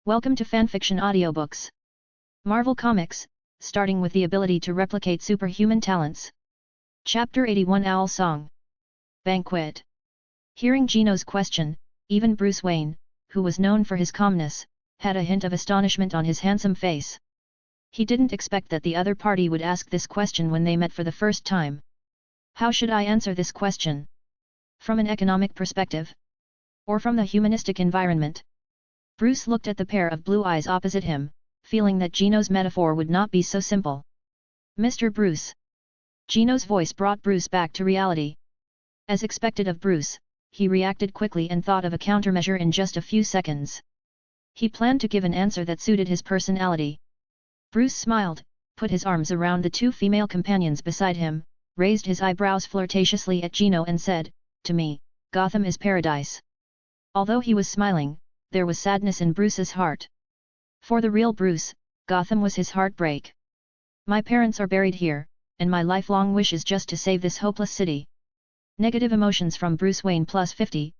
Welcome to Fanfiction Audiobooks. Marvel Comics, starting with the ability to replicate superhuman talents. Chapter 81 Owl Song. Banquet. Hearing Gino's question, even Bruce Wayne, who was known for his calmness, had a hint of astonishment on his handsome face. He didn't expect that the other party would ask this question when they met for the first time. How should I answer this question? From an economic perspective? Or from the humanistic environment? Bruce looked at the pair of blue eyes opposite him, feeling that Gino's metaphor would not be so simple. Mr. Bruce. Gino's voice brought Bruce back to reality. As expected of Bruce, he reacted quickly and thought of a countermeasure in just a few seconds. He planned to give an answer that suited his personality. Bruce smiled, put his arms around the two female companions beside him, raised his eyebrows flirtatiously at Gino and said, "To me, Gotham is paradise." Although he was smiling, there was sadness in Bruce's heart. For the real Bruce, Gotham was his heartbreak. "My parents are buried here, and my lifelong wish is just to save this hopeless city." Negative emotions from Bruce Wayne plus 50.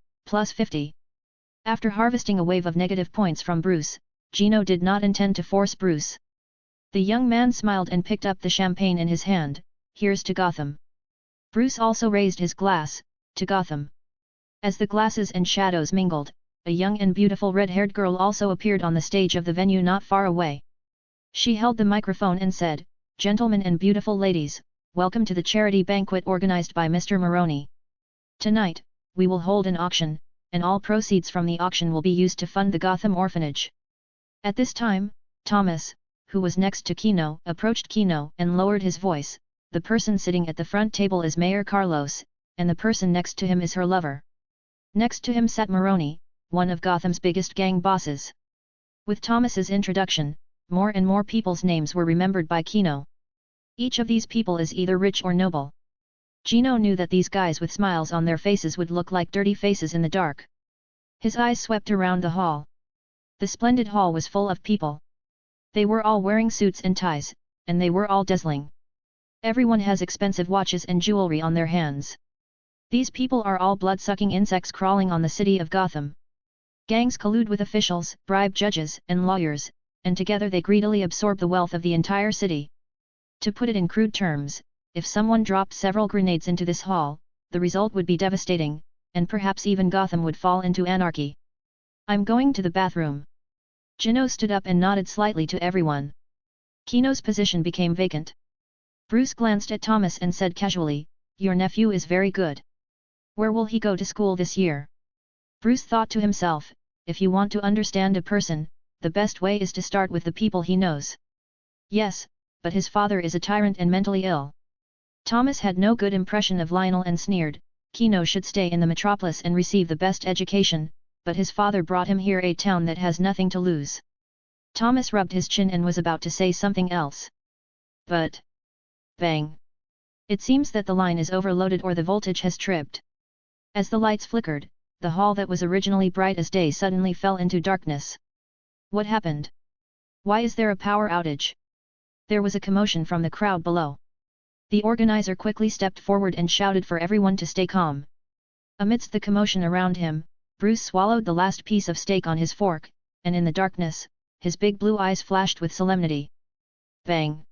After harvesting a wave of negative points from Bruce, Gino did not intend to force Bruce. The young man smiled and picked up the champagne in his hand. "Here's to Gotham." Bruce also raised his glass, "To Gotham." As the glasses and shadows mingled, a young and beautiful red-haired girl also appeared on the stage of the venue not far away. She held the microphone and said, "Gentlemen and beautiful ladies, welcome to the charity banquet organized by Mr. Maroney. Tonight, we will hold an auction, and all proceeds from the auction will be used to fund the Gotham Orphanage." At this time, Thomas, who was next to Kino, approached Kino and lowered his voice. "The person sitting at the front table is Mayor Carlos, and the person next to him is her lover." Next to him sat Maroney, one of Gotham's biggest gang bosses. With Thomas's introduction, more and more people's names were remembered by Kino. Each of these people is either rich or noble. Gino knew that these guys with smiles on their faces would look like dirty faces in the dark. His eyes swept around the hall. The splendid hall was full of people. They were all wearing suits and ties, and they were all dazzling. Everyone has expensive watches and jewelry on their hands. These people are all blood-sucking insects crawling on the city of Gotham. Gangs collude with officials, bribe judges and lawyers, and together they greedily absorb the wealth of the entire city. To put it in crude terms, if someone dropped several grenades into this hall, the result would be devastating, and perhaps even Gotham would fall into anarchy. "I'm going to the bathroom." Gino stood up and nodded slightly to everyone. Kino's position became vacant. Bruce glanced at Thomas and said casually, "Your nephew is very good. Where will he go to school this year?" Bruce thought to himself, if you want to understand a person, the best way is to start with the people he knows. "Yes, but his father is a tyrant and mentally ill." Thomas had no good impression of Lionel and sneered, "Kino should stay in the metropolis and receive the best education, but his father brought him here, a town that has nothing to lose." Thomas rubbed his chin and was about to say something else. But... bang! It seems that the line is overloaded or the voltage has tripped. As the lights flickered, the hall that was originally bright as day suddenly fell into darkness. What happened? Why is there a power outage? There was a commotion from the crowd below. The organizer quickly stepped forward and shouted for everyone to stay calm. Amidst the commotion around him, Bruce swallowed the last piece of steak on his fork, and in the darkness, his big blue eyes flashed with solemnity. Bang!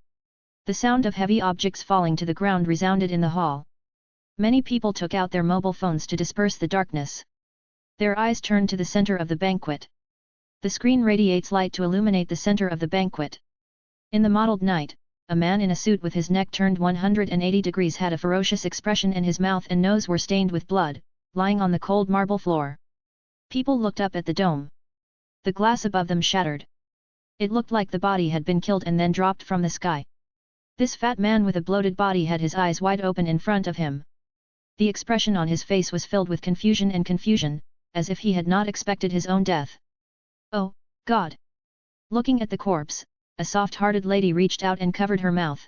The sound of heavy objects falling to the ground resounded in the hall. Many people took out their mobile phones to disperse the darkness. Their eyes turned to the center of the banquet. The screen radiates light to illuminate the center of the banquet. In the mottled night, a man in a suit with his neck turned 180 degrees had a ferocious expression and his mouth and nose were stained with blood, lying on the cold marble floor. People looked up at the dome. The glass above them shattered. It looked like the body had been killed and then dropped from the sky. This fat man with a bloated body had his eyes wide open in front of him. The expression on his face was filled with confusion, as if he had not expected his own death. "Oh, God!" Looking at the corpse, a soft-hearted lady reached out and covered her mouth.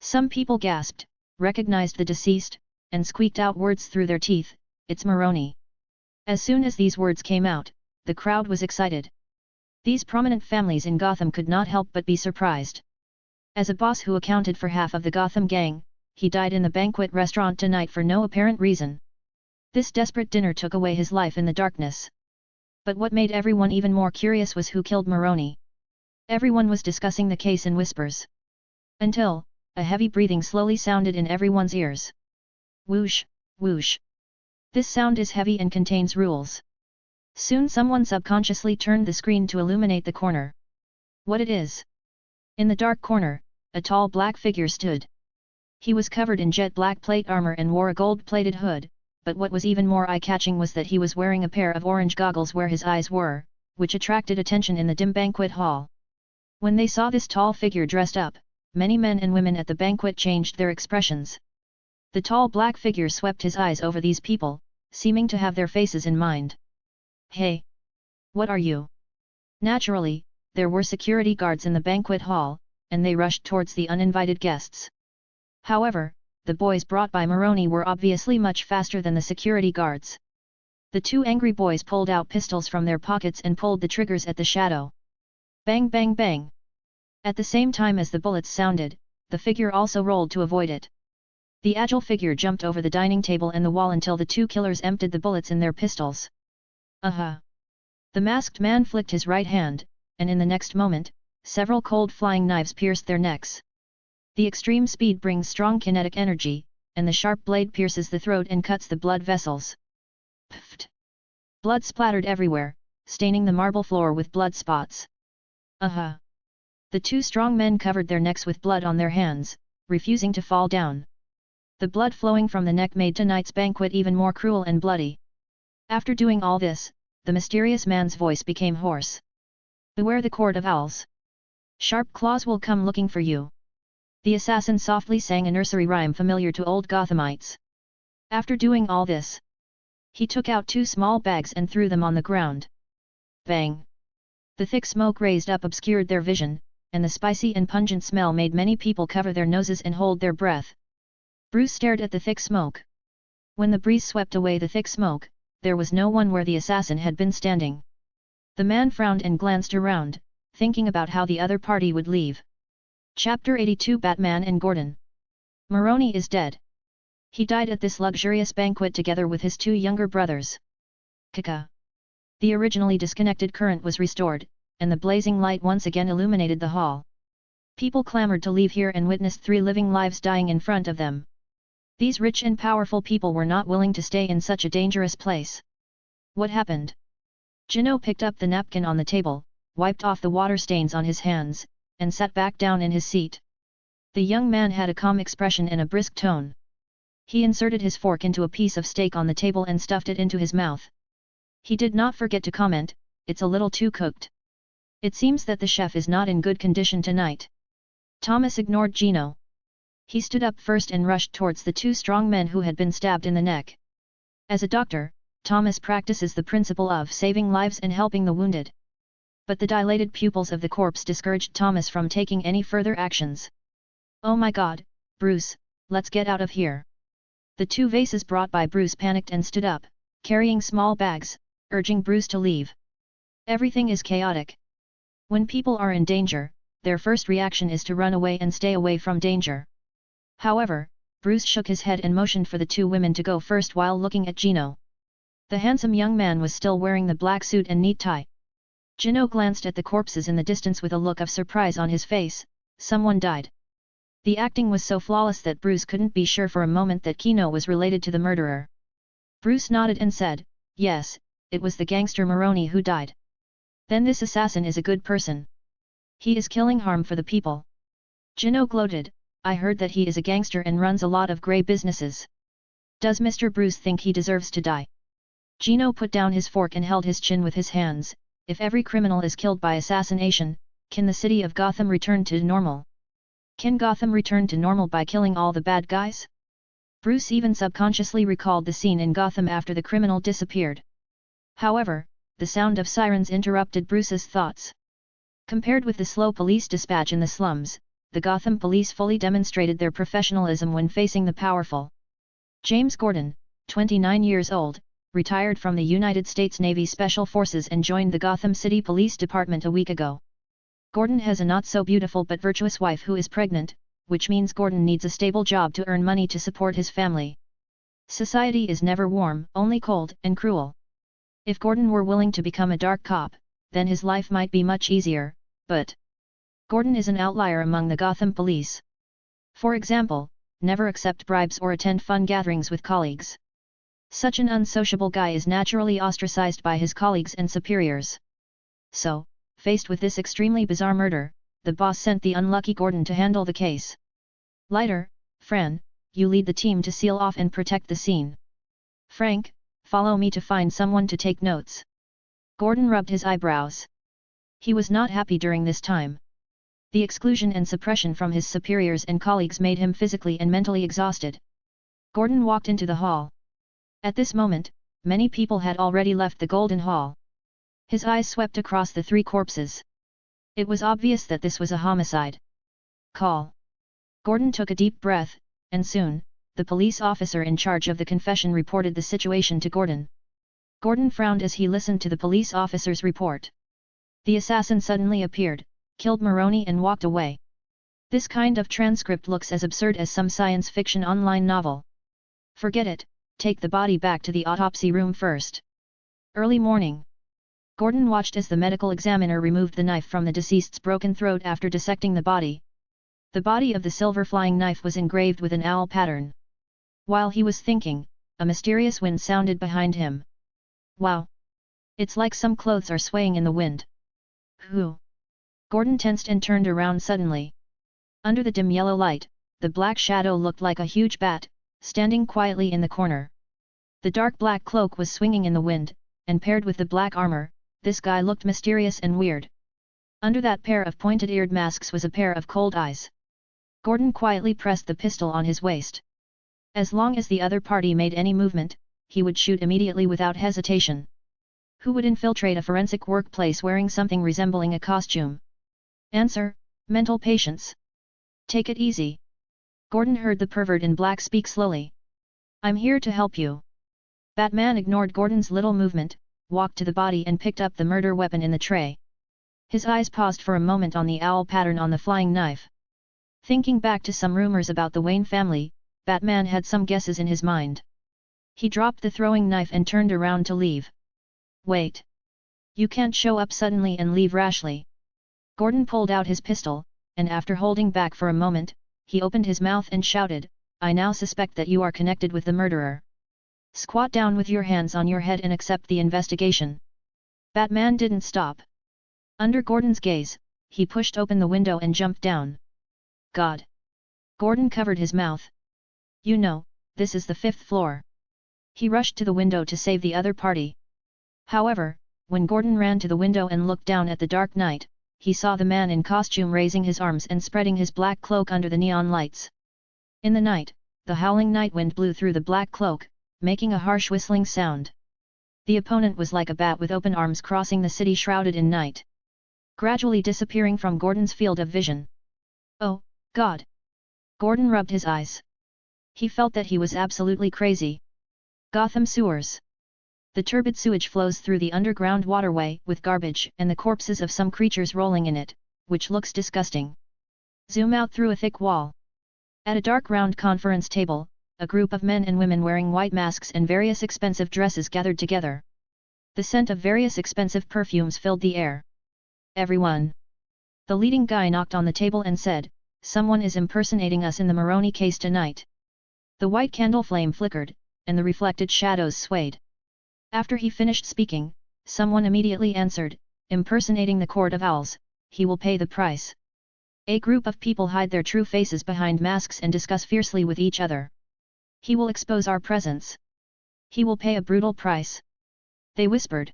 Some people gasped, recognized the deceased, and squeaked out words through their teeth, "It's Maroney." As soon as these words came out, the crowd was excited. These prominent families in Gotham could not help but be surprised. As a boss who accounted for half of the Gotham gang, he died in the banquet restaurant tonight for no apparent reason. This desperate dinner took away his life in the darkness. But what made everyone even more curious was who killed Maroney. Everyone was discussing the case in whispers. Until, a heavy breathing slowly sounded in everyone's ears. Whoosh, whoosh. This sound is heavy and contains rules. Soon someone subconsciously turned the screen to illuminate the corner. What it is? In the dark corner, a tall black figure stood. He was covered in jet black plate armor and wore a gold-plated hood, but what was even more eye-catching was that he was wearing a pair of orange goggles where his eyes were, which attracted attention in the dim banquet hall. When they saw this tall figure dressed up, many men and women at the banquet changed their expressions. The tall black figure swept his eyes over these people, seeming to have their faces in mind. Hey! What are you? Naturally, there were security guards in the banquet hall, and they rushed towards the uninvited guests. However, the boys brought by Maroney were obviously much faster than the security guards. The two angry boys pulled out pistols from their pockets and pulled the triggers at the shadow. Bang bang bang! At the same time as the bullets sounded, the figure also rolled to avoid it. The agile figure jumped over the dining table and the wall until the two killers emptied the bullets in their pistols. Aha! The masked man flicked his right hand, and in the next moment, several cold flying knives pierced their necks. The extreme speed brings strong kinetic energy, and the sharp blade pierces the throat and cuts the blood vessels. Pfft! Blood splattered everywhere, staining the marble floor with blood spots. Aha! The two strong men covered their necks with blood on their hands, refusing to fall down. The blood flowing from the neck made tonight's banquet even more cruel and bloody. After doing all this, the mysterious man's voice became hoarse. Beware the court of owls. Sharp claws will come looking for you. The assassin softly sang a nursery rhyme familiar to old Gothamites. After doing all this, he took out two small bags and threw them on the ground. Bang! The thick smoke raised up obscured their vision, and the spicy and pungent smell made many people cover their noses and hold their breath. Bruce stared at the thick smoke. When the breeze swept away the thick smoke, there was no one where the assassin had been standing. The man frowned and glanced around, thinking about how the other party would leave. Chapter 82 Batman and Gordon. Maroney is dead. He died at this luxurious banquet together with his two younger brothers. Kaka. The originally disconnected current was restored, and the blazing light once again illuminated the hall. People clamored to leave here and witnessed 3 living lives dying in front of them. These rich and powerful people were not willing to stay in such a dangerous place. What happened? Gino picked up the napkin on the table, wiped off the water stains on his hands, and sat back down in his seat. The young man had a calm expression and a brisk tone. He inserted his fork into a piece of steak on the table and stuffed it into his mouth. He did not forget to comment, "It's a little too cooked. It seems that the chef is not in good condition tonight." Thomas ignored Gino. He stood up first and rushed towards the 2 strong men who had been stabbed in the neck. As a doctor, Thomas practices the principle of saving lives and helping the wounded. But the dilated pupils of the corpse discouraged Thomas from taking any further actions. "Oh my God, Bruce, let's get out of here." The 2 vases brought by Bruce panicked and stood up, carrying small bags, urging Bruce to leave. Everything is chaotic. When people are in danger, their first reaction is to run away and stay away from danger. However, Bruce shook his head and motioned for the 2 women to go first while looking at Gino. The handsome young man was still wearing the black suit and neat tie. Gino glanced at the corpses in the distance with a look of surprise on his face. Someone died. The acting was so flawless that Bruce couldn't be sure for a moment that Gino was related to the murderer. Bruce nodded and said, "Yes, it was the gangster Maroney who died." "Then this assassin is a good person. He is killing harm for the people." Gino gloated, "I heard that he is a gangster and runs a lot of grey businesses. Does Mr. Bruce think he deserves to die?" Gino put down his fork and held his chin with his hands. "If every criminal is killed by assassination, can the city of Gotham return to normal? Can Gotham return to normal by killing all the bad guys?" Bruce even subconsciously recalled the scene in Gotham after the criminal disappeared. However, the sound of sirens interrupted Bruce's thoughts. Compared with the slow police dispatch in the slums, the Gotham police fully demonstrated their professionalism when facing the powerful. James Gordon, 29 years old, retired from the United States Navy Special Forces and joined the Gotham City Police Department a week ago. Gordon has a not-so-beautiful but virtuous wife who is pregnant, which means Gordon needs a stable job to earn money to support his family. Society is never warm, only cold and cruel. If Gordon were willing to become a dark cop, then his life might be much easier, but Gordon is an outlier among the Gotham police. For example, never accept bribes or attend fun gatherings with colleagues. Such an unsociable guy is naturally ostracized by his colleagues and superiors. So, faced with this extremely bizarre murder, the boss sent the unlucky Gordon to handle the case. Leiter, Fran, you lead the team to seal off and protect the scene. Frank, follow me to find someone to take notes. Gordon rubbed his eyebrows. He was not happy during this time. The exclusion and suppression from his superiors and colleagues made him physically and mentally exhausted. Gordon walked into the hall. At this moment, many people had already left the Golden Hall. His eyes swept across the 3 corpses. It was obvious that this was a homicide. Call. Gordon took a deep breath, and soon, the police officer in charge of the confession reported the situation to Gordon. Gordon frowned as he listened to the police officer's report. The assassin suddenly appeared, killed Maroney and walked away. This kind of transcript looks as absurd as some science fiction online novel. Forget it, take the body back to the autopsy room first. Early morning. Gordon watched as the medical examiner removed the knife from the deceased's broken throat after dissecting the body. The body of the silver flying knife was engraved with an owl pattern. While he was thinking, a mysterious wind sounded behind him. Wow! It's like some clothes are swaying in the wind. Who? Gordon tensed and turned around suddenly. Under the dim yellow light, the black shadow looked like a huge bat, standing quietly in the corner. The dark black cloak was swinging in the wind, and paired with the black armor, this guy looked mysterious and weird. Under that pair of pointed-eared masks was a pair of cold eyes. Gordon quietly pressed the pistol on his waist. As long as the other party made any movement, he would shoot immediately without hesitation. Who would infiltrate a forensic workplace wearing something resembling a costume? Answer: mental patients. Take it easy. Gordon heard the pervert in black speak slowly. I'm here to help you. Batman ignored Gordon's little movement, walked to the body and picked up the murder weapon in the tray. His eyes paused for a moment on the owl pattern on the flying knife. Thinking back to some rumors about the Wayne family, Batman had some guesses in his mind. He dropped the throwing knife and turned around to leave. Wait! You can't show up suddenly and leave rashly. Gordon pulled out his pistol, and after holding back for a moment, he opened his mouth and shouted, I now suspect that you are connected with the murderer. Squat down with your hands on your head and accept the investigation. Batman didn't stop. Under Gordon's gaze, he pushed open the window and jumped down. God! Gordon covered his mouth. You know, this is the 5th floor. He rushed to the window to save the other party. However, when Gordon ran to the window and looked down at the dark night, he saw the man in costume raising his arms and spreading his black cloak under the neon lights. In the night, the howling night wind blew through the black cloak, making a harsh whistling sound. The opponent was like a bat with open arms crossing the city shrouded in night, gradually disappearing from Gordon's field of vision. Oh, God! Gordon rubbed his eyes. He felt that he was absolutely crazy. Gotham sewers. The turbid sewage flows through the underground waterway with garbage and the corpses of some creatures rolling in it, which looks disgusting. Zoom out through a thick wall. At a dark round conference table, a group of men and women wearing white masks and various expensive dresses gathered together. The scent of various expensive perfumes filled the air. Everyone! The leading guy knocked on the table and said, someone is impersonating us in the Maroney case tonight. The white candle flame flickered, and the reflected shadows swayed. After he finished speaking, someone immediately answered, impersonating the Court of Owls, he will pay the price. A group of people hide their true faces behind masks and discuss fiercely with each other. He will expose our presence. He will pay a brutal price. They whispered.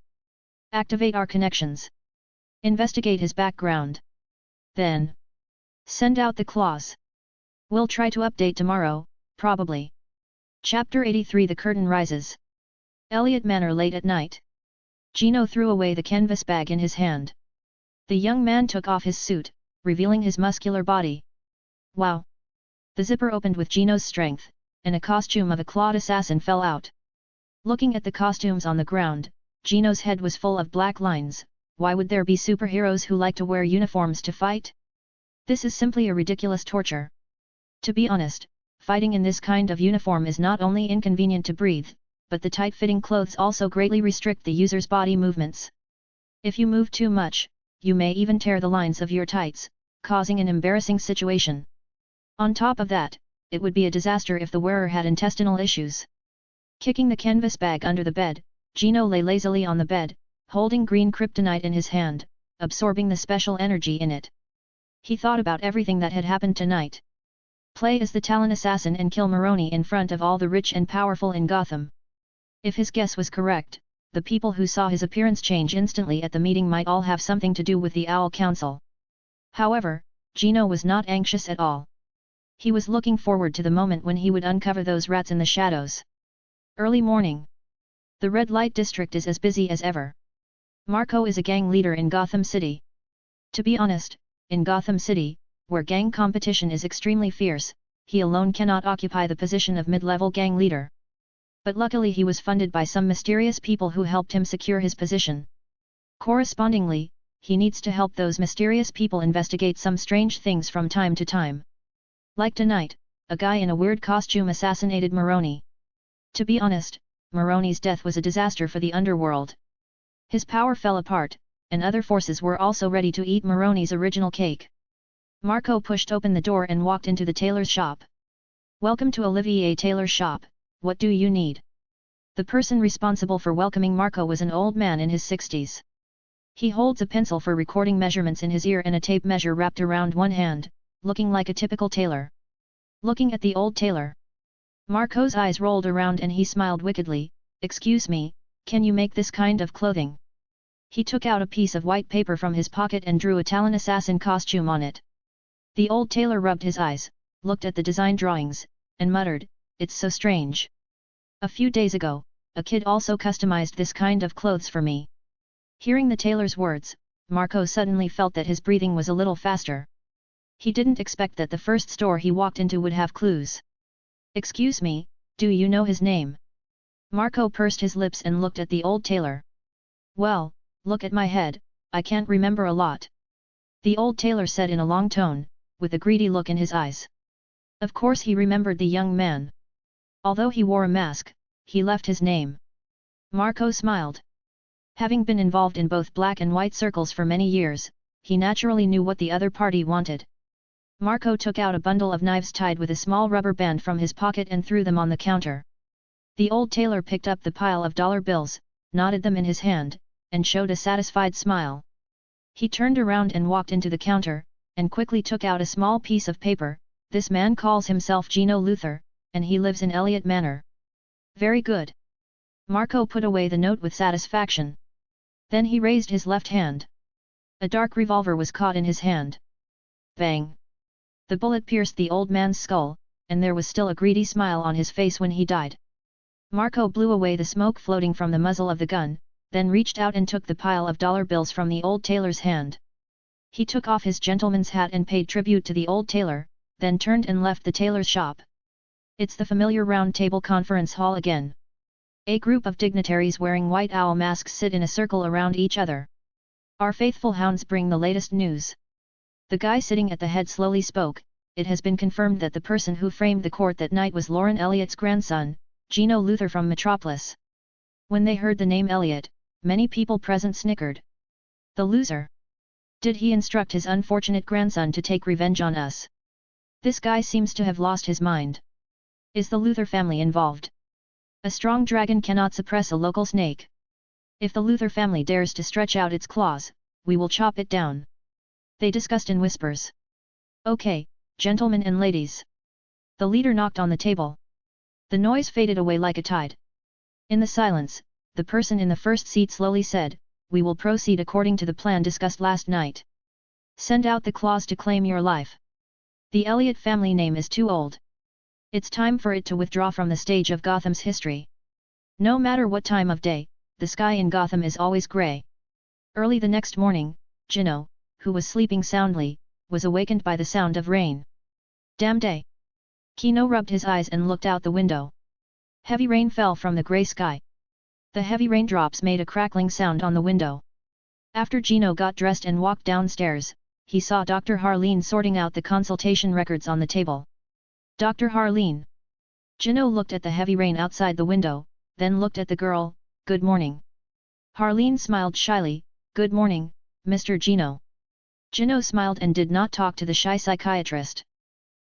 Activate our connections. Investigate his background. Then send out the claws. We'll try to update tomorrow, probably. Chapter 83 The Curtain Rises. Elliott Manor late at night. Gino threw away the canvas bag in his hand. The young man took off his suit, revealing his muscular body. Wow! The zipper opened with Gino's strength, and a costume of a clawed assassin fell out. Looking at the costumes on the ground, Gino's head was full of black lines. Why would there be superheroes who like to wear uniforms to fight? This is simply a ridiculous torture. To be honest, fighting in this kind of uniform is not only inconvenient to breathe, but the tight-fitting clothes also greatly restrict the user's body movements. If you move too much, you may even tear the lines of your tights, causing an embarrassing situation. On top of that, it would be a disaster if the wearer had intestinal issues. Kicking the canvas bag under the bed, Gino lay lazily on the bed, holding green kryptonite in his hand, absorbing the special energy in it. He thought about everything that had happened tonight. Play as the Talon assassin and kill Maroni in front of all the rich and powerful in Gotham. If his guess was correct, the people who saw his appearance change instantly at the meeting might all have something to do with the Owl Council. However, Gino was not anxious at all. He was looking forward to the moment when he would uncover those rats in the shadows. Early morning. The red light district is as busy as ever. Marco is a gang leader in Gotham City. To be honest, in Gotham City, where gang competition is extremely fierce, he alone cannot occupy the position of mid-level gang leader. But luckily he was funded by some mysterious people who helped him secure his position. Correspondingly, he needs to help those mysterious people investigate some strange things from time to time. Like tonight, a guy in a weird costume assassinated Maroni. To be honest, Maroni's death was a disaster for the underworld. His power fell apart, and other forces were also ready to eat Maroni's original cake. Marco pushed open the door and walked into the tailor's shop. "Welcome to Olivier Taylor's shop, what do you need?" The person responsible for welcoming Marco was an old man in his 60s. He holds a pencil for recording measurements in his ear and a tape measure wrapped around one hand, looking like a typical tailor. Looking at the old tailor, Marco's eyes rolled around and he smiled wickedly. "Excuse me, can you make this kind of clothing?" He took out a piece of white paper from his pocket and drew a Talon assassin costume on it. The old tailor rubbed his eyes, looked at the design drawings, and muttered, "It's so strange. A few days ago, a kid also customized this kind of clothes for me." Hearing the tailor's words, Marco suddenly felt that his breathing was a little faster. He didn't expect that the first store he walked into would have clues. "Excuse me, do you know his name?" Marco pursed his lips and looked at the old tailor. "Well, look at my head, I can't remember a lot," the old tailor said in a long tone, with a greedy look in his eyes. Of course he remembered the young man. Although he wore a mask, he left his name. Marco smiled. Having been involved in both black and white circles for many years, he naturally knew what the other party wanted. Marco took out a bundle of knives tied with a small rubber band from his pocket and threw them on the counter. The old tailor picked up the pile of dollar bills, knotted them in his hand, and showed a satisfied smile. He turned around and walked into the counter, and quickly took out a small piece of paper. "This man calls himself Gino Luther, and he lives in Elliott Manor." "Very good." Marco put away the note with satisfaction. Then he raised his left hand. A dark revolver was caught in his hand. Bang! The bullet pierced the old man's skull, and there was still a greedy smile on his face when he died. Marco blew away the smoke floating from the muzzle of the gun, then reached out and took the pile of dollar bills from the old tailor's hand. He took off his gentleman's hat and paid tribute to the old tailor, then turned and left the tailor's shop. It's the familiar round table conference hall again. A group of dignitaries wearing white owl masks sit in a circle around each other. "Our faithful hounds bring the latest news." The guy sitting at the head slowly spoke. "It has been confirmed that the person who framed the court that night was Lauren Elliott's grandson, Gino Luther from Metropolis." When they heard the name Elliott, many people present snickered. "The loser! Did he instruct his unfortunate grandson to take revenge on us? This guy seems to have lost his mind. Is the Luther family involved? A strong dragon cannot suppress a local snake. If the Luther family dares to stretch out its claws, we will chop it down." They discussed in whispers. "Okay, gentlemen and ladies." The leader knocked on the table. The noise faded away like a tide. In the silence, the person in the first seat slowly said, "We will proceed according to the plan discussed last night. Send out the claws to claim your life. The Elliott family name is too old. It's time for it to withdraw from the stage of Gotham's history. No matter what time of day, the sky in Gotham is always grey." Early the next morning, Gino, who was sleeping soundly, was awakened by the sound of rain. "Damn day!" Gino rubbed his eyes and looked out the window. Heavy rain fell from the grey sky. The heavy raindrops made a crackling sound on the window. After Gino got dressed and walked downstairs, he saw Dr. Harleen sorting out the consultation records on the table. "Dr. Harleen." Gino looked at the heavy rain outside the window, then looked at the girl. "Good morning." Harleen smiled shyly. "Good morning, Mr. Gino." Gino smiled and did not talk to the shy psychiatrist.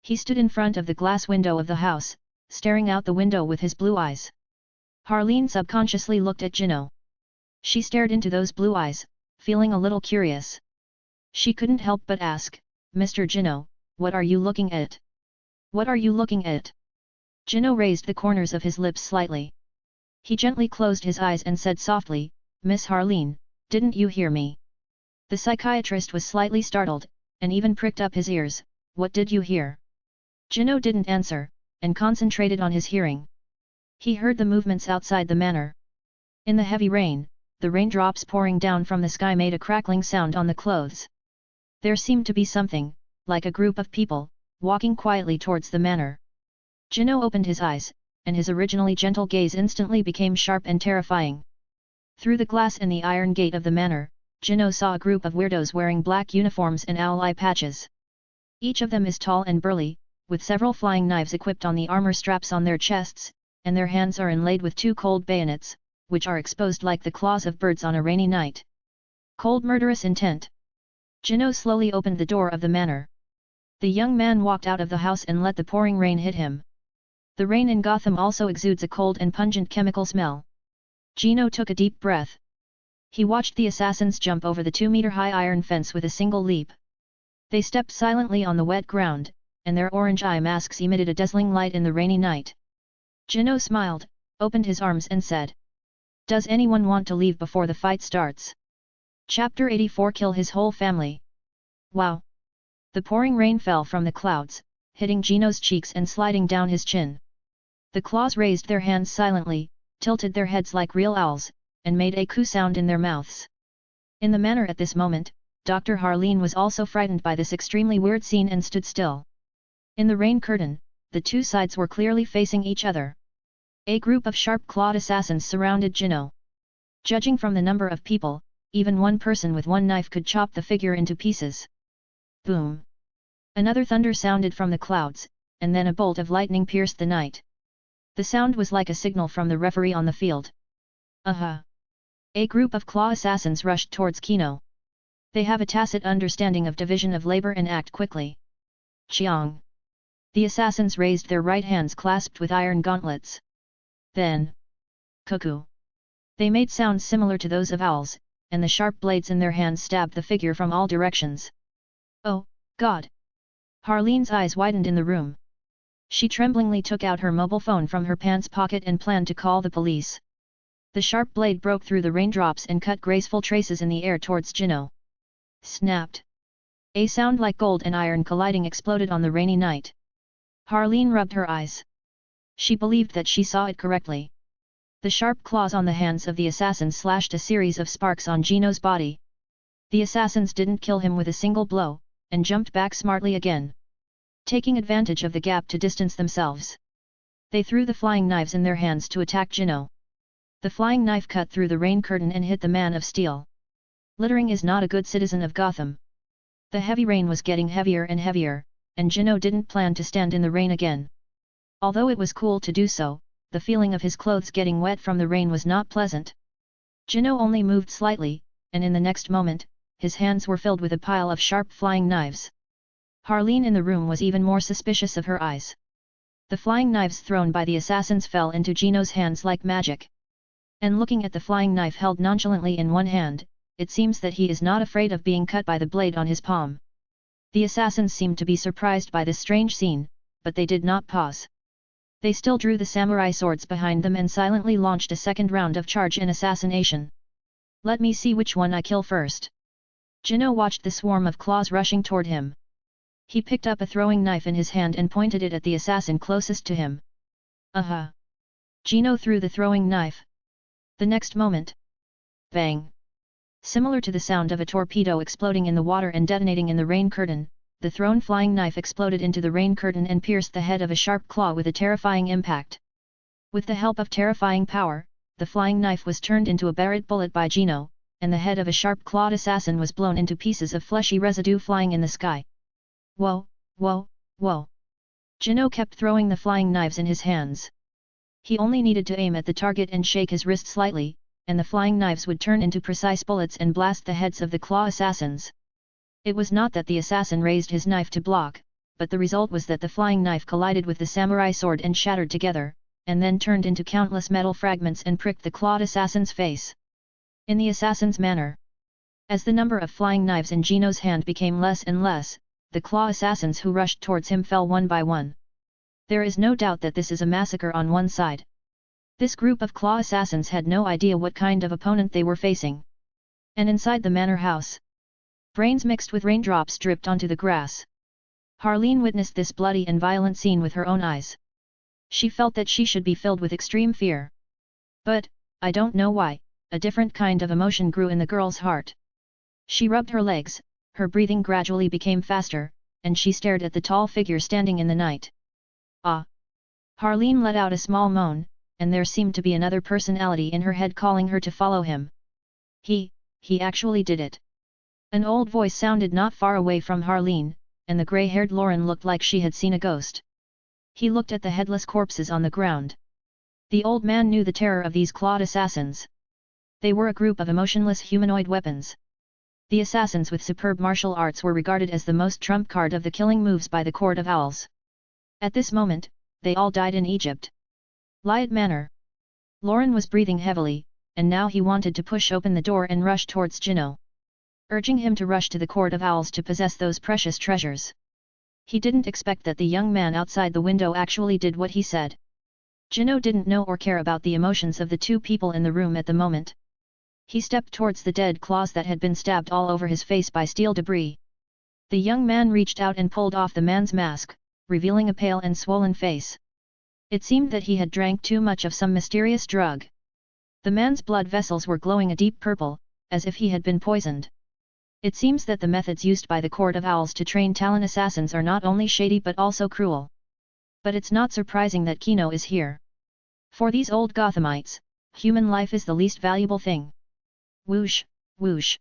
He stood in front of the glass window of the house, staring out the window with his blue eyes. Harleen subconsciously looked at Gino. She stared into those blue eyes, feeling a little curious. She couldn't help but ask, "Mr. Gino, what are you looking at? What are you looking at?" Gino raised the corners of his lips slightly. He gently closed his eyes and said softly, "Miss Harleen, didn't you hear me?" The psychiatrist was slightly startled, and even pricked up his ears. "What did you hear?" Gino didn't answer, and concentrated on his hearing. He heard the movements outside the manor. In the heavy rain, the raindrops pouring down from the sky made a crackling sound on the clothes. There seemed to be something, like a group of people, walking quietly towards the manor. Gino opened his eyes, and his originally gentle gaze instantly became sharp and terrifying. Through the glass and the iron gate of the manor, Gino saw a group of weirdos wearing black uniforms and owl eye patches. Each of them is tall and burly, with several flying knives equipped on the armor straps on their chests, and their hands are inlaid with two cold bayonets, which are exposed like the claws of birds on a rainy night. Cold murderous intent. Gino slowly opened the door of the manor. The young man walked out of the house and let the pouring rain hit him. The rain in Gotham also exudes a cold and pungent chemical smell. Gino took a deep breath. He watched the assassins jump over the 2-meter-high iron fence with a single leap. They stepped silently on the wet ground, and their orange eye masks emitted a dazzling light in the rainy night. Gino smiled, opened his arms and said, "Does anyone want to leave before the fight starts?" Chapter 84 Kill his whole family. Wow! The pouring rain fell from the clouds, hitting Gino's cheeks and sliding down his chin. The claws raised their hands silently, tilted their heads like real owls, and made a coo sound in their mouths. In the manor at this moment, Dr. Harleen was also frightened by this extremely weird scene and stood still. In the rain curtain, the two sides were clearly facing each other. A group of sharp-clawed assassins surrounded Gino. Judging from the number of people, even one person with one knife could chop the figure into pieces. Boom! Another thunder sounded from the clouds, and then a bolt of lightning pierced the night. The sound was like a signal from the referee on the field. Aha! A group of claw assassins rushed towards Gino. They have a tacit understanding of division of labor and act quickly. Chiang! The assassins raised their right hands clasped with iron gauntlets. Then, cuckoo! They made sounds similar to those of owls, and the sharp blades in their hands stabbed the figure from all directions. Oh, God! Harleen's eyes widened in the room. She tremblingly took out her mobile phone from her pants pocket and planned to call the police. The sharp blade broke through the raindrops and cut graceful traces in the air towards Gino. Snapped! A sound like gold and iron colliding exploded on the rainy night. Harleen rubbed her eyes. She believed that she saw it correctly. The sharp claws on the hands of the assassins slashed a series of sparks on Gino's body. The assassins didn't kill him with a single blow, and jumped back smartly again. Taking advantage of the gap to distance themselves. They threw the flying knives in their hands to attack Gino. The flying knife cut through the rain curtain and hit the man of steel. Littering is not a good citizen of Gotham. The heavy rain was getting heavier and heavier, and Gino didn't plan to stand in the rain again. Although it was cool to do so, the feeling of his clothes getting wet from the rain was not pleasant. Gino only moved slightly, and in the next moment, his hands were filled with a pile of sharp flying knives. Harleen in the room was even more suspicious of her eyes. The flying knives thrown by the assassins fell into Gino's hands like magic. And looking at the flying knife held nonchalantly in one hand, it seems that he is not afraid of being cut by the blade on his palm. The assassins seemed to be surprised by this strange scene, but they did not pause. They still drew the samurai swords behind them and silently launched a second round of charge and assassination. Let me see which one I kill first. Gino watched the swarm of claws rushing toward him. He picked up a throwing knife in his hand and pointed it at the assassin closest to him. Aha! Gino threw the throwing knife. The next moment. Bang! Similar to the sound of a torpedo exploding in the water and detonating in the rain curtain, the thrown flying knife exploded into the rain curtain and pierced the head of a sharp claw with a terrifying impact. With the help of terrifying power, the flying knife was turned into a barrette bullet by Gino, and the head of a sharp-clawed assassin was blown into pieces of fleshy residue flying in the sky. Whoa, whoa, whoa! Gino kept throwing the flying knives in his hands. He only needed to aim at the target and shake his wrist slightly, and the flying knives would turn into precise bullets and blast the heads of the claw assassins. It was not that the assassin raised his knife to block, but the result was that the flying knife collided with the samurai sword and shattered together, and then turned into countless metal fragments and pricked the clawed assassin's face. In the assassin's manner. As the number of flying knives in Gino's hand became less and less, the claw assassins who rushed towards him fell one by one. There is no doubt that this is a massacre on one side. This group of claw assassins had no idea what kind of opponent they were facing. And inside the manor house, brains mixed with raindrops dripped onto the grass. Harleen witnessed this bloody and violent scene with her own eyes. She felt that she should be filled with extreme fear. But, I don't know why, a different kind of emotion grew in the girl's heart. She rubbed her legs, her breathing gradually became faster, and she stared at the tall figure standing in the night. Ah! Harleen let out a small moan, and there seemed to be another personality in her head calling her to follow him. He actually did it. An old voice sounded not far away from Harleen, and the grey-haired Lauren looked like she had seen a ghost. He looked at the headless corpses on the ground. The old man knew the terror of these clawed assassins. They were a group of emotionless humanoid weapons. The assassins with superb martial arts were regarded as the most trump card of the killing moves by the Court of Owls. At this moment, they all died in Egypt. Lyot Manor. Lauren was breathing heavily, and now he wanted to push open the door and rush towards Gino, urging him to rush to the Court of Owls to possess those precious treasures. He didn't expect that the young man outside the window actually did what he said. Gino didn't know or care about the emotions of the two people in the room at the moment. He stepped towards the dead claws that had been stabbed all over his face by steel debris. The young man reached out and pulled off the man's mask, revealing a pale and swollen face. It seemed that he had drank too much of some mysterious drug. The man's blood vessels were glowing a deep purple, as if he had been poisoned. It seems that the methods used by the Court of Owls to train talent assassins are not only shady but also cruel. But it's not surprising that Kino is here. For these old Gothamites, human life is the least valuable thing. Whoosh, whoosh.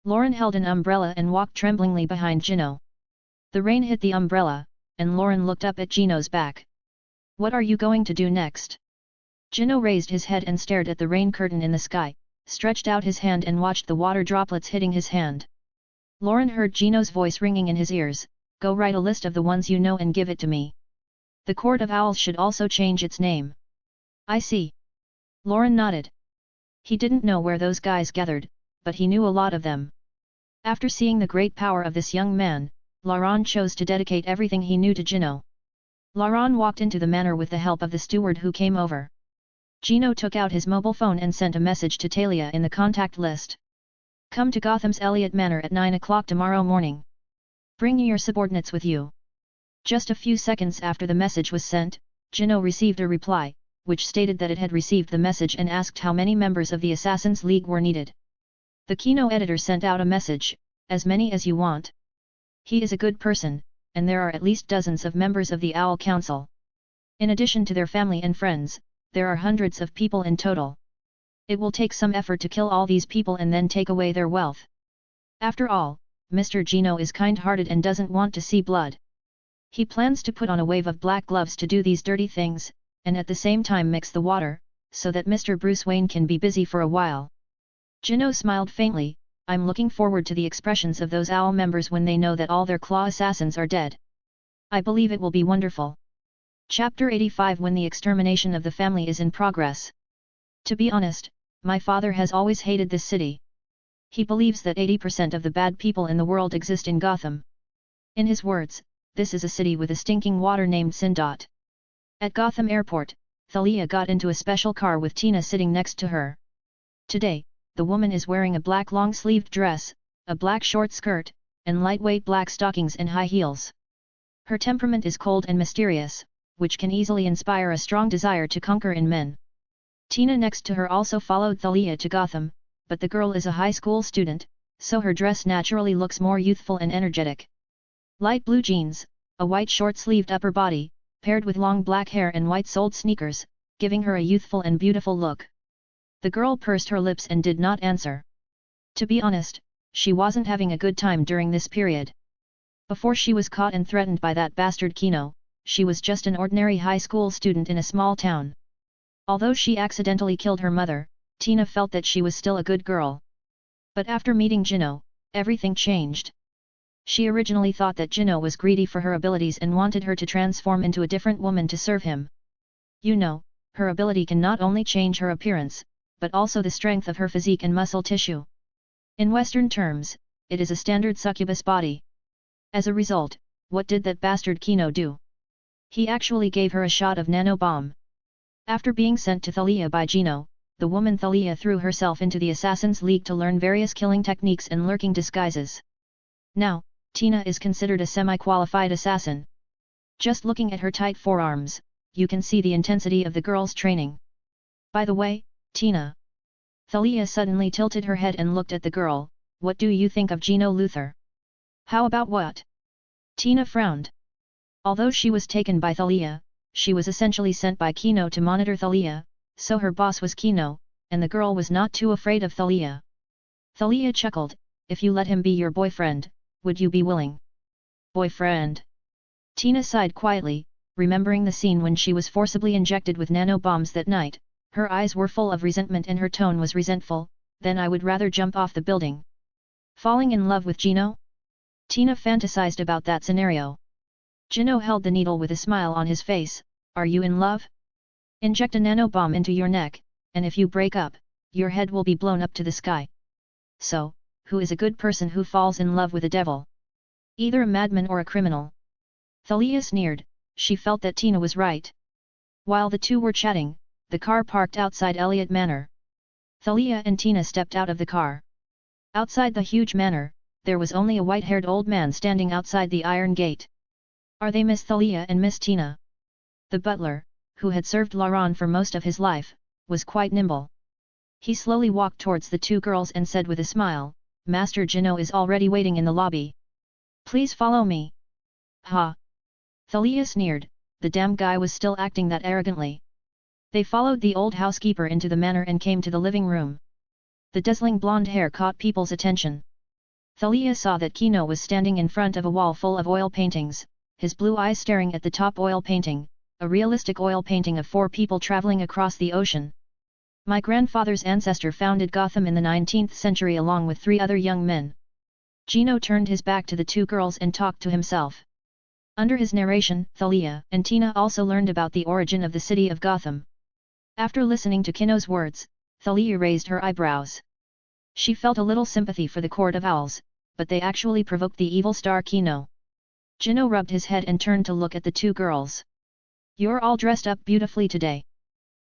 Lauren held an umbrella and walked tremblingly behind Gino. The rain hit the umbrella, and Lauren looked up at Gino's back. What are you going to do next? Gino raised his head and stared at the rain curtain in the sky, stretched out his hand and watched the water droplets hitting his hand. Lauren heard Gino's voice ringing in his ears, go write a list of the ones you know and give it to me. The Court of Owls should also change its name. I see. Lauren nodded. He didn't know where those guys gathered, but he knew a lot of them. After seeing the great power of this young man, Lauren chose to dedicate everything he knew to Gino. Lauren walked into the manor with the help of the steward who came over. Gino took out his mobile phone and sent a message to Talia in the contact list. Come to Gotham's Elliott Manor at 9 o'clock tomorrow morning. Bring your subordinates with you. Just a few seconds after the message was sent, Gino received a reply, which stated that it had received the message and asked how many members of the Assassin's League were needed. The Kino editor sent out a message, as many as you want. He is a good person, and there are at least dozens of members of the Owl Council. In addition to their family and friends, there are hundreds of people in total. It will take some effort to kill all these people and then take away their wealth. After all, Mr. Gino is kind-hearted and doesn't want to see blood. He plans to put on a wave of black gloves to do these dirty things, and at the same time mix the water, so that Mr. Bruce Wayne can be busy for a while. Gino smiled faintly. I'm looking forward to the expressions of those Owl members when they know that all their claw assassins are dead. I believe it will be wonderful. Chapter 85 When the extermination of the family is in progress. To be honest, my father has always hated this city. He believes that 80% of the bad people in the world exist in Gotham. In his words, this is a city with a stinking water named Sindot. At Gotham Airport, Thalia got into a special car with Tina sitting next to her. Today, the woman is wearing a black long-sleeved dress, a black short skirt, and lightweight black stockings and high heels. Her temperament is cold and mysterious, which can easily inspire a strong desire to conquer in men. Tina next to her also followed Thalia to Gotham, but the girl is a high school student, so her dress naturally looks more youthful and energetic. Light blue jeans, a white short-sleeved upper body, paired with long black hair and white-soled sneakers, giving her a youthful and beautiful look. The girl pursed her lips and did not answer. To be honest, she wasn't having a good time during this period. Before she was caught and threatened by that bastard Kino, she was just an ordinary high school student in a small town. Although she accidentally killed her mother, Tina felt that she was still a good girl. But after meeting Jino, everything changed. She originally thought that Jino was greedy for her abilities and wanted her to transform into a different woman to serve him. You know, her ability can not only change her appearance, but also the strength of her physique and muscle tissue. In Western terms, it is a standard succubus body. As a result, what did that bastard Kino do? He actually gave her a shot of nano bomb. After being sent to Thalia by Jino, the woman Thalia threw herself into the Assassin's League to learn various killing techniques and lurking disguises. Now, Tina is considered a semi-qualified assassin. Just looking at her tight forearms, you can see the intensity of the girl's training. By the way, Tina. Thalia suddenly tilted her head and looked at the girl. What do you think of Gino Luther? How about what? Tina frowned. Although she was taken by Thalia, she was essentially sent by Kino to monitor Thalia, so her boss was Kino, and the girl was not too afraid of Thalia. Thalia chuckled, if you let him be your boyfriend, would you be willing? Boyfriend? Tina sighed quietly, remembering the scene when she was forcibly injected with nanobombs that night. Her eyes were full of resentment and her tone was resentful. Then I would rather jump off the building. Falling in love with Gino? Tina fantasized about that scenario. Gino held the needle with a smile on his face. Are you in love? Inject a nanobomb into your neck, and if you break up, your head will be blown up to the sky. So, who is a good person who falls in love with a devil? Either a madman or a criminal. Thalia sneered. She felt that Tina was right. While the two were chatting, the car parked outside Elliott Manor. Thalia and Tina stepped out of the car. Outside the huge manor, there was only a white-haired old man standing outside the iron gate. Are they Miss Thalia and Miss Tina? The butler, who had served Laurent for most of his life, was quite nimble. He slowly walked towards the two girls and said with a smile, Master Gino is already waiting in the lobby. Please follow me. Ha! Thalia sneered, the damn guy was still acting that arrogantly. They followed the old housekeeper into the manor and came to the living room. The dazzling blonde hair caught people's attention. Thalia saw that Kino was standing in front of a wall full of oil paintings, his blue eyes staring at the top oil painting, a realistic oil painting of 4 people traveling across the ocean. My grandfather's ancestor founded Gotham in the 19th century along with 3 other young men. Gino turned his back to the two girls and talked to himself. Under his narration, Thalia and Tina also learned about the origin of the city of Gotham. After listening to Kino's words, Thalia raised her eyebrows. She felt a little sympathy for the Court of Owls, but they actually provoked the evil star Kino. Gino rubbed his head and turned to look at the two girls. You're all dressed up beautifully today.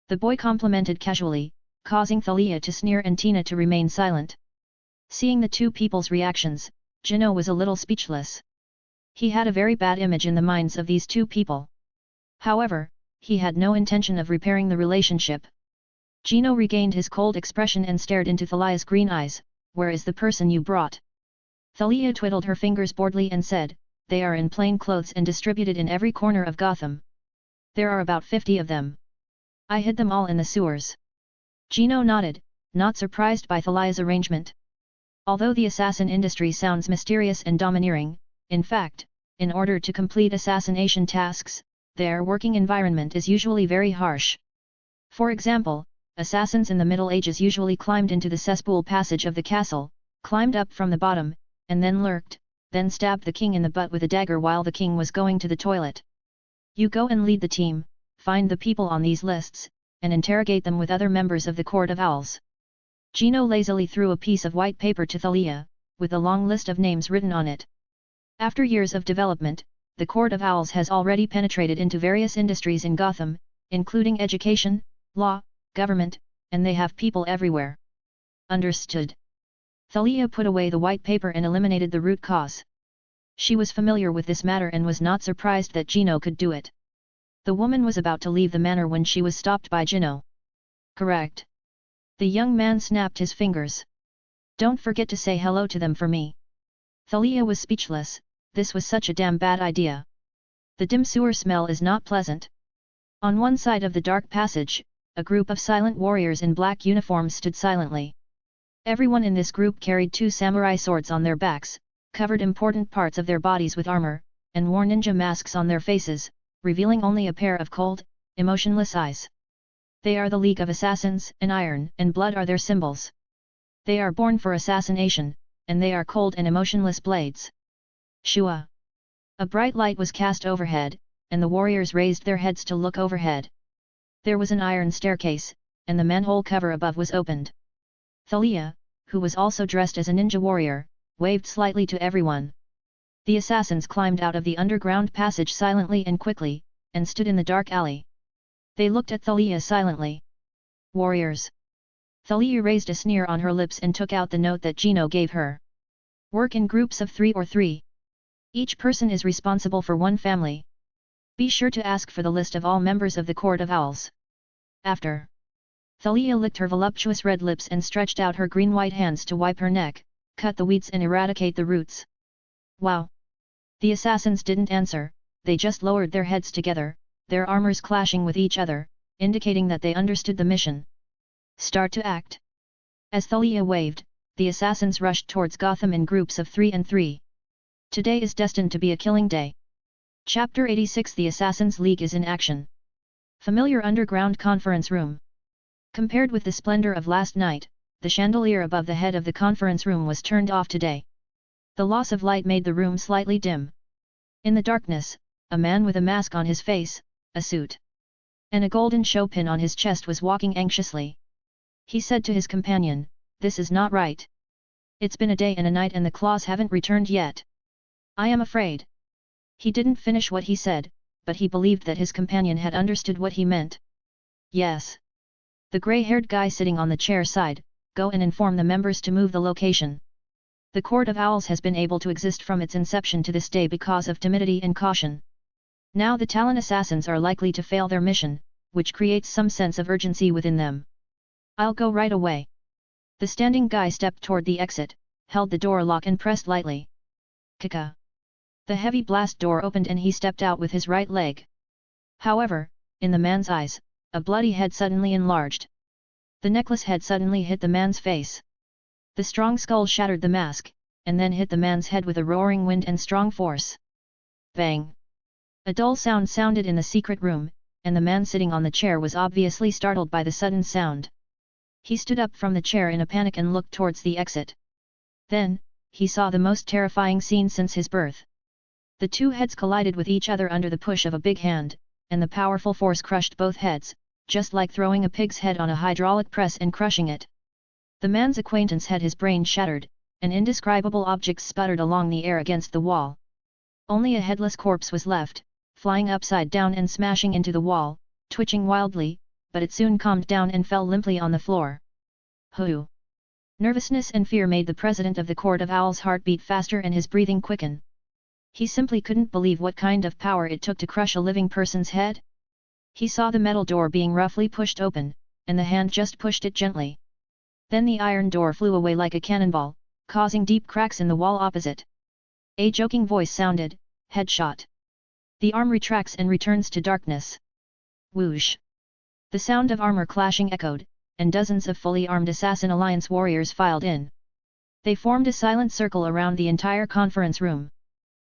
The boy complimented casually, causing Thalia to sneer and Tina to remain silent. Seeing the two people's reactions, Gino was a little speechless. He had a very bad image in the minds of these two people. However, he had no intention of repairing the relationship. Gino regained his cold expression and stared into Thalia's green eyes. Where is the person you brought? Thalia twiddled her fingers boredly and said, they are in plain clothes and distributed in every corner of Gotham. There are about 50 of them. I hid them all in the sewers. Gino nodded, not surprised by Thalia's arrangement. Although the assassin industry sounds mysterious and domineering, in fact, in order to complete assassination tasks, their working environment is usually very harsh. For example, assassins in the Middle Ages usually climbed into the cesspool passage of the castle, climbed up from the bottom, and then lurked, then stabbed the king in the butt with a dagger while the king was going to the toilet. You go and lead the team, find the people on these lists, and interrogate them with other members of the Court of Owls. Gino lazily threw a piece of white paper to Thalia, with a long list of names written on it. After years of development, the Court of Owls has already penetrated into various industries in Gotham, including education, law, government, and they have people everywhere. Understood. Thalia put away the white paper and eliminated the root cause. She was familiar with this matter and was not surprised that Gino could do it. The woman was about to leave the manor when she was stopped by Gino. Correct. The young man snapped his fingers. Don't forget to say hello to them for me. Thalia was speechless. This was such a damn bad idea. The dim sewer smell is not pleasant. On one side of the dark passage, a group of silent warriors in black uniforms stood silently. Everyone in this group carried 2 samurai swords on their backs, covered important parts of their bodies with armor, and wore ninja masks on their faces, revealing only a pair of cold, emotionless eyes. They are the League of Assassins, and iron and blood are their symbols. They are born for assassination, and they are cold and emotionless blades. Shua! A bright light was cast overhead, and the warriors raised their heads to look overhead. There was an iron staircase, and the manhole cover above was opened. Thalia, who was also dressed as a ninja warrior, waved slightly to everyone. The assassins climbed out of the underground passage silently and quickly, and stood in the dark alley. They looked at Thalia silently. Warriors! Thalia raised a sneer on her lips and took out the note that Gino gave her. Work in groups of 3 or 3. Each person is responsible for one family. Be sure to ask for the list of all members of the Court of Owls. After. Thalia licked her voluptuous red lips and stretched out her green-white hands to wipe her neck, cut the weeds and eradicate the roots. Wow! The assassins didn't answer, they just lowered their heads together, their armors clashing with each other, indicating that they understood the mission. Start to act. As Thalia waved, the assassins rushed towards Gotham in groups of 3 and 3. Today is destined to be a killing day. Chapter 86 The Assassins' League is in action. Familiar underground conference room. Compared with the splendor of last night, the chandelier above the head of the conference room was turned off today. The loss of light made the room slightly dim. In the darkness, a man with a mask on his face, a suit, and a golden show pin on his chest was walking anxiously. He said to his companion, "This is not right. It's been a day and a night and the claws haven't returned yet. I am afraid." He didn't finish what he said, but he believed that his companion had understood what he meant. "Yes." The grey-haired guy sitting on the chair sighed, "Go and inform the members to move the location. The Court of Owls has been able to exist from its inception to this day because of timidity and caution. Now the Talon assassins are likely to fail their mission, which creates some sense of urgency within them. I'll go right away." The standing guy stepped toward the exit, held the door lock and pressed lightly. Kaka! The heavy blast door opened and he stepped out with his right leg. However, in the man's eyes, a bloody head suddenly enlarged. The necklace head suddenly hit the man's face. The strong skull shattered the mask, and then hit the man's head with a roaring wind and strong force. Bang! A dull sound sounded in the secret room, and the man sitting on the chair was obviously startled by the sudden sound. He stood up from the chair in a panic and looked towards the exit. Then, he saw the most terrifying scene since his birth. The two heads collided with each other under the push of a big hand, and the powerful force crushed both heads, just like throwing a pig's head on a hydraulic press and crushing it. The man's acquaintance had his brain shattered, and indescribable objects sputtered along the air against the wall. Only a headless corpse was left, flying upside down and smashing into the wall, twitching wildly, but it soon calmed down and fell limply on the floor. Hoo! Nervousness and fear made the president of the Court of Owls' heart beat faster and his breathing quicken. He simply couldn't believe what kind of power it took to crush a living person's head. He saw the metal door being roughly pushed open, and the hand just pushed it gently. Then the iron door flew away like a cannonball, causing deep cracks in the wall opposite. A joking voice sounded, "Headshot." The arm retracts and returns to darkness. Whoosh! The sound of armor clashing echoed, and dozens of fully armed Assassin Alliance warriors filed in. They formed a silent circle around the entire conference room.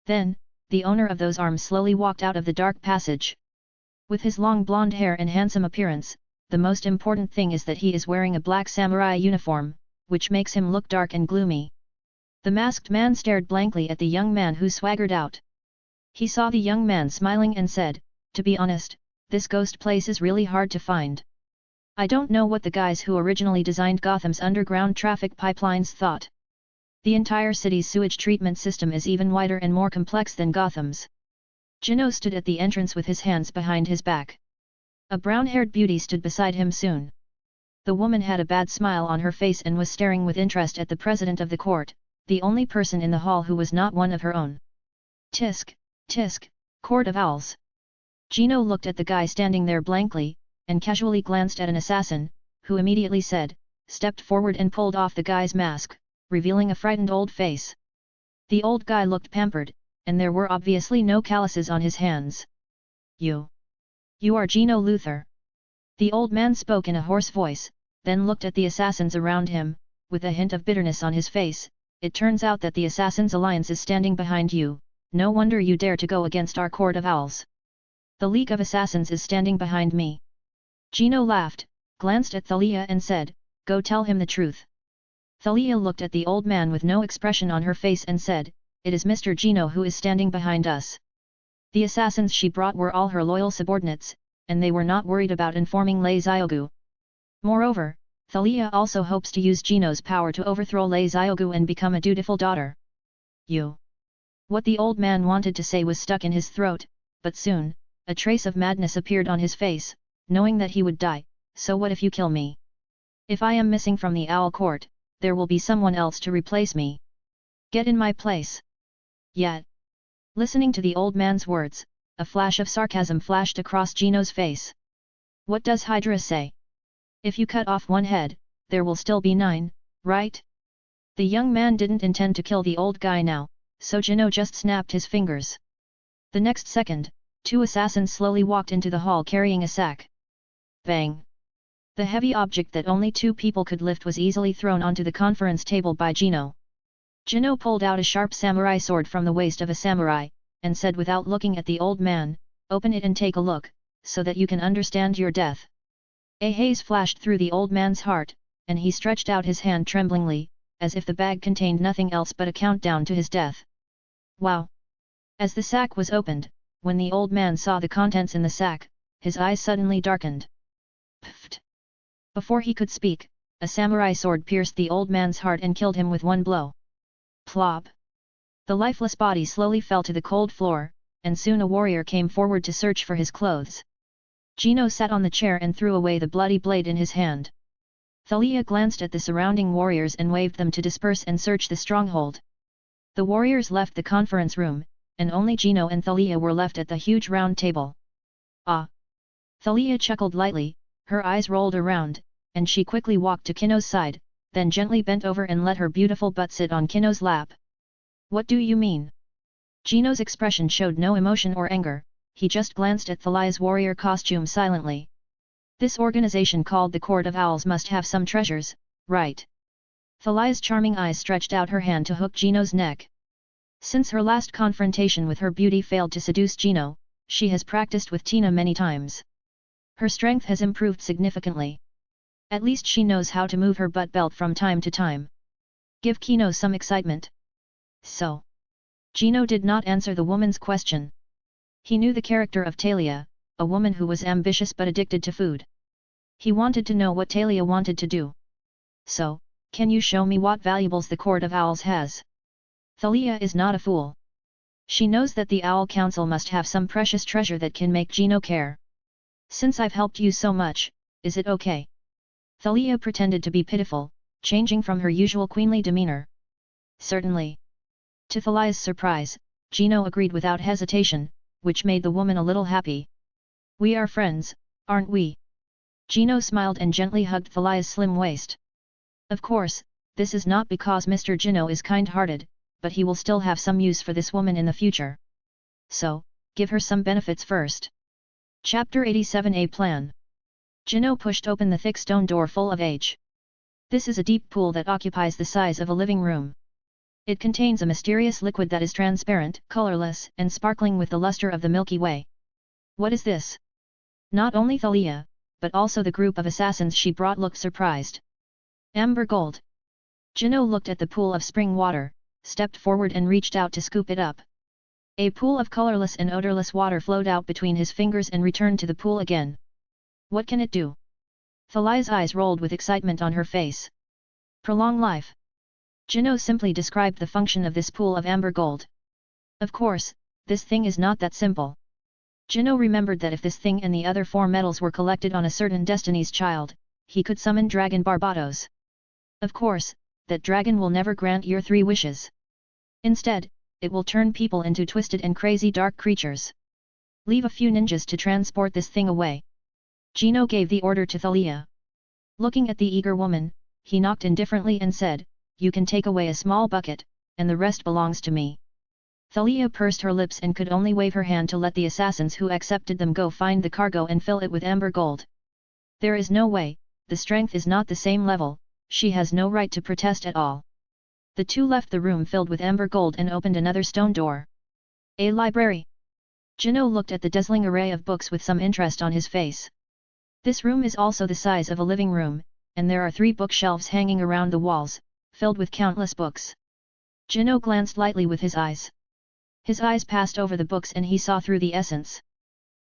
Then, the owner of those arms slowly walked out of the dark passage. With his long blonde hair and handsome appearance, the most important thing is that he is wearing a black samurai uniform, which makes him look dark and gloomy. The masked man stared blankly at the young man who swaggered out. He saw the young man smiling and said, "To be honest, this ghost place is really hard to find. I don't know what the guys who originally designed Gotham's underground traffic pipelines thought. The entire city's sewage treatment system is even wider and more complex than Gotham's." Gino stood at the entrance with his hands behind his back. A brown-haired beauty stood beside him soon. The woman had a bad smile on her face and was staring with interest at the president of the court, the only person in the hall who was not one of her own. Tisk, tisk, Court of Owls. Gino looked at the guy standing there blankly, and casually glanced at an assassin, who immediately said, stepped forward and pulled off the guy's mask, revealing a frightened old face. The old guy looked pampered, and there were obviously no calluses on his hands. You are Gino Luther." The old man spoke in a hoarse voice, then looked at the assassins around him, with a hint of bitterness on his face. "It turns out that the Assassins' Alliance is standing behind you, no wonder you dare to go against our Court of Owls. The League of Assassins is standing behind me. Gino laughed, glanced at Thalia and said, "Go tell him the truth." Thalia looked at the old man with no expression on her face and said, "It is Mr. Gino who is standing behind us." The assassins she brought were all her loyal subordinates, and they were not worried about informing Lei Xiaogu. Moreover, Thalia also hopes to use Gino's power to overthrow Lei Xiaogu and become a dutiful daughter. You. What the old man wanted to say was stuck in his throat, but soon, a trace of madness appeared on his face, knowing that he would die. So what if you kill me? If I am missing from the Owl Court, there will be someone else to replace me. Get in my place. Yet. Listening to the old man's words, a flash of sarcasm flashed across Gino's face. What does Hydra say? If you cut off one head, there will still be 9, right? The young man didn't intend to kill the old guy now, so Gino just snapped his fingers. The next second, 2 assassins slowly walked into the hall carrying a sack. Bang! The heavy object that only 2 people could lift was easily thrown onto the conference table by Gino. Gino pulled out a sharp samurai sword from the waist of a samurai, and said without looking at the old man, "Open it and take a look, so that you can understand your death." A haze flashed through the old man's heart, and he stretched out his hand tremblingly, as if the bag contained nothing else but a countdown to his death. Wow! As the sack was opened, when the old man saw the contents in the sack, his eyes suddenly darkened. Pfft! Before he could speak, a samurai sword pierced the old man's heart and killed him with one blow. Plop! The lifeless body slowly fell to the cold floor, and soon a warrior came forward to search for his clothes. Gino sat on the chair and threw away the bloody blade in his hand. Thalia glanced at the surrounding warriors and waved them to disperse and search the stronghold. The warriors left the conference room, and only Gino and Thalia were left at the huge round table. Ah! Thalia chuckled lightly, her eyes rolled around, and she quickly walked to Kino's side, then gently bent over and let her beautiful butt sit on Kino's lap. What do you mean? Gino's expression showed no emotion or anger, he just glanced at Thalia's warrior costume silently. This organization called the Court of Owls must have some treasures, right? Thalia's charming eyes stretched out her hand to hook Gino's neck. Since her last confrontation with her beauty failed to seduce Gino, she has practiced with Tina many times. Her strength has improved significantly. At least she knows how to move her butt belt from time to time. Give Kino some excitement. So. Gino did not answer the woman's question. He knew the character of Talia, a woman who was ambitious but addicted to food. He wanted to know what Talia wanted to do. So, can you show me what valuables the Court of Owls has? Thalia is not a fool. She knows that the Owl Council must have some precious treasure that can make Gino care. Since I've helped you so much, is it okay? Thalia pretended to be pitiful, changing from her usual queenly demeanor. Certainly. To Thalia's surprise, Gino agreed without hesitation, which made the woman a little happy. We are friends, aren't we? Gino smiled and gently hugged Thalia's slim waist. Of course, this is not because Mr. Gino is kind-hearted, but he will still have some use for this woman in the future. So, give her some benefits first. Chapter 87A Plan. Gino pushed open the thick stone door full of age. This is a deep pool that occupies the size of a living room. It contains a mysterious liquid that is transparent, colorless, and sparkling with the luster of the Milky Way. What is this? Not only Thalia, but also the group of assassins she brought looked surprised. Amber gold. Gino looked at the pool of spring water, stepped forward and reached out to scoop it up. A pool of colorless and odorless water flowed out between his fingers and returned to the pool again. What can it do? Thalia's eyes rolled with excitement on her face. Prolong life. Gino simply described the function of this pool of amber gold. Of course, this thing is not that simple. Gino remembered that if this thing and the other 4 metals were collected on a certain Destiny's Child, he could summon Dragon Barbatos. Of course, that dragon will never grant your 3 wishes. Instead, it will turn people into twisted and crazy dark creatures. Leave a few ninjas to transport this thing away. Gino gave the order to Thalia. Looking at the eager woman, he knocked indifferently and said, "You can take away a small bucket, and the rest belongs to me." Thalia pursed her lips and could only wave her hand to let the assassins who accepted them go find the cargo and fill it with amber gold. There is no way, the strength is not the same level, she has no right to protest at all. The 2 left the room filled with amber gold and opened another stone door. A library. Gino looked at the dazzling array of books with some interest on his face. This room is also the size of a living room, and there are 3 bookshelves hanging around the walls, filled with countless books. Jino glanced lightly with his eyes. His eyes passed over the books and he saw through the essence.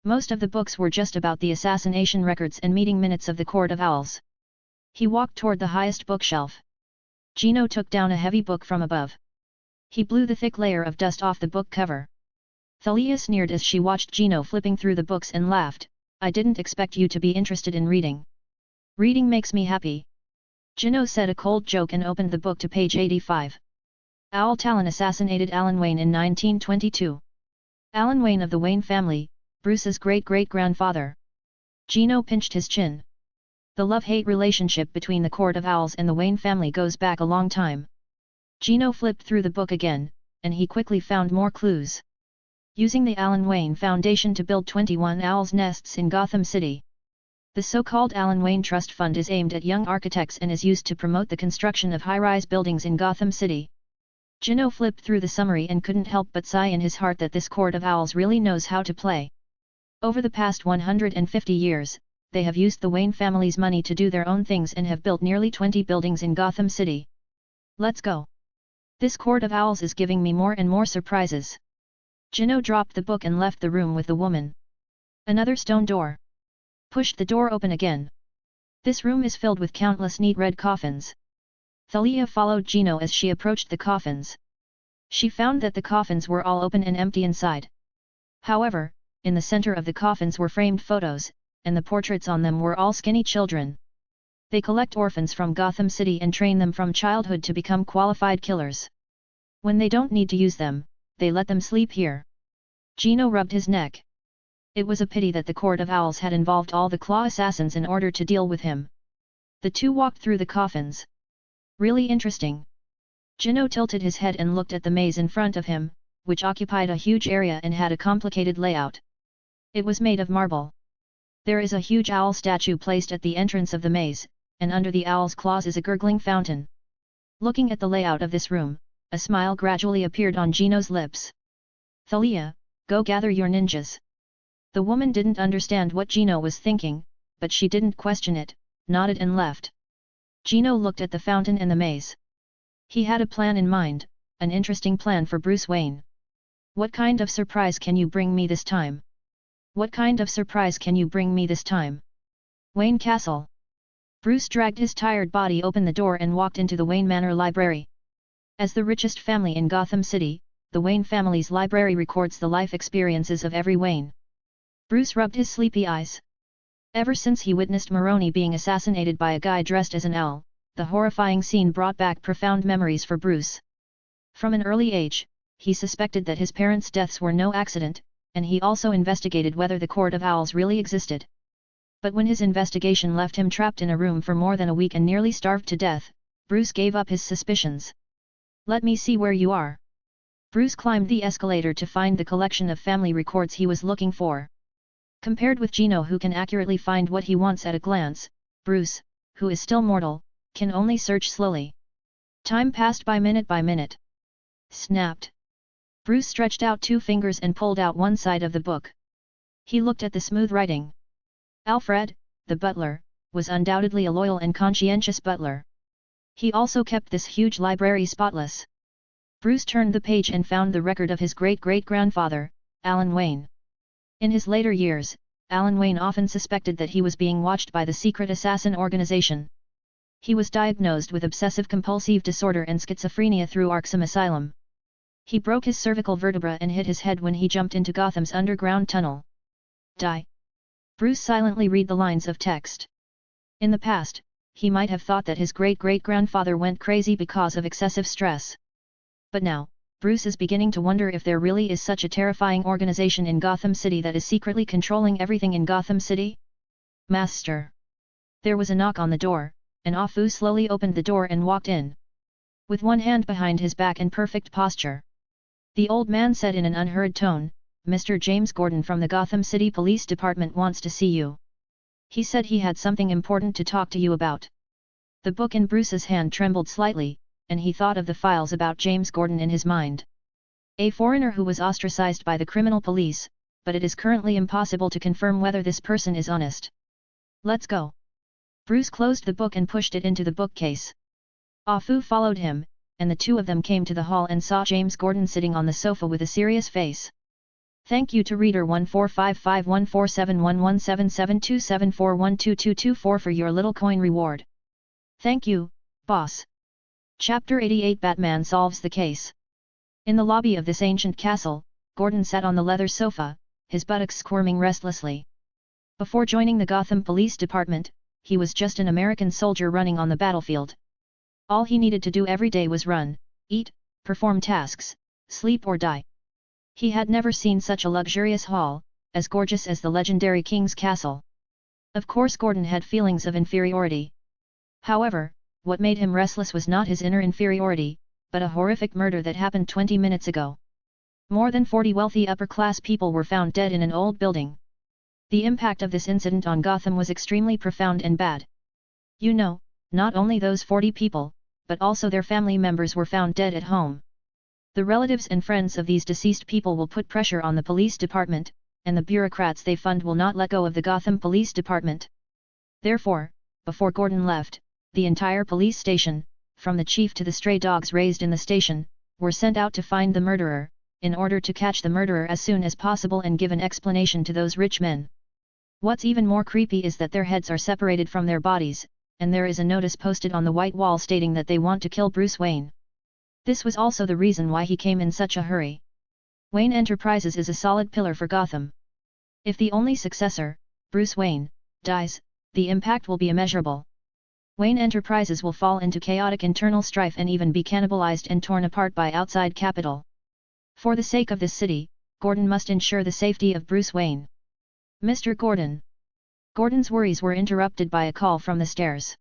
Most of the books were just about the assassination records and meeting minutes of the Court of Owls. He walked toward the highest bookshelf. Jino took down a heavy book from above. He blew the thick layer of dust off the book cover. Thalia sneered as she watched Jino flipping through the books and laughed, "I didn't expect you to be interested in reading. Reading makes me happy." Jino said a cold joke and opened the book to page 85. Owl Talon assassinated Alan Wayne in 1922. Alan Wayne of the Wayne family, Bruce's great-great-grandfather. Jino pinched his chin. The love-hate relationship between the Court of Owls and the Wayne family goes back a long time. Jino flipped through the book again, and he quickly found more clues. Using the Alan Wayne Foundation to build 21 owls' nests in Gotham City. The so-called Alan Wayne Trust Fund is aimed at young architects and is used to promote the construction of high-rise buildings in Gotham City. Jino flipped through the summary and couldn't help but sigh in his heart that this Court of Owls really knows how to play. Over the past 150 years, they have used the Wayne family's money to do their own things and have built nearly 20 buildings in Gotham City. Let's go. This Court of Owls is giving me more and more surprises. Jino dropped the book and left the room with the woman. Another stone door. Pushed the door open again. This room is filled with countless neat red coffins. Thalia followed Jino as she approached the coffins. She found that the coffins were all open and empty inside. However, in the center of the coffins were framed photos, and the portraits on them were all skinny children. They collect orphans from Gotham City and train them from childhood to become qualified killers. When they don't need to use them, they let them sleep here. Jino rubbed his neck. It was a pity that the Court of Owls had involved all the claw assassins in order to deal with him. The two walked through the coffins. Really interesting. Jino tilted his head and looked at the maze in front of him, which occupied a huge area and had a complicated layout. It was made of marble. There is a huge owl statue placed at the entrance of the maze, and under the owl's claws is a gurgling fountain. Looking at the layout of this room, a smile gradually appeared on Jino's lips. Thalia, go gather your ninjas. The woman didn't understand what Jino was thinking, but she didn't question it, nodded and left. Jino looked at the fountain and the maze. He had a plan in mind, an interesting plan for Bruce Wayne. What kind of surprise can you bring me this time? What kind of surprise can you bring me this time? Wayne Castle. Bruce dragged his tired body open the door and walked into the Wayne Manor Library. As the richest family in Gotham City, the Wayne family's library records the life experiences of every Wayne. Bruce rubbed his sleepy eyes. Ever since he witnessed Maroni being assassinated by a guy dressed as an owl, the horrifying scene brought back profound memories for Bruce. From an early age, he suspected that his parents' deaths were no accident, and he also investigated whether the Court of Owls really existed. But when his investigation left him trapped in a room for more than a week and nearly starved to death, Bruce gave up his suspicions. Let me see where you are. Bruce climbed the escalator to find the collection of family records he was looking for. Compared with Jino, who can accurately find what he wants at a glance, Bruce, who is still mortal, can only search slowly. Time passed by minute. Snapped. Bruce stretched out 2 fingers and pulled out one side of the book. He looked at the smooth writing. Alfred, the butler, was undoubtedly a loyal and conscientious butler. He also kept this huge library spotless. Bruce turned the page and found the record of his great-great-grandfather, Alan Wayne. In his later years, Alan Wayne often suspected that he was being watched by the secret assassin organization. He was diagnosed with obsessive-compulsive disorder and schizophrenia through Arkham Asylum. He broke his cervical vertebra and hit his head when he jumped into Gotham's underground tunnel. Die. Bruce silently read the lines of text. In the past, he might have thought that his great-great-grandfather went crazy because of excessive stress. But now, Bruce is beginning to wonder if there really is such a terrifying organization in Gotham City that is secretly controlling everything in Gotham City? Master. There was a knock on the door, and Afu slowly opened the door and walked in. With one hand behind his back in perfect posture. The old man said in an unheard tone, Mr. James Gordon from the Gotham City Police Department wants to see you. He said he had something important to talk to you about. The book in Bruce's hand trembled slightly, and he thought of the files about James Gordon in his mind. A foreigner who was ostracized by the criminal police, but it is currently impossible to confirm whether this person is honest. Let's go. Bruce closed the book and pushed it into the bookcase. Ah Fu followed him, and the two of them came to the hall and saw James Gordon sitting on the sofa with a serious face. Thank you to reader 1455147117727412224 for your little coin reward. Thank you, boss. Chapter 88 Batman Solves the Case. In the lobby of this ancient castle, Gordon sat on the leather sofa, his buttocks squirming restlessly. Before joining the Gotham Police Department, he was just an American soldier running on the battlefield. All he needed to do every day was run, eat, perform tasks, sleep or die. He had never seen such a luxurious hall, as gorgeous as the legendary King's Castle. Of course Gordon had feelings of inferiority. However, what made him restless was not his inner inferiority, but a horrific murder that happened 20 minutes ago. More than 40 wealthy upper-class people were found dead in an old building. The impact of this incident on Gotham was extremely profound and bad. You know, not only those 40 people, but also their family members were found dead at home. The relatives and friends of these deceased people will put pressure on the police department, and the bureaucrats they fund will not let go of the Gotham Police Department. Therefore, before Gordon left, the entire police station, from the chief to the stray dogs raised in the station, were sent out to find the murderer, in order to catch the murderer as soon as possible and give an explanation to those rich men. What's even more creepy is that their heads are separated from their bodies, and there is a notice posted on the white wall stating that they want to kill Bruce Wayne. This was also the reason why he came in such a hurry. Wayne Enterprises is a solid pillar for Gotham. If the only successor, Bruce Wayne, dies, the impact will be immeasurable. Wayne Enterprises will fall into chaotic internal strife and even be cannibalized and torn apart by outside capital. For the sake of this city, Gordon must ensure the safety of Bruce Wayne. Mr. Gordon. Gordon's worries were interrupted by a call from the stairs.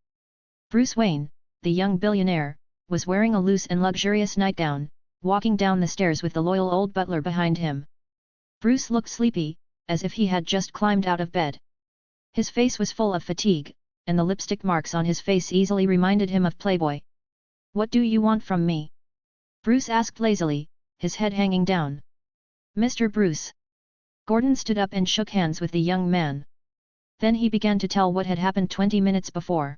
Bruce Wayne, the young billionaire, was wearing a loose and luxurious nightgown, walking down the stairs with the loyal old butler behind him. Bruce looked sleepy, as if he had just climbed out of bed. His face was full of fatigue, and the lipstick marks on his face easily reminded him of Playboy. What do you want from me? Bruce asked lazily, his head hanging down. Mr. Bruce. Gordon stood up and shook hands with the young man. Then he began to tell what had happened 20 minutes before.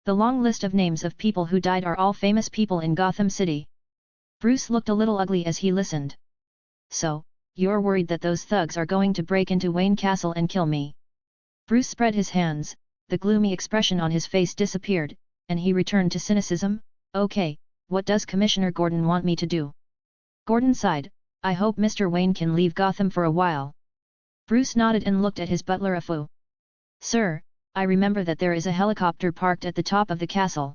The long list of names of people who died are all famous people in Gotham City. Bruce looked a little ugly as he listened. So, you're worried that those thugs are going to break into Wayne Castle and kill me? Bruce spread his hands, the gloomy expression on his face disappeared, and he returned to cynicism. Okay, what does Commissioner Gordon want me to do? Gordon sighed, I hope Mr. Wayne can leave Gotham for a while. Bruce nodded and looked at his butler Afu. Sir, I remember that there is a helicopter parked at the top of the castle.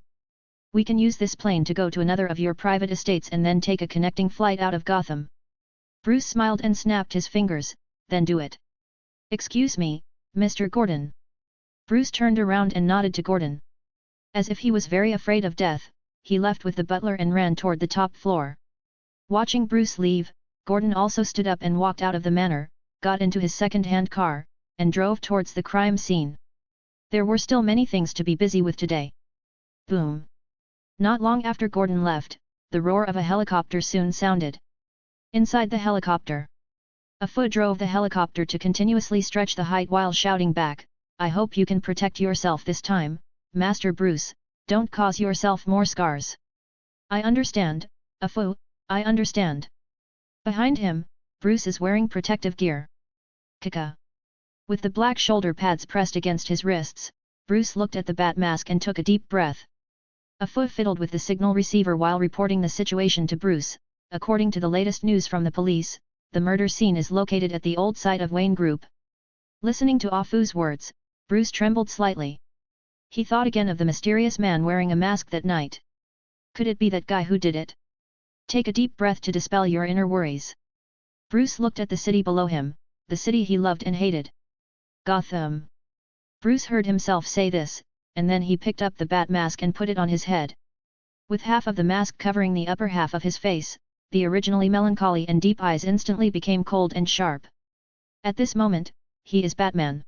We can use this plane to go to another of your private estates and then take a connecting flight out of Gotham. Bruce smiled and snapped his fingers, then do it. Excuse me, Mr. Gordon. Bruce turned around and nodded to Gordon. As if he was very afraid of death, he left with the butler and ran toward the top floor. Watching Bruce leave, Gordon also stood up and walked out of the manor, got into his second-hand car, and drove towards the crime scene. There were still many things to be busy with today. Boom! Not long after Gordon left, the roar of a helicopter soon sounded. Inside the helicopter, Afu drove the helicopter to continuously stretch the height while shouting back, I hope you can protect yourself this time, Master Bruce, don't cause yourself more scars. I understand, Afu, I understand. Behind him, Bruce is wearing protective gear. Kaka. With the black shoulder pads pressed against his wrists, Bruce looked at the bat mask and took a deep breath. Afu fiddled with the signal receiver while reporting the situation to Bruce. According to the latest news from the police, the murder scene is located at the old site of Wayne Group. Listening to Afu's words, Bruce trembled slightly. He thought again of the mysterious man wearing a mask that night. Could it be that guy who did it? Take a deep breath to dispel your inner worries. Bruce looked at the city below him, the city he loved and hated. Gotham. Bruce heard himself say this, and then he picked up the bat mask and put it on his head. With half of the mask covering the upper half of his face, the originally melancholy and deep eyes instantly became cold and sharp. At this moment, he is Batman.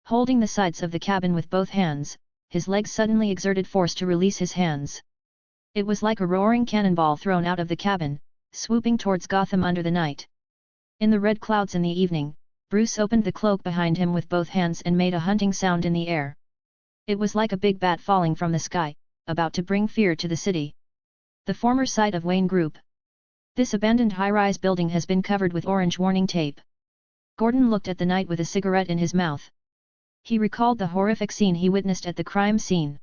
Holding the sides of the cabin with both hands, his legs suddenly exerted force to release his hands. It was like a roaring cannonball thrown out of the cabin, swooping towards Gotham under the night. In the red clouds in the evening, Bruce opened the cloak behind him with both hands and made a hunting sound in the air. It was like a big bat falling from the sky, about to bring fear to the city. The former site of Wayne Group. This abandoned high-rise building has been covered with orange warning tape. Gordon looked at the night with a cigarette in his mouth. He recalled the horrific scene he witnessed at the crime scene.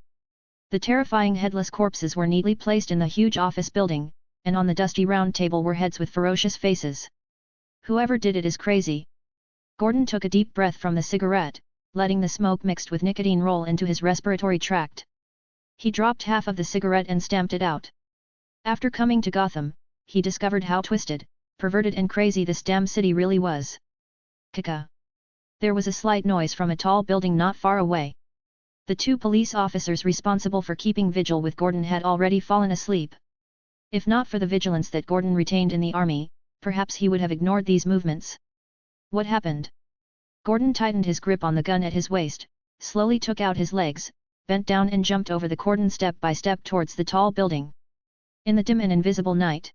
The terrifying headless corpses were neatly placed in the huge office building, and on the dusty round table were heads with ferocious faces. Whoever did it is crazy. Gordon took a deep breath from the cigarette, letting the smoke mixed with nicotine roll into his respiratory tract. He dropped half of the cigarette and stamped it out. After coming to Gotham, he discovered how twisted, perverted and crazy this damn city really was. Kaka. There was a slight noise from a tall building not far away. The two police officers responsible for keeping vigil with Gordon had already fallen asleep. If not for the vigilance that Gordon retained in the army, perhaps he would have ignored these movements. What happened? Gordon tightened his grip on the gun at his waist, slowly took out his legs, bent down and jumped over the cordon step by step towards the tall building. In the dim and invisible night,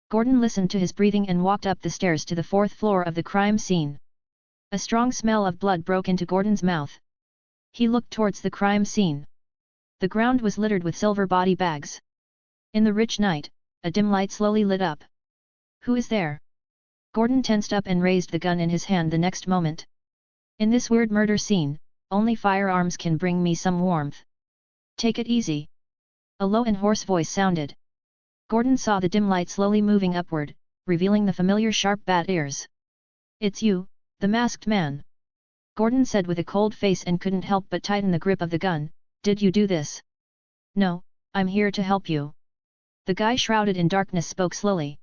Gordon listened to his breathing and walked up the stairs to the 4th floor of the crime scene. A strong smell of blood broke into Gordon's mouth. He looked towards the crime scene. The ground was littered with silver body bags. In the rich night, a dim light slowly lit up. Who is there? Gordon tensed up and raised the gun in his hand the next moment. In this weird murder scene, only firearms can bring me some warmth. Take it easy. A low and hoarse voice sounded. Gordon saw the dim light slowly moving upward, revealing the familiar sharp bat ears. It's you, the masked man. Gordon said with a cold face and couldn't help but tighten the grip of the gun. Did you do this? No, I'm here to help you. The guy shrouded in darkness spoke slowly.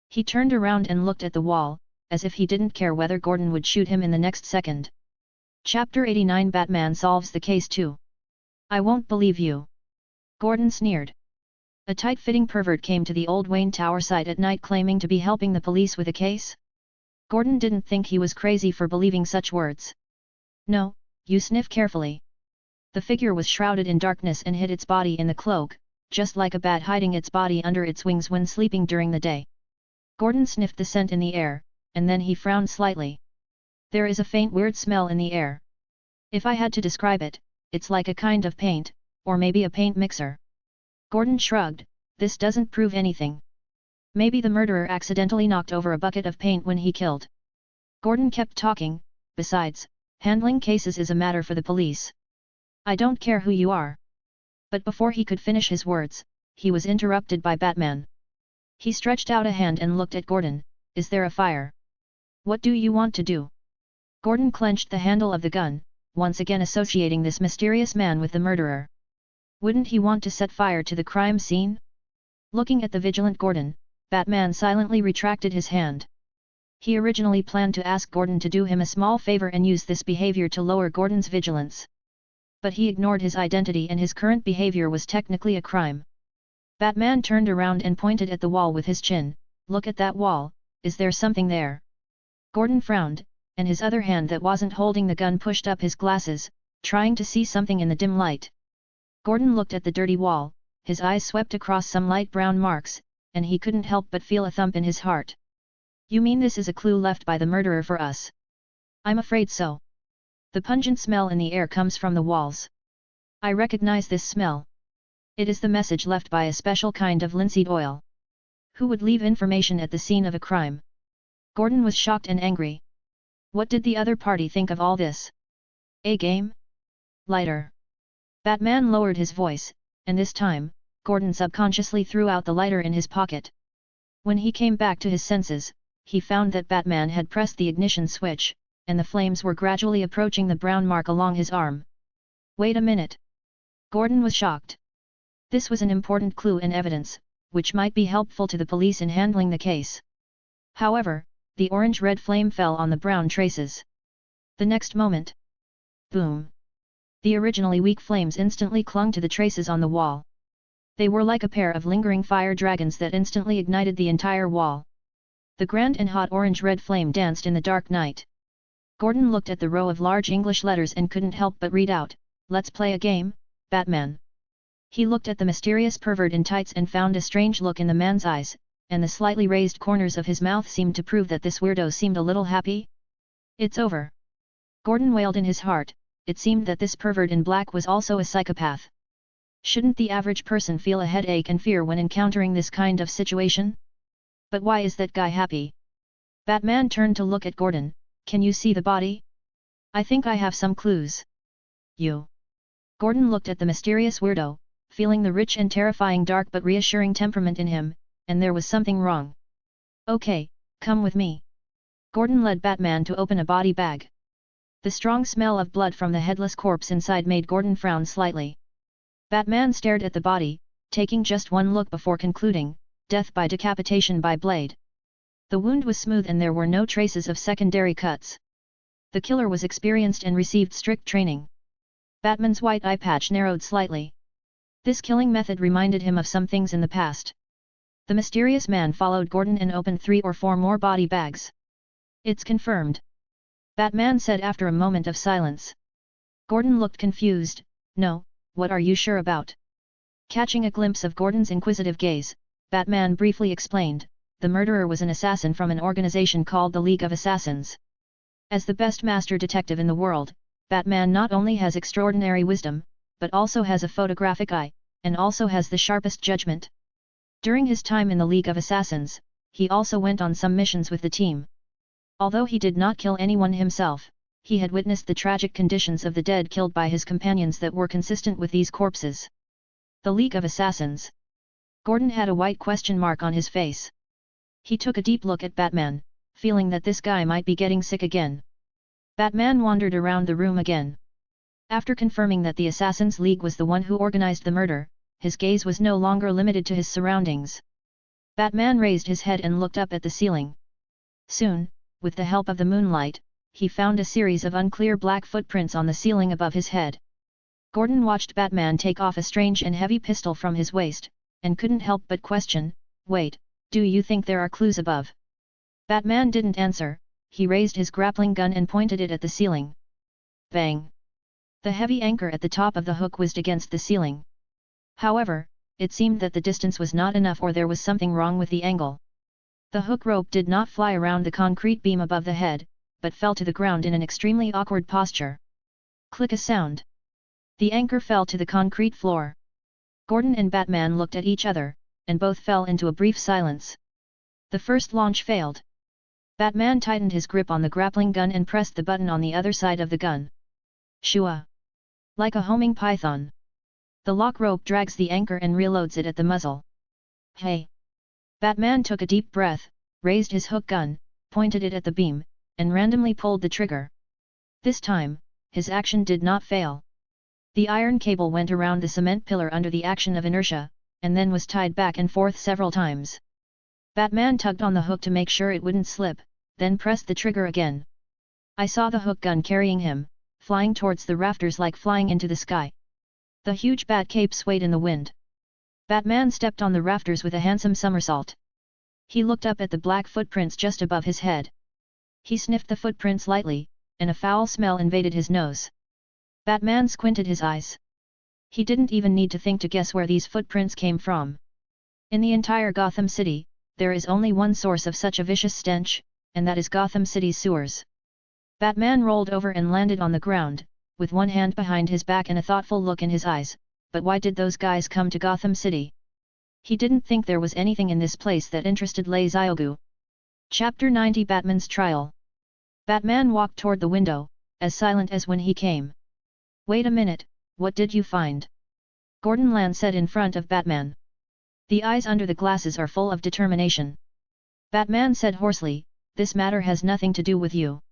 He turned around and looked at the wall, as if he didn't care whether Gordon would shoot him in the next second. Chapter 89 Batman Solves the Case 2. I won't believe you. Gordon sneered. A tight-fitting pervert came to the old Wayne Tower site at night claiming to be helping the police with a case? Gordon didn't think he was crazy for believing such words. No, you sniff carefully. The figure was shrouded in darkness and hid its body in the cloak, just like a bat hiding its body under its wings when sleeping during the day. Gordon sniffed the scent in the air, and then he frowned slightly. There is a faint weird smell in the air. If I had to describe it, it's like a kind of paint, or maybe a paint mixer. Gordon shrugged, this doesn't prove anything. Maybe the murderer accidentally knocked over a bucket of paint when he killed. Gordon kept talking, besides, handling cases is a matter for the police. I don't care who you are. But before he could finish his words, he was interrupted by Batman. He stretched out a hand and looked at Gordon. Is there a fire? What do you want to do? Gordon clenched the handle of the gun, once again associating this mysterious man with the murderer. Wouldn't he want to set fire to the crime scene? Looking at the vigilant Gordon, Batman silently retracted his hand. He originally planned to ask Gordon to do him a small favor and use this behavior to lower Gordon's vigilance. But he ignored his identity and his current behavior was technically a crime. Batman turned around and pointed at the wall with his chin. Look at that wall, is there something there? Gordon frowned, and his other hand that wasn't holding the gun pushed up his glasses, trying to see something in the dim light. Gordon looked at the dirty wall, his eyes swept across some light brown marks, and he couldn't help but feel a thump in his heart. You mean this is a clue left by the murderer for us? I'm afraid so. The pungent smell in the air comes from the walls. I recognize this smell. It is the message left by a special kind of linseed oil. Who would leave information at the scene of a crime? Gordon was shocked and angry. What did the other party think of all this? A game? Lighter. Batman lowered his voice, and this time, Gordon subconsciously threw out the lighter in his pocket. When he came back to his senses, he found that Batman had pressed the ignition switch, and the flames were gradually approaching the brown mark along his arm. Wait a minute. Gordon was shocked. This was an important clue and evidence, which might be helpful to the police in handling the case. However, the orange-red flame fell on the brown traces. The next moment. Boom! The originally weak flames instantly clung to the traces on the wall. They were like a pair of lingering fire dragons that instantly ignited the entire wall. The grand and hot orange-red flame danced in the dark night. Gordon looked at the row of large English letters and couldn't help but read out, "Let's play a game, Batman." He looked at the mysterious pervert in tights and found a strange look in the man's eyes, and the slightly raised corners of his mouth seemed to prove that this weirdo seemed a little happy. It's over. Gordon wailed in his heart. It seemed that this pervert in black was also a psychopath. Shouldn't the average person feel a headache and fear when encountering this kind of situation? But why is that guy happy? Batman turned to look at Gordon. Can you see the body? I think I have some clues. You. Gordon looked at the mysterious weirdo, feeling the rich and terrifying dark but reassuring temperament in him, and there was something wrong. Okay, come with me. Gordon led Batman to open a body bag. The strong smell of blood from the headless corpse inside made Gordon frown slightly. Batman stared at the body, taking just one look before concluding, death by decapitation by blade. The wound was smooth and there were no traces of secondary cuts. The killer was experienced and received strict training. Batman's white eye patch narrowed slightly. This killing method reminded him of some things in the past. The mysterious man followed Gordon and opened 3 or 4 more body bags. It's confirmed. Batman said after a moment of silence. Gordon looked confused. No, what are you sure about? Catching a glimpse of Gordon's inquisitive gaze, Batman briefly explained, the murderer was an assassin from an organization called the League of Assassins. As the best master detective in the world, Batman not only has extraordinary wisdom, but also has a photographic eye, and also has the sharpest judgment. During his time in the League of Assassins, he also went on some missions with the team. Although he did not kill anyone himself, he had witnessed the tragic conditions of the dead killed by his companions that were consistent with these corpses. The League of Assassins. Gordon had a white question mark on his face. He took a deep look at Batman, feeling that this guy might be getting sick again. Batman wandered around the room again. After confirming that the Assassins' League was the one who organized the murder, his gaze was no longer limited to his surroundings. Batman raised his head and looked up at the ceiling. Soon, with the help of the moonlight, he found a series of unclear black footprints on the ceiling above his head. Gordon watched Batman take off a strange and heavy pistol from his waist, and couldn't help but question, wait, do you think there are clues above? Batman didn't answer, he raised his grappling gun and pointed it at the ceiling. Bang! The heavy anchor at the top of the hook whizzed against the ceiling. However, it seemed that the distance was not enough or there was something wrong with the angle. The hook rope did not fly around the concrete beam above the head, but fell to the ground in an extremely awkward posture. Click a sound. The anchor fell to the concrete floor. Gordon and Batman looked at each other, and both fell into a brief silence. The first launch failed. Batman tightened his grip on the grappling gun and pressed the button on the other side of the gun. Shua! Like a homing python. The lock rope drags the anchor and reloads it at the muzzle. Hey! Batman took a deep breath, raised his hook gun, pointed it at the beam, and randomly pulled the trigger. This time, his action did not fail. The iron cable went around the cement pillar under the action of inertia, and then was tied back and forth several times. Batman tugged on the hook to make sure it wouldn't slip, then pressed the trigger again. I saw the hook gun carrying him, flying towards the rafters like flying into the sky. The huge bat cape swayed in the wind. Batman stepped on the rafters with a handsome somersault. He looked up at the black footprints just above his head. He sniffed the footprints lightly, and a foul smell invaded his nose. Batman squinted his eyes. He didn't even need to think to guess where these footprints came from. In the entire Gotham City, there is only one source of such a vicious stench, and that is Gotham City's sewers. Batman rolled over and landed on the ground, with one hand behind his back and a thoughtful look in his eyes. But why did those guys come to Gotham City? He didn't think there was anything in this place that interested Lei Xiaogu. Chapter 90 Batman's Trial. Batman walked toward the window, as silent as when he came. Wait a minute, what did you find? Gordon Lan said in front of Batman. The eyes under the glasses are full of determination. Batman said hoarsely, this matter has nothing to do with you.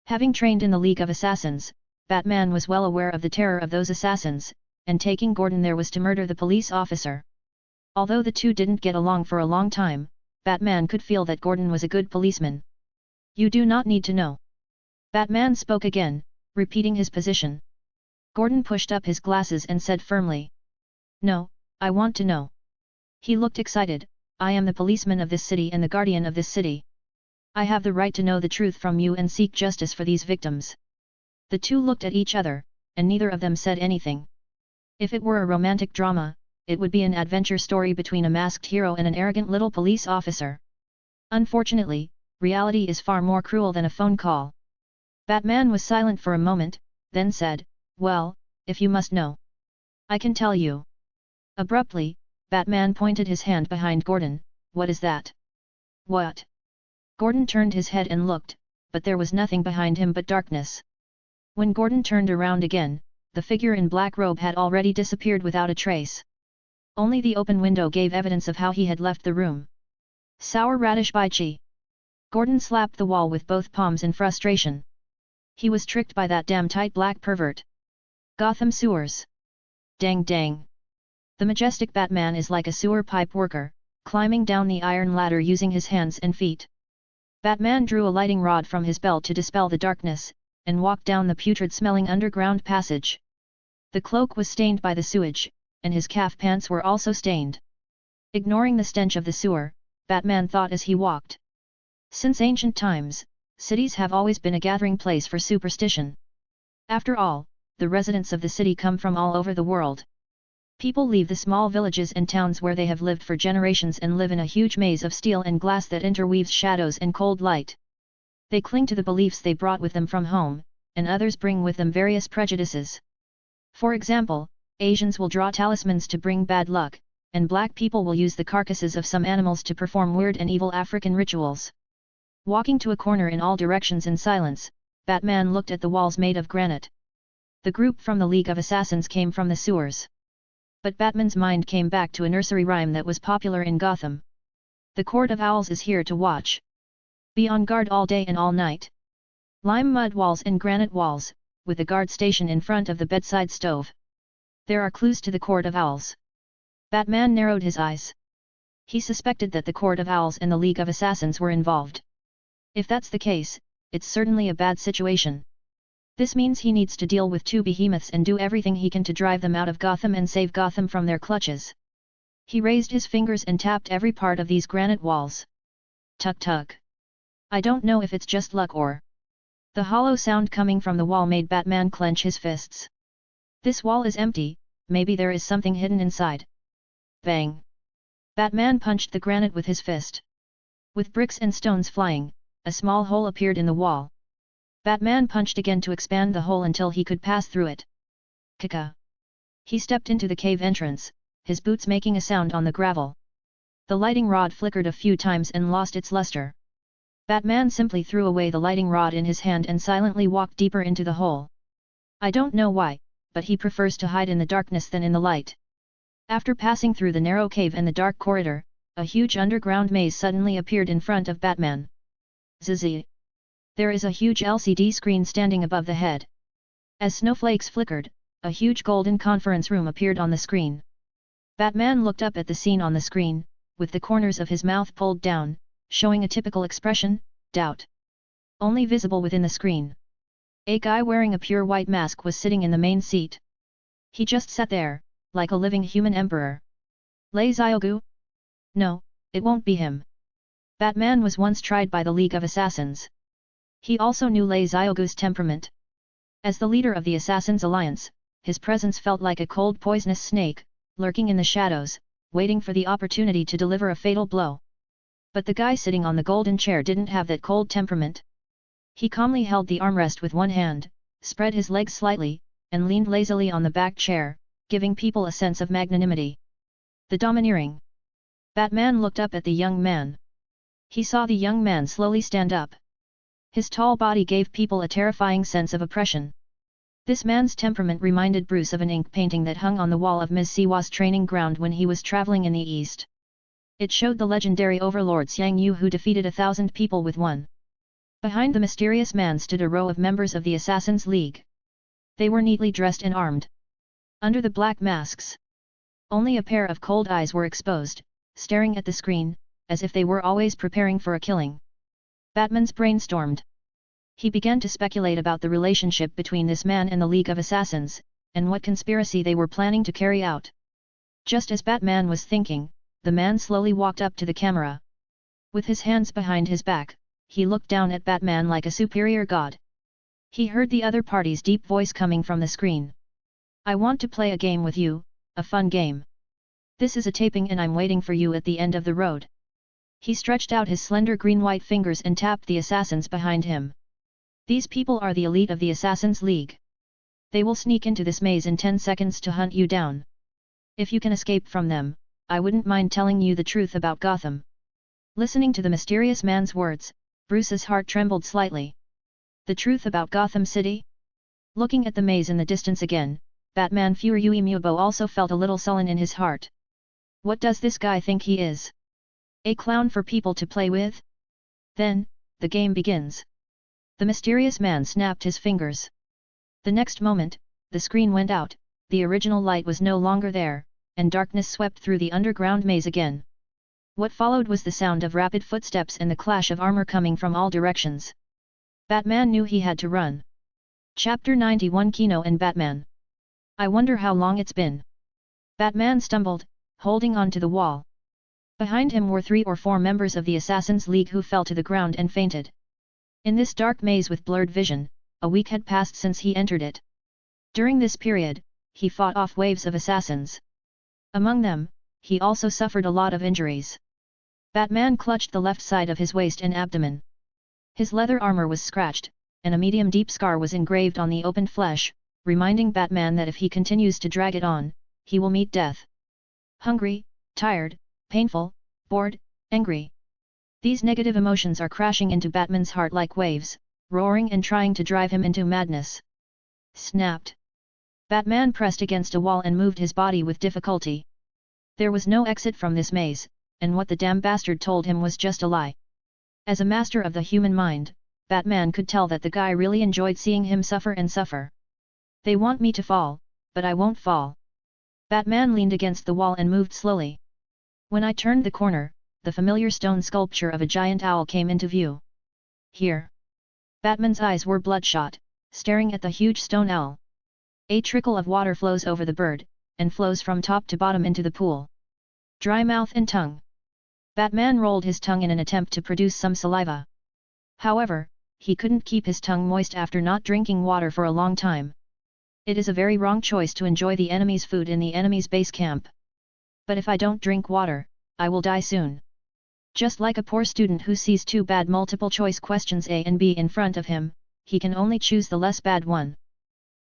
Having trained in the League of Assassins, Batman was well aware of the terror of those assassins, and taking Gordon there was to murder the police officer. Although the two didn't get along for a long time, Batman could feel that Gordon was a good policeman. You do not need to know. Batman spoke again, repeating his position. Gordon pushed up his glasses and said firmly. No, I want to know. He looked excited, I am the policeman of this city and the guardian of this city. I have the right to know the truth from you and seek justice for these victims. The two looked at each other, and neither of them said anything. If it were a romantic drama, it would be an adventure story between a masked hero and an arrogant little police officer. Unfortunately, reality is far more cruel than a phone call. Batman was silent for a moment, then said, "Well, if you must know, I can tell you." Abruptly, Batman pointed his hand behind Gordon. "What is that?" "What?" Gordon turned his head and looked, but there was nothing behind him but darkness. When Gordon turned around again, the figure in black robe had already disappeared without a trace. Only the open window gave evidence of how he had left the room. Sour radish bichi. Gordon slapped the wall with both palms in frustration. He was tricked by that damn tight black pervert. Gotham sewers. Dang dang. The majestic Batman is like a sewer pipe worker, climbing down the iron ladder using his hands and feet. Batman drew a lighting rod from his belt to dispel the darkness, and walked down the putrid-smelling underground passage. The cloak was stained by the sewage, and his calf pants were also stained. Ignoring the stench of the sewer, Batman thought as he walked. Since ancient times, cities have always been a gathering place for superstition. After all, the residents of the city come from all over the world. People leave the small villages and towns where they have lived for generations and live in a huge maze of steel and glass that interweaves shadows and cold light. They cling to the beliefs they brought with them from home, and others bring with them various prejudices. For example, Asians will draw talismans to bring bad luck, and black people will use the carcasses of some animals to perform weird and evil African rituals. Walking to a corner in all directions in silence, Batman looked at the walls made of granite. The group from the League of Assassins came from the sewers. But Batman's mind came back to a nursery rhyme that was popular in Gotham. The Court of Owls is here to watch. Be on guard all day and all night. Lime mud walls and granite walls, with a guard station in front of the bedside stove. There are clues to the Court of Owls. Batman narrowed his eyes. He suspected that the Court of Owls and the League of Assassins were involved. If that's the case, it's certainly a bad situation. This means he needs to deal with two behemoths and do everything he can to drive them out of Gotham and save Gotham from their clutches. He raised his fingers and tapped every part of these granite walls. Tuk tuk. I don't know if it's just luck or... The hollow sound coming from the wall made Batman clench his fists. This wall is empty, maybe there is something hidden inside. Bang! Batman punched the granite with his fist. With bricks and stones flying, a small hole appeared in the wall. Batman punched again to expand the hole until he could pass through it. Kaka! He stepped into the cave entrance, his boots making a sound on the gravel. The lighting rod flickered a few times and lost its luster. Batman simply threw away the lighting rod in his hand and silently walked deeper into the hole. I don't know why, but he prefers to hide in the darkness than in the light. After passing through the narrow cave and the dark corridor, a huge underground maze suddenly appeared in front of Batman. Zzz. There is a huge LCD screen standing above the head. As snowflakes flickered, a huge golden conference room appeared on the screen. Batman looked up at the scene on the screen, with the corners of his mouth pulled down, showing a typical expression, doubt. Only visible within the screen. A guy wearing a pure white mask was sitting in the main seat. He just sat there, like a living human emperor. Lei Xiaogu? No, it won't be him. Batman was once tried by the League of Assassins. He also knew Lei Xiaogu's temperament. As the leader of the Assassins' Alliance, his presence felt like a cold poisonous snake, lurking in the shadows, waiting for the opportunity to deliver a fatal blow. But the guy sitting on the golden chair didn't have that cold temperament. He calmly held the armrest with one hand, spread his legs slightly, and leaned lazily on the back chair, giving people a sense of magnanimity. The domineering. Batman looked up at the young man. He saw the young man slowly stand up. His tall body gave people a terrifying sense of oppression. This man's temperament reminded Bruce of an ink painting that hung on the wall of Ms. Siwa's training ground when he was traveling in the East. It showed the legendary overlord Xiang Yu who defeated 1,000 people with one. Behind the mysterious man stood a row of members of the Assassins' League. They were neatly dressed and armed. Under the black masks, only a pair of cold eyes were exposed, staring at the screen, as if they were always preparing for a killing. Batman's brain stormed. He began to speculate about the relationship between this man and the League of Assassins, and what conspiracy they were planning to carry out. Just as Batman was thinking, the man slowly walked up to the camera. With his hands behind his back, he looked down at Batman like a superior god. He heard the other party's deep voice coming from the screen. I want to play a game with you, a fun game. This is a taping and I'm waiting for you at the end of the road. He stretched out his slender green-white fingers and tapped the assassins behind him. These people are the elite of the Assassin's League. They will sneak into this maze in 10 seconds to hunt you down. If you can escape from them, I wouldn't mind telling you the truth about Gotham." Listening to the mysterious man's words, Bruce's heart trembled slightly. The truth about Gotham City? Looking at the maze in the distance again, Batman Furuyuimubo also felt a little sullen in his heart. What does this guy think he is? A clown for people to play with? Then, the game begins. The mysterious man snapped his fingers. The next moment, the screen went out, the original light was no longer there, and darkness swept through the underground maze again. What followed was the sound of rapid footsteps and the clash of armor coming from all directions. Batman knew he had to run. Chapter 91 Kino and Batman. I wonder how long it's been. Batman stumbled, holding on to the wall. Behind him were 3 or 4 members of the Assassin's League who fell to the ground and fainted. In this dark maze with blurred vision, a week had passed since he entered it. During this period, he fought off waves of assassins. Among them, he also suffered a lot of injuries. Batman clutched the left side of his waist and abdomen. His leather armor was scratched, and a medium-deep scar was engraved on the opened flesh, reminding Batman that if he continues to drag it on, he will meet death. Hungry, tired, painful, bored, angry. These negative emotions are crashing into Batman's heart like waves, roaring and trying to drive him into madness. Snapped. Batman pressed against a wall and moved his body with difficulty. There was no exit from this maze, and what the damn bastard told him was just a lie. As a master of the human mind, Batman could tell that the guy really enjoyed seeing him suffer and suffer. They want me to fall, but I won't fall. Batman leaned against the wall and moved slowly. When I turned the corner, the familiar stone sculpture of a giant owl came into view. Here. Batman's eyes were bloodshot, staring at the huge stone owl. A trickle of water flows over the bird, and flows from top to bottom into the pool. Dry mouth and tongue. Batman rolled his tongue in an attempt to produce some saliva. However, he couldn't keep his tongue moist after not drinking water for a long time. It is a very wrong choice to enjoy the enemy's food in the enemy's base camp. But if I don't drink water, I will die soon. Just like a poor student who sees 2 bad multiple-choice questions A and B in front of him, he can only choose the less bad one.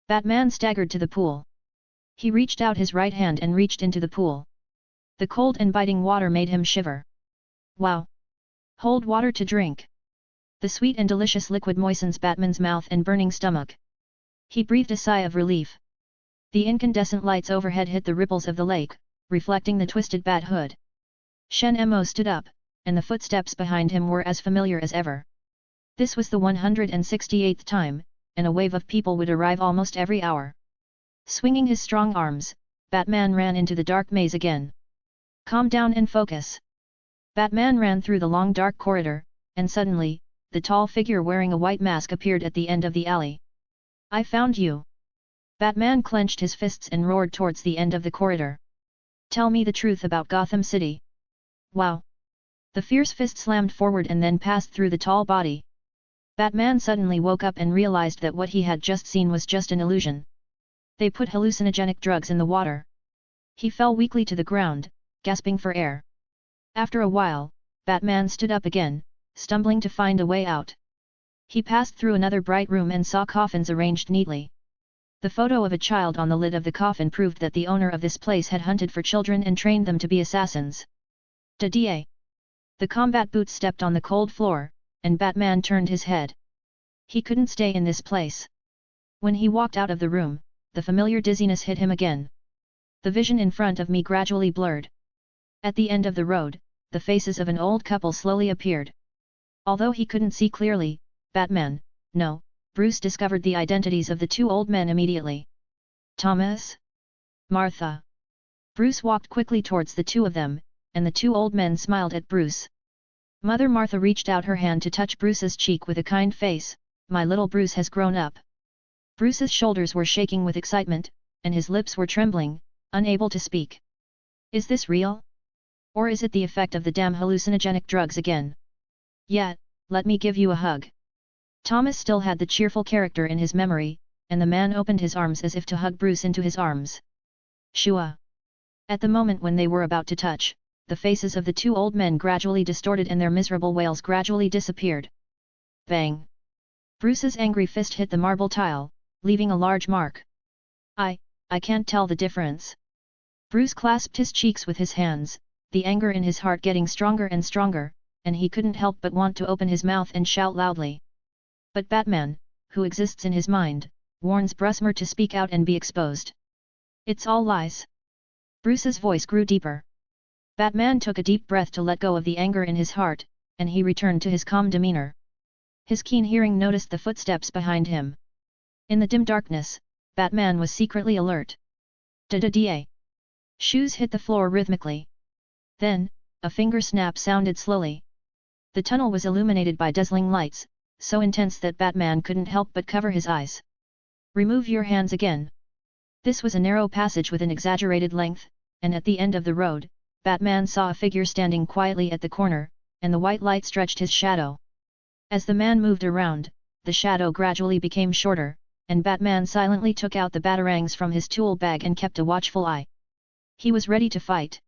Batman staggered to the pool. He reached out his right hand and reached into the pool. The cold and biting water made him shiver. Wow! Hold water to drink. The sweet and delicious liquid moistens Batman's mouth and burning stomach. He breathed a sigh of relief. The incandescent lights overhead hit the ripples of the lake, reflecting the twisted bat hood. Shen Mo stood up, and the footsteps behind him were as familiar as ever. This was the 168th time, and a wave of people would arrive almost every hour. Swinging his strong arms, Batman ran into the dark maze again. Calm down and focus. Batman ran through the long dark corridor, and suddenly, the tall figure wearing a white mask appeared at the end of the alley. I found you. Batman clenched his fists and roared towards the end of the corridor. Tell me the truth about Gotham City. Wow! The fierce fist slammed forward and then passed through the tall body. Batman suddenly woke up and realized that what he had just seen was just an illusion. They put hallucinogenic drugs in the water. He fell weakly to the ground, gasping for air. After a while, Batman stood up again, stumbling to find a way out. He passed through another bright room and saw coffins arranged neatly. The photo of a child on the lid of the coffin proved that the owner of this place had hunted for children and trained them to be assassins. Da-da! The combat boots stepped on the cold floor, and Batman turned his head. He couldn't stay in this place. When he walked out of the room, the familiar dizziness hit him again. The vision in front of me gradually blurred. At the end of the road, the faces of an old couple slowly appeared. Although he couldn't see clearly, Batman, no, Bruce discovered the identities of the 2 old men immediately. Thomas? Martha. Bruce walked quickly towards the 2 of them, and the 2 old men smiled at Bruce. Mother Martha reached out her hand to touch Bruce's cheek with a kind face. My little Bruce has grown up. Bruce's shoulders were shaking with excitement, and his lips were trembling, unable to speak. Is this real? Or is it the effect of the damn hallucinogenic drugs again? Yet, let me give you a hug. Thomas still had the cheerful character in his memory, and the man opened his arms as if to hug Bruce into his arms. Shua! At the moment when they were about to touch, the faces of the 2 old men gradually distorted and their miserable wails gradually disappeared. Bang! Bruce's angry fist hit the marble tile, leaving a large mark. I can't tell the difference. Bruce clasped his cheeks with his hands, the anger in his heart getting stronger and stronger, and he couldn't help but want to open his mouth and shout loudly. But Batman, who exists in his mind, warns Brusmer to speak out and be exposed. It's all lies. Bruce's voice grew deeper. Batman took a deep breath to let go of the anger in his heart, and he returned to his calm demeanor. His keen hearing noticed the footsteps behind him. In the dim darkness, Batman was secretly alert. Da-da-da. Shoes hit the floor rhythmically. Then, a finger snap sounded slowly. The tunnel was illuminated by dazzling lights, so intense that Batman couldn't help but cover his eyes. Remove your hands again. This was a narrow passage with an exaggerated length, and at the end of the road, Batman saw a figure standing quietly at the corner, and the white light stretched his shadow. As the man moved around, the shadow gradually became shorter, and Batman silently took out the batarangs from his tool bag and kept a watchful eye. He was ready to fight.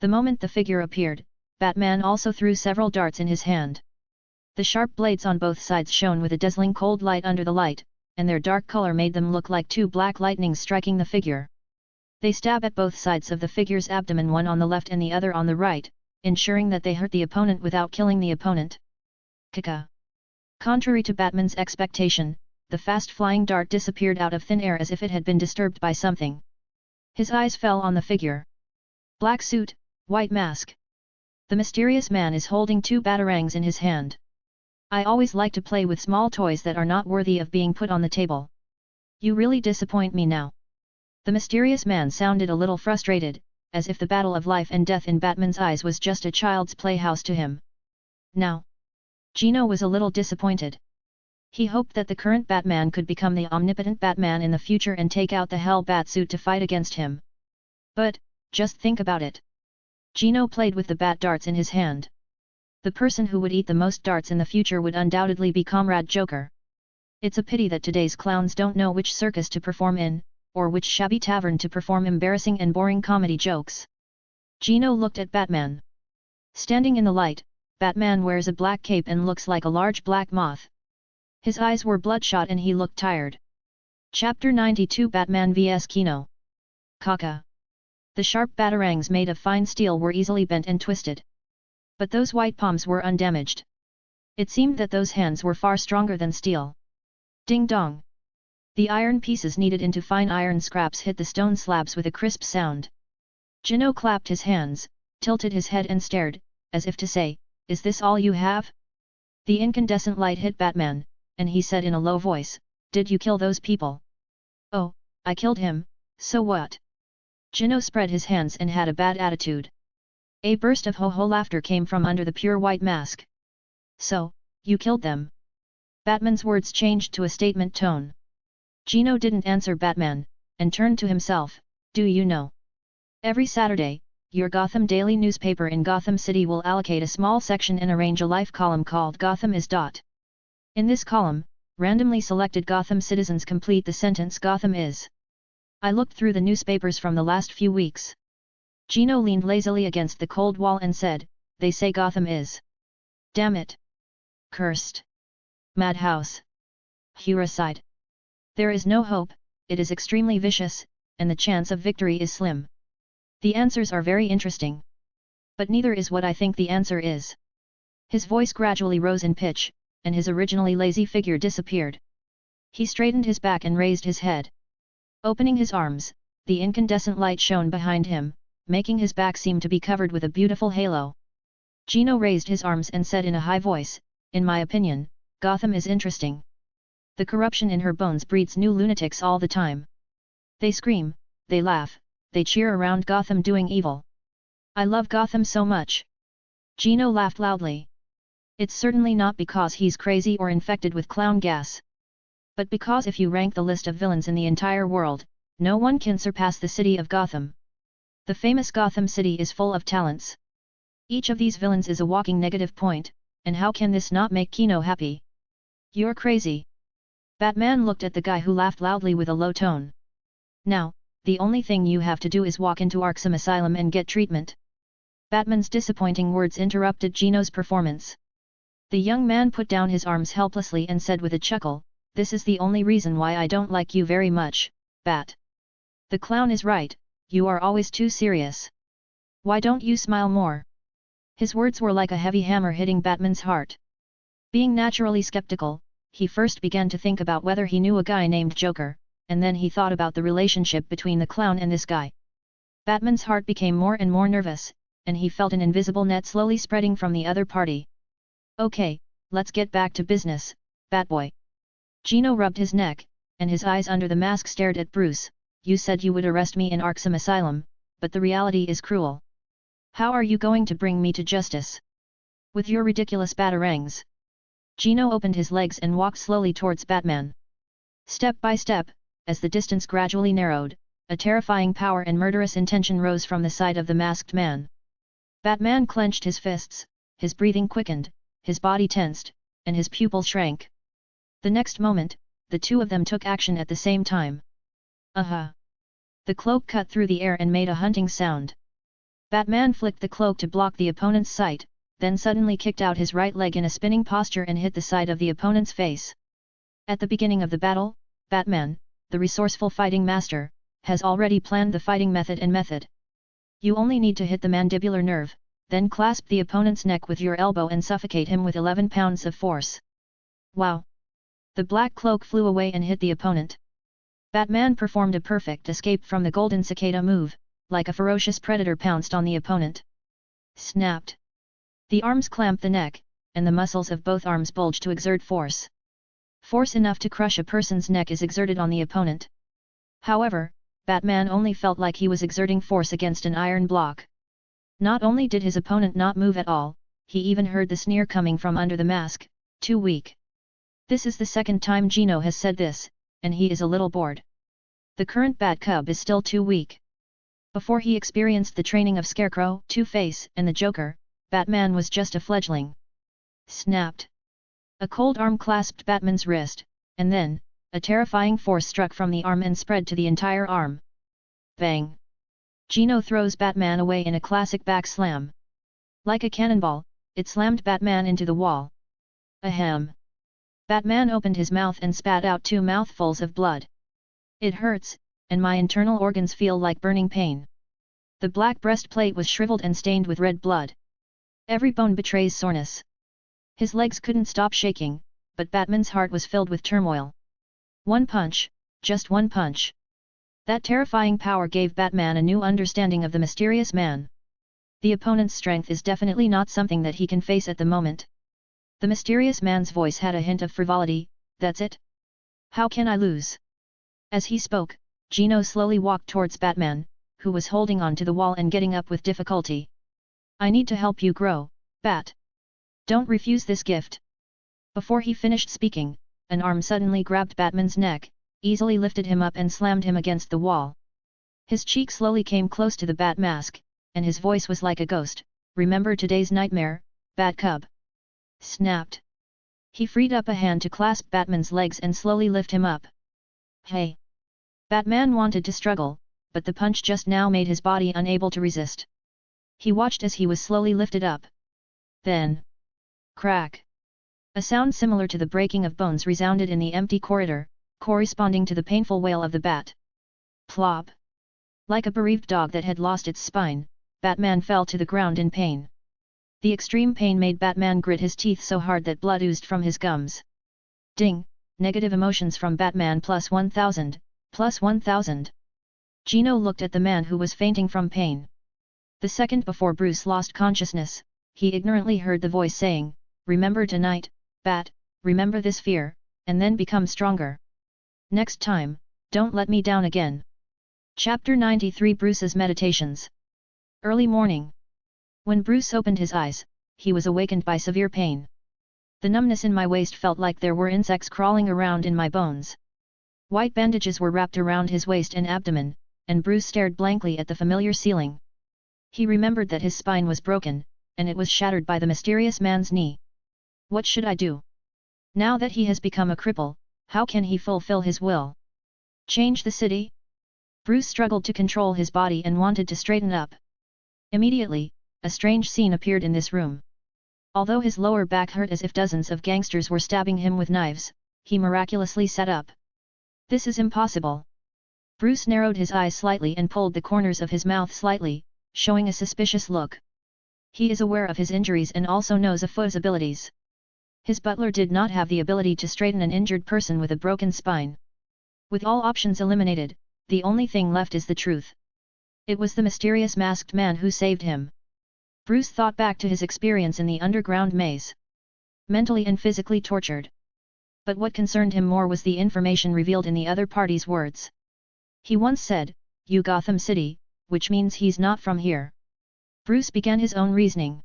The moment the figure appeared, Batman also threw several darts in his hand. The sharp blades on both sides shone with a dazzling cold light under the light, and their dark color made them look like two black lightnings striking the figure. They stab at both sides of the figure's abdomen, one on the left and the other on the right, ensuring that they hurt the opponent without killing the opponent. Kaka. Contrary to Batman's expectation, the fast-flying dart disappeared out of thin air as if it had been disturbed by something. His eyes fell on the figure. Black suit, white mask. The mysterious man is holding two batarangs in his hand. I always like to play with small toys that are not worthy of being put on the table. You really disappoint me now. The mysterious man sounded a little frustrated, as if the battle of life and death in Batman's eyes was just a child's playhouse to him. Now, Gino was a little disappointed. He hoped that the current Batman could become the omnipotent Batman in the future and take out the Hell Batsuit to fight against him. But, just think about it. Gino played with the bat darts in his hand. The person who would eat the most darts in the future would undoubtedly be Comrade Joker. It's a pity that today's clowns don't know which circus to perform in, or which shabby tavern to perform embarrassing and boring comedy jokes. Gino looked at Batman. Standing in the light, Batman wears a black cape and looks like a large black moth. His eyes were bloodshot and he looked tired. Chapter 92 Batman vs Kino. Kaka. The sharp batarangs made of fine steel were easily bent and twisted. But those white palms were undamaged. It seemed that those hands were far stronger than steel. Ding dong. The iron pieces kneaded into fine iron scraps hit the stone slabs with a crisp sound. Gino clapped his hands, tilted his head and stared, as if to say, "Is this all you have?" The incandescent light hit Batman, and he said in a low voice, "Did you kill those people?" "Oh, I killed him, so what?" Gino spread his hands and had a bad attitude. A burst of ho-ho laughter came from under the pure white mask. "So, you killed them?" Batman's words changed to a statement tone. Gino didn't answer Batman, and turned to himself, "Do you know? Every Saturday, your Gotham daily newspaper in Gotham City will allocate a small section and arrange a life column called Gotham is. In this column, randomly selected Gotham citizens complete the sentence Gotham is. I looked through the newspapers from the last few weeks." Gino leaned lazily against the cold wall and said, "They say Gotham is. Damn it. Cursed. Madhouse. Huricide. There is no hope, it is extremely vicious, and the chance of victory is slim. The answers are very interesting. But neither is what I think the answer is." His voice gradually rose in pitch, and his originally lazy figure disappeared. He straightened his back and raised his head. Opening his arms, the incandescent light shone behind him, making his back seem to be covered with a beautiful halo. Gino raised his arms and said in a high voice, "In my opinion, Gotham is interesting. The corruption in her bones breeds new lunatics all the time. They scream, they laugh, they cheer around Gotham doing evil. I love Gotham so much." Gino laughed loudly. "It's certainly not because he's crazy or infected with clown gas. But because if you rank the list of villains in the entire world, no one can surpass the city of Gotham. The famous Gotham City is full of talents. Each of these villains is a walking negative point, and how can this not make Kino happy?" "You're crazy." Batman looked at the guy who laughed loudly with a low tone. "Now, the only thing you have to do is walk into Arkham Asylum and get treatment." Batman's disappointing words interrupted Gino's performance. The young man put down his arms helplessly and said with a chuckle, "This is the only reason why I don't like you very much, Bat. The clown is right, you are always too serious. Why don't you smile more?" His words were like a heavy hammer hitting Batman's heart. Being naturally skeptical, he first began to think about whether he knew a guy named Joker, and then he thought about the relationship between the clown and this guy. Batman's heart became more and more nervous, and he felt an invisible net slowly spreading from the other party. "Okay, let's get back to business, Batboy." Gino rubbed his neck, and his eyes under the mask stared at Bruce. "You said you would arrest me in Arkham Asylum, but the reality is cruel. How are you going to bring me to justice? With your ridiculous batarangs?" Gino opened his legs and walked slowly towards Batman. Step by step, as the distance gradually narrowed, a terrifying power and murderous intention rose from the side of the masked man. Batman clenched his fists, his breathing quickened, his body tensed, and his pupils shrank. The next moment, the two of them took action at the same time. "Aha!" The cloak cut through the air and made a hunting sound. Batman flicked the cloak to block the opponent's sight, then suddenly kicked out his right leg in a spinning posture and hit the side of the opponent's face. At the beginning of the battle, Batman, the resourceful fighting master, has already planned the fighting method. You only need to hit the mandibular nerve, then clasp the opponent's neck with your elbow and suffocate him with 11 pounds of force. Wow! The black cloak flew away and hit the opponent. Batman performed a perfect escape from the golden cicada move, like a ferocious predator pounced on the opponent. Snapped! The arms clamped the neck, and the muscles of both arms bulged to exert force. Force enough to crush a person's neck is exerted on the opponent. However, Batman only felt like he was exerting force against an iron block. Not only did his opponent not move at all, he even heard the sneer coming from under the mask, "Too weak." This is the second time Gino has said this, and he is a little bored. The current Bat Cub is still too weak. Before he experienced the training of Scarecrow, Two-Face, and the Joker, Batman was just a fledgling. Snapped! A cold arm clasped Batman's wrist, and then, a terrifying force struck from the arm and spread to the entire arm. Bang! Gino throws Batman away in a classic back slam. Like a cannonball, it slammed Batman into the wall. Ahem! Batman opened his mouth and spat out 2 mouthfuls of blood. "It hurts, and my internal organs feel like burning pain." The black breastplate was shriveled and stained with red blood. Every bone betrays soreness. His legs couldn't stop shaking, but Batman's heart was filled with turmoil. One punch, just one punch. That terrifying power gave Batman a new understanding of the mysterious man. The opponent's strength is definitely not something that he can face at the moment. The mysterious man's voice had a hint of frivolity. "That's it? How can I lose?" As he spoke, Gino slowly walked towards Batman, who was holding on to the wall and getting up with difficulty. "I need to help you grow, Bat. Don't refuse this gift." Before he finished speaking, an arm suddenly grabbed Batman's neck, easily lifted him up and slammed him against the wall. His cheek slowly came close to the bat mask, and his voice was like a ghost. "Remember today's nightmare, Bat Cub?" Snapped! He freed up a hand to clasp Batman's legs and slowly lift him up. "Hey!" Batman wanted to struggle, but the punch just now made his body unable to resist. He watched as he was slowly lifted up. Then, crack! A sound similar to the breaking of bones resounded in the empty corridor, corresponding to the painful wail of the bat. Plop! Like a bereaved dog that had lost its spine, Batman fell to the ground in pain. The extreme pain made Batman grit his teeth so hard that blood oozed from his gums. Ding! Negative emotions from Batman plus 1000, plus 1000. Gino looked at the man who was fainting from pain. The second before Bruce lost consciousness, he ignorantly heard the voice saying, "Remember tonight, Bat, remember this fear, and then become stronger. Next time, don't let me down again." Chapter 93 Bruce's Meditations. Early morning. When Bruce opened his eyes, he was awakened by severe pain. The numbness in my waist felt like there were insects crawling around in my bones. White bandages were wrapped around his waist and abdomen, and Bruce stared blankly at the familiar ceiling. He remembered that his spine was broken, and it was shattered by the mysterious man's knee. What should I do? Now that he has become a cripple, how can he fulfill his will? Change the city? Bruce struggled to control his body and wanted to straighten up. Immediately, a strange scene appeared in this room. Although his lower back hurt as if dozens of gangsters were stabbing him with knives, he miraculously sat up. This is impossible. Bruce narrowed his eyes slightly and pulled the corners of his mouth slightly, showing a suspicious look. He is aware of his injuries and also knows of Fo's abilities. His butler did not have the ability to straighten an injured person with a broken spine. With all options eliminated, the only thing left is the truth. It was the mysterious masked man who saved him. Bruce thought back to his experience in the underground maze. Mentally and physically tortured. But what concerned him more was the information revealed in the other party's words. He once said, "You Gotham City," which means he's not from here. Bruce began his own reasoning.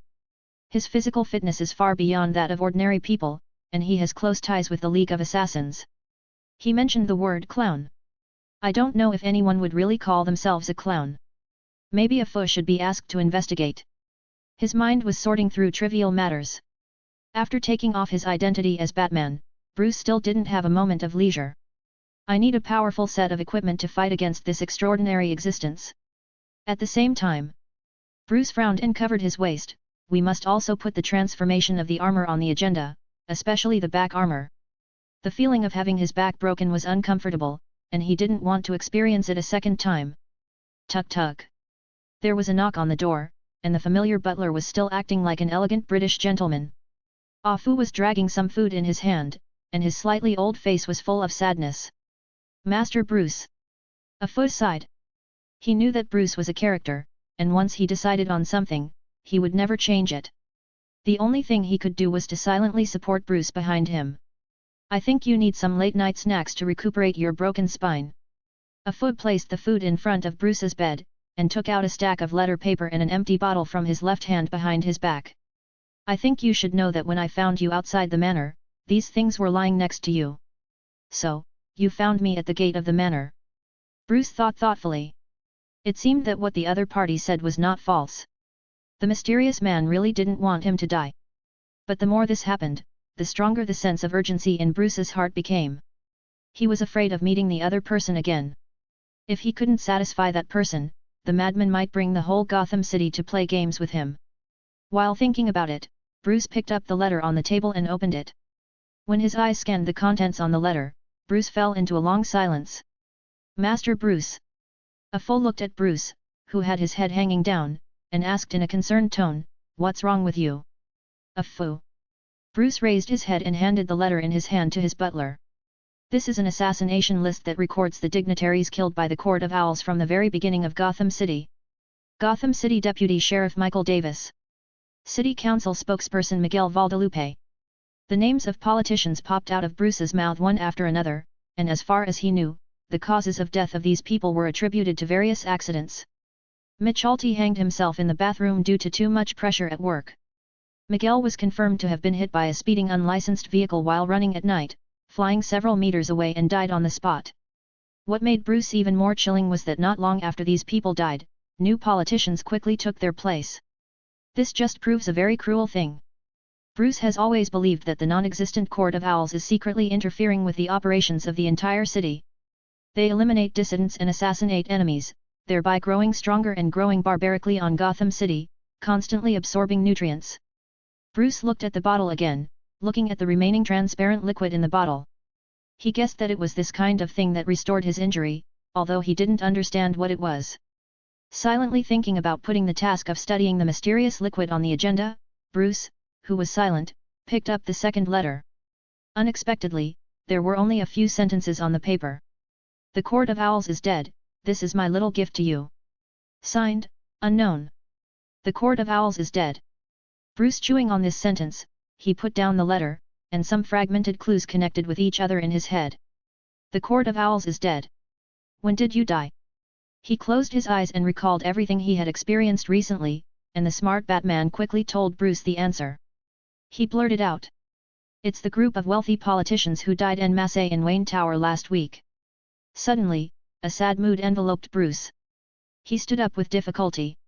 His physical fitness is far beyond that of ordinary people, and he has close ties with the League of Assassins. He mentioned the word clown. I don't know if anyone would really call themselves a clown. Maybe a Fo should be asked to investigate. His mind was sorting through trivial matters. After taking off his identity as Batman, Bruce still didn't have a moment of leisure. I need a powerful set of equipment to fight against this extraordinary existence. At the same time, Bruce frowned and covered his waist. We must also put the transformation of the armor on the agenda, especially the back armor. The feeling of having his back broken was uncomfortable, and he didn't want to experience it a second time. Tuk tuk. There was a knock on the door, and the familiar butler was still acting like an elegant British gentleman. Ah Fu was dragging some food in his hand, and his slightly old face was full of sadness. Master Bruce. Ah Fu sighed. He knew that Bruce was a character, and once he decided on something, he would never change it. The only thing he could do was to silently support Bruce behind him. I think you need some late-night snacks to recuperate your broken spine. Ah Fu placed the food in front of Bruce's bed, and took out a stack of letter paper and an empty bottle from his left hand behind his back. I think you should know that when I found you outside the manor, these things were lying next to you. So, you found me at the gate of the manor. Bruce thought thoughtfully. It seemed that what the other party said was not false. The mysterious man really didn't want him to die. But the more this happened, the stronger the sense of urgency in Bruce's heart became. He was afraid of meeting the other person again. If he couldn't satisfy that person, the madman might bring the whole Gotham City to play games with him. While thinking about it, Bruce picked up the letter on the table and opened it. When his eyes scanned the contents on the letter, Bruce fell into a long silence. Master Bruce. Ah Fu looked at Bruce, who had his head hanging down, and asked in a concerned tone, "What's wrong with you?" Ah Fu. Bruce raised his head and handed the letter in his hand to his butler. This is an assassination list that records the dignitaries killed by the Court of Owls from the very beginning of Gotham City. Gotham City Deputy Sheriff Michael Davis. City Council spokesperson Miguel Valdalupe. The names of politicians popped out of Bruce's mouth one after another, and as far as he knew, the causes of death of these people were attributed to various accidents. Michalti hanged himself in the bathroom due to too much pressure at work. Miguel was confirmed to have been hit by a speeding unlicensed vehicle while running at night, flying several meters away and died on the spot. What made Bruce even more chilling was that not long after these people died, new politicians quickly took their place. This just proves a very cruel thing. Bruce has always believed that the non-existent Court of Owls is secretly interfering with the operations of the entire city. They eliminate dissidents and assassinate enemies, thereby growing stronger and growing barbarically on Gotham City, constantly absorbing nutrients. Bruce looked at the bottle again, looking at the remaining transparent liquid in the bottle. He guessed that it was this kind of thing that restored his injury, although he didn't understand what it was. Silently thinking about putting the task of studying the mysterious liquid on the agenda, Bruce, who was silent, picked up the second letter. Unexpectedly, there were only a few sentences on the paper. The Court of Owls is dead, this is my little gift to you. Signed, Unknown. The Court of Owls is dead. Bruce chewing on this sentence, he put down the letter, and some fragmented clues connected with each other in his head. The Court of Owls is dead. When did you die? He closed his eyes and recalled everything he had experienced recently, and the smart Batman quickly told Bruce the answer. He blurted out. It's the group of wealthy politicians who died en masse in Wayne Tower last week. Suddenly, a sad mood enveloped Bruce. He stood up with difficulty.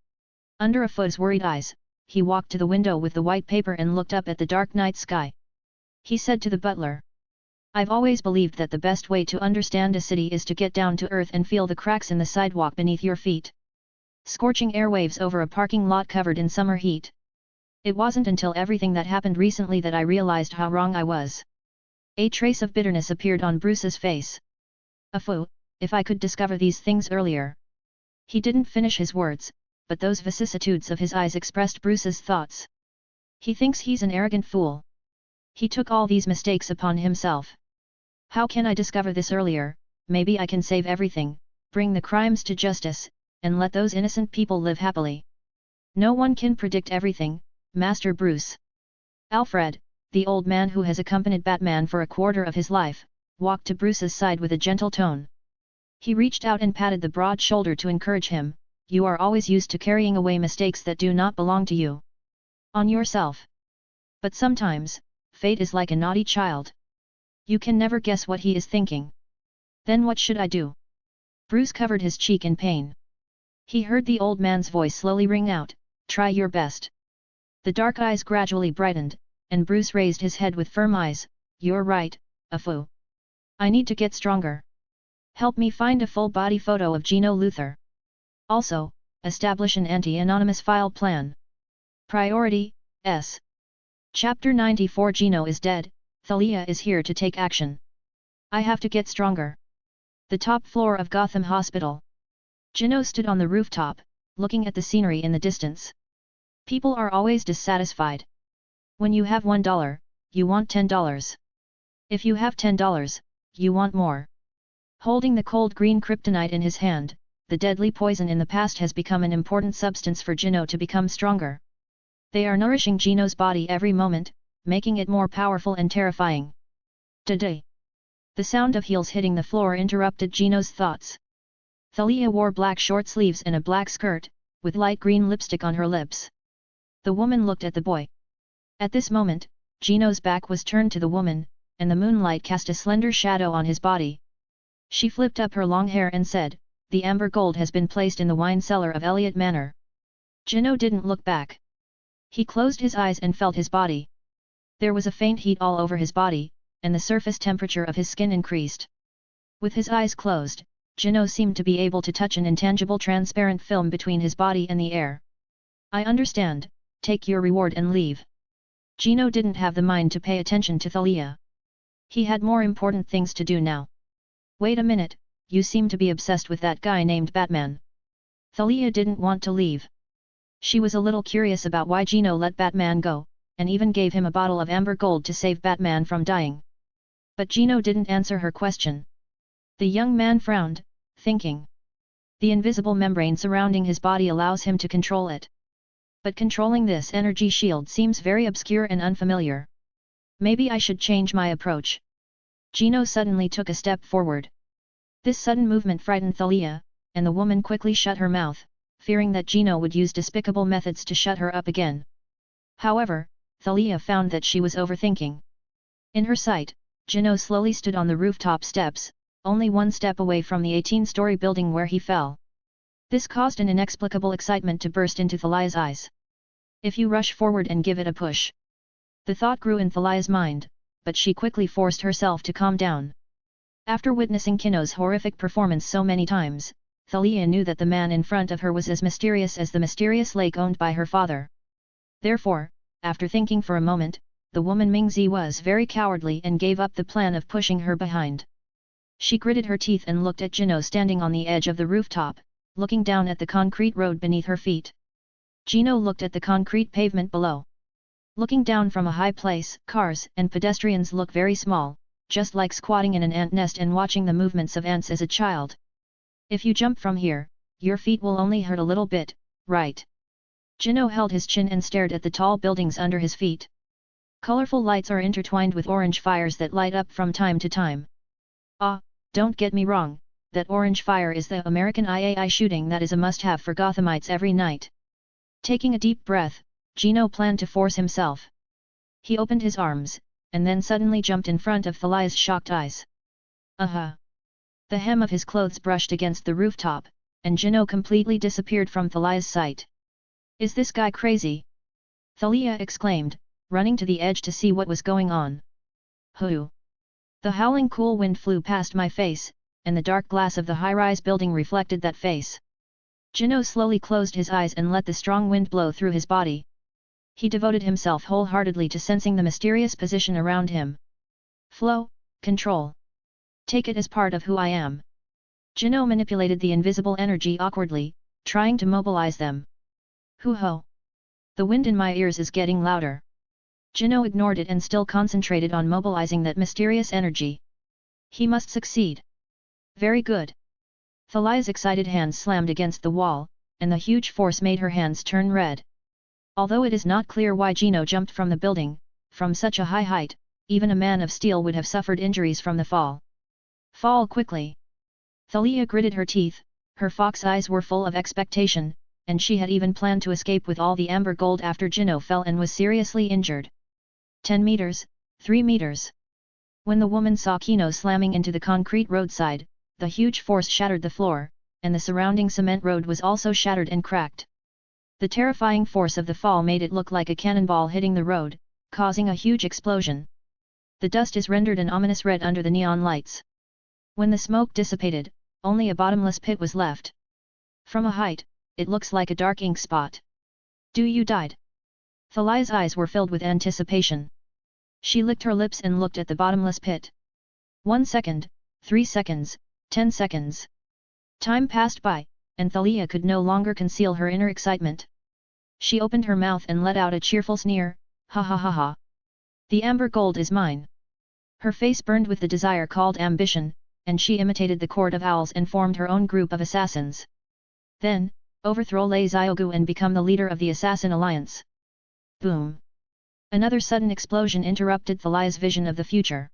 Under Ah Fu's worried eyes, he walked to the window with the white paper and looked up at the dark night sky. He said to the butler. I've always believed that the best way to understand a city is to get down to earth and feel the cracks in the sidewalk beneath your feet. Scorching airwaves over a parking lot covered in summer heat. It wasn't until everything that happened recently that I realized how wrong I was. A trace of bitterness appeared on Bruce's face. Phew, if I could discover these things earlier. He didn't finish his words, but those vicissitudes of his eyes expressed Bruce's thoughts. He thinks he's an arrogant fool. He took all these mistakes upon himself. How can I discover this earlier? Maybe I can save everything, bring the crimes to justice, and let those innocent people live happily. No one can predict everything, Master Bruce. Alfred, the old man who has accompanied Batman for a quarter of his life, walked to Bruce's side with a gentle tone. He reached out and patted the broad shoulder to encourage him. You are always used to carrying away mistakes that do not belong to you. On yourself. But sometimes, fate is like a naughty child. You can never guess what he is thinking. Then what should I do? Bruce covered his cheek in pain. He heard the old man's voice slowly ring out, try your best. The dark eyes gradually brightened, and Bruce raised his head with firm eyes, you're right, Afu. I need to get stronger. Help me find a full-body photo of Gino Luthor. Also, establish an anti-anonymous file plan. Priority, S. Chapter 94 Gino is dead, Thalia is here to take action. I have to get stronger. The top floor of Gotham Hospital. Gino stood on the rooftop, looking at the scenery in the distance. People are always dissatisfied. When you have $1, you want $10. If you have $10, you want more. Holding the cold green kryptonite in his hand, the deadly poison in the past has become an important substance for Gino to become stronger. They are nourishing Gino's body every moment, making it more powerful and terrifying. Today. The sound of heels hitting the floor interrupted Gino's thoughts. Thalia wore black short sleeves and a black skirt, with light green lipstick on her lips. The woman looked at the boy. At this moment, Gino's back was turned to the woman, and the moonlight cast a slender shadow on his body. She flipped up her long hair and said, the amber gold has been placed in the wine cellar of Elliot Manor. Gino didn't look back. He closed his eyes and felt his body. There was a faint heat all over his body, and the surface temperature of his skin increased. With his eyes closed, Gino seemed to be able to touch an intangible transparent film between his body and the air. I understand, take your reward and leave. Gino didn't have the mind to pay attention to Thalia. He had more important things to do now. Wait a minute, you seem to be obsessed with that guy named Batman. Thalia didn't want to leave. She was a little curious about why Gino let Batman go, and even gave him a bottle of amber gold to save Batman from dying. But Gino didn't answer her question. The young man frowned, thinking. The invisible membrane surrounding his body allows him to control it. But controlling this energy shield seems very obscure and unfamiliar. Maybe I should change my approach. Gino suddenly took a step forward. This sudden movement frightened Thalia, and the woman quickly shut her mouth, fearing that Gino would use despicable methods to shut her up again. However, Thalia found that she was overthinking. In her sight, Gino slowly stood on the rooftop steps, only one step away from the 18-story building where he fell. This caused an inexplicable excitement to burst into Thalia's eyes. If you rush forward and give it a push. The thought grew in Thalia's mind, but she quickly forced herself to calm down. After witnessing Kino's horrific performance so many times, Thalia knew that the man in front of her was as mysterious as the mysterious lake owned by her father. Therefore, after thinking for a moment, the woman Mingzi was very cowardly and gave up the plan of pushing her behind. She gritted her teeth and looked at Gino standing on the edge of the rooftop, looking down at the concrete road beneath her feet. Gino looked at the concrete pavement below. Looking down from a high place, cars and pedestrians look very small, just like squatting in an ant nest and watching the movements of ants as a child. If you jump from here, your feet will only hurt a little bit, right? Gino held his chin and stared at the tall buildings under his feet. Colorful lights are intertwined with orange fires that light up from time to time. Ah, don't get me wrong, that orange fire is the American IAI shooting that is a must-have for Gothamites every night. Taking a deep breath, Gino planned to force himself. He opened his arms, and then suddenly jumped in front of Thalia's shocked eyes. Uh-huh. The hem of his clothes brushed against the rooftop, and Gino completely disappeared from Thalia's sight. Is this guy crazy? Thalia exclaimed, running to the edge to see what was going on. Hoo! The howling cool wind flew past my face, and the dark glass of the high-rise building reflected that face. Gino slowly closed his eyes and let the strong wind blow through his body. He devoted himself wholeheartedly to sensing the mysterious position around him. Flow, control. Take it as part of who I am. Jino manipulated the invisible energy awkwardly, trying to mobilize them. Hoo-ho! The wind in my ears is getting louder. Jino ignored it and still concentrated on mobilizing that mysterious energy. He must succeed. Very good. Thalia's excited hands slammed against the wall, and the huge force made her hands turn red. Although it is not clear why Jino jumped from the building, from such a high height, even a man of steel would have suffered injuries from the fall. Fall quickly. Thalia gritted her teeth, her fox eyes were full of expectation, and she had even planned to escape with all the amber gold after Jino fell and was seriously injured. 10 meters, 3 meters. When the woman saw Kino slamming into the concrete roadside, the huge force shattered the floor, and the surrounding cement road was also shattered and cracked. The terrifying force of the fall made it look like a cannonball hitting the road, causing a huge explosion. The dust is rendered an ominous red under the neon lights. When the smoke dissipated, only a bottomless pit was left. From a height, it looks like a dark ink spot. Do you died? Thalia's eyes were filled with anticipation. She licked her lips and looked at the bottomless pit. 1 second, 3 seconds, 10 seconds. Time passed by, and Thalia could no longer conceal her inner excitement. She opened her mouth and let out a cheerful sneer, ha ha ha ha. The amber gold is mine. Her face burned with the desire called ambition, and she imitated the court of owls and formed her own group of assassins. Then, overthrow Lei Xiaogu and become the leader of the Assassin Alliance. Boom! Another sudden explosion interrupted Thalia's vision of the future.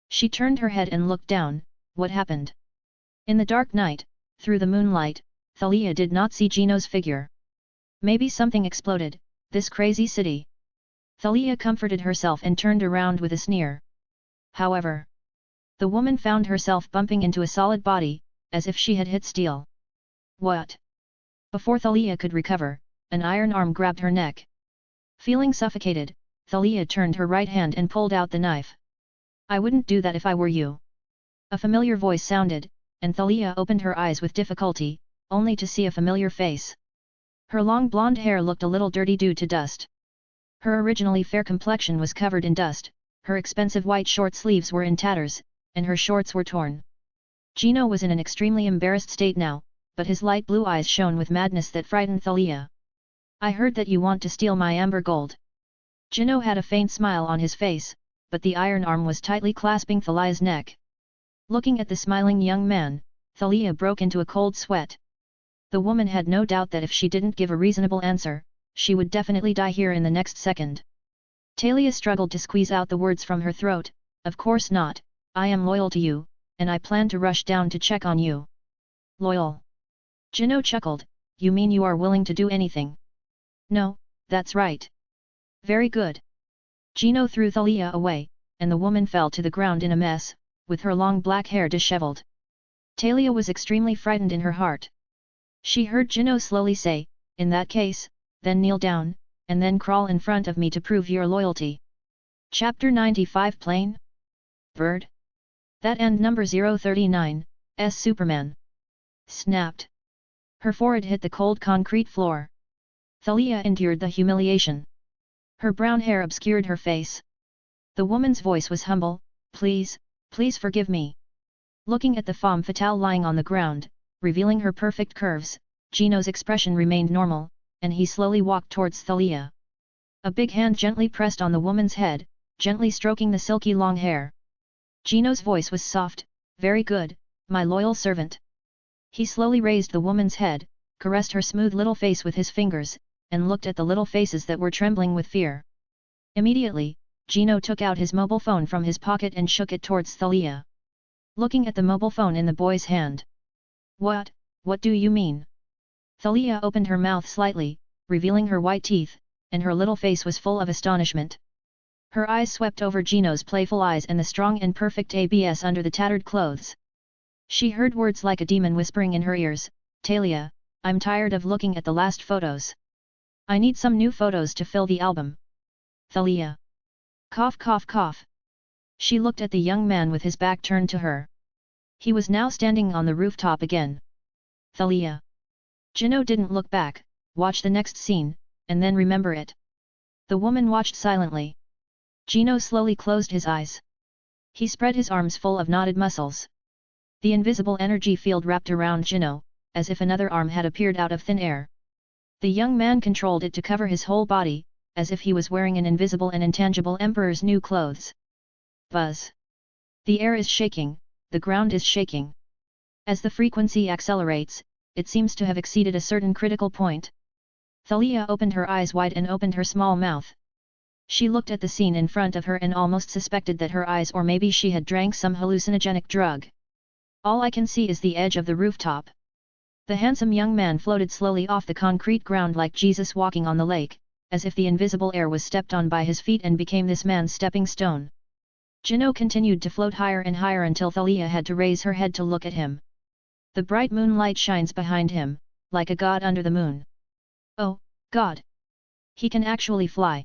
She turned her head and looked down. What happened? In the dark night, through the moonlight, Thalia did not see Jino's figure. Maybe something exploded, this crazy city. Thalia comforted herself and turned around with a sneer. However, the woman found herself bumping into a solid body, as if she had hit steel. What? Before Thalia could recover, an iron arm grabbed her neck. Feeling suffocated, Thalia turned her right hand and pulled out the knife. I wouldn't do that if I were you. A familiar voice sounded, and Thalia opened her eyes with difficulty, only to see a familiar face. Her long blonde hair looked a little dirty due to dust. Her originally fair complexion was covered in dust, her expensive white short sleeves were in tatters, and her shorts were torn. Jino was in an extremely embarrassed state now, but his light blue eyes shone with madness that frightened Thalia. I heard that you want to steal my amber gold. Jino had a faint smile on his face, but the iron arm was tightly clasping Thalia's neck. Looking at the smiling young man, Thalia broke into a cold sweat. The woman had no doubt that if she didn't give a reasonable answer, she would definitely die here in the next second. Thalia struggled to squeeze out the words from her throat, of course not, I am loyal to you, and I plan to rush down to check on you. Loyal? Jino chuckled, you mean you are willing to do anything? No, that's right. Very good. Jino threw Thalia away, and the woman fell to the ground in a mess, with her long black hair disheveled. Thalia was extremely frightened in her heart. She heard Jino slowly say, in that case, then kneel down, and then crawl in front of me to prove your loyalty. Chapter 95 Plain? Bird? That and number 039, Superman. Snapped. Her forehead hit the cold concrete floor. Thalia endured the humiliation. Her brown hair obscured her face. The woman's voice was humble, please, please forgive me. Looking at the femme fatale lying on the ground, revealing her perfect curves, Jino's expression remained normal, and he slowly walked towards Thalia. A big hand gently pressed on the woman's head, gently stroking the silky long hair. Jino's voice was soft, very good, my loyal servant. He slowly raised the woman's head, caressed her smooth little face with his fingers, and looked at the little faces that were trembling with fear. Immediately, Jino took out his mobile phone from his pocket and shook it towards Thalia. Looking at the mobile phone in the boy's hand. What do you mean? Thalia opened her mouth slightly, revealing her white teeth, and her little face was full of astonishment. Her eyes swept over Jino's playful eyes and the strong and perfect abs under the tattered clothes. She heard words like a demon whispering in her ears, Thalia, I'm tired of looking at the last photos. I need some new photos to fill the album. Thalia. Cough cough cough. She looked at the young man with his back turned to her. He was now standing on the rooftop again. Thalia. Jino didn't look back, watch the next scene, and then remember it. The woman watched silently. Gino slowly closed his eyes. He spread his arms full of knotted muscles. The invisible energy field wrapped around Gino, as if another arm had appeared out of thin air. The young man controlled it to cover his whole body, as if he was wearing an invisible and intangible emperor's new clothes. Buzz! The air is shaking, the ground is shaking. As the frequency accelerates, it seems to have exceeded a certain critical point. Thalia opened her eyes wide and opened her small mouth. She looked at the scene in front of her and almost suspected that her eyes, or maybe she had drank some hallucinogenic drug. All I can see is the edge of the rooftop. The handsome young man floated slowly off the concrete ground like Jesus walking on the lake, as if the invisible air was stepped on by his feet and became this man's stepping stone. Gino continued to float higher and higher until Thalia had to raise her head to look at him. The bright moonlight shines behind him, like a god under the moon. Oh, God! He can actually fly!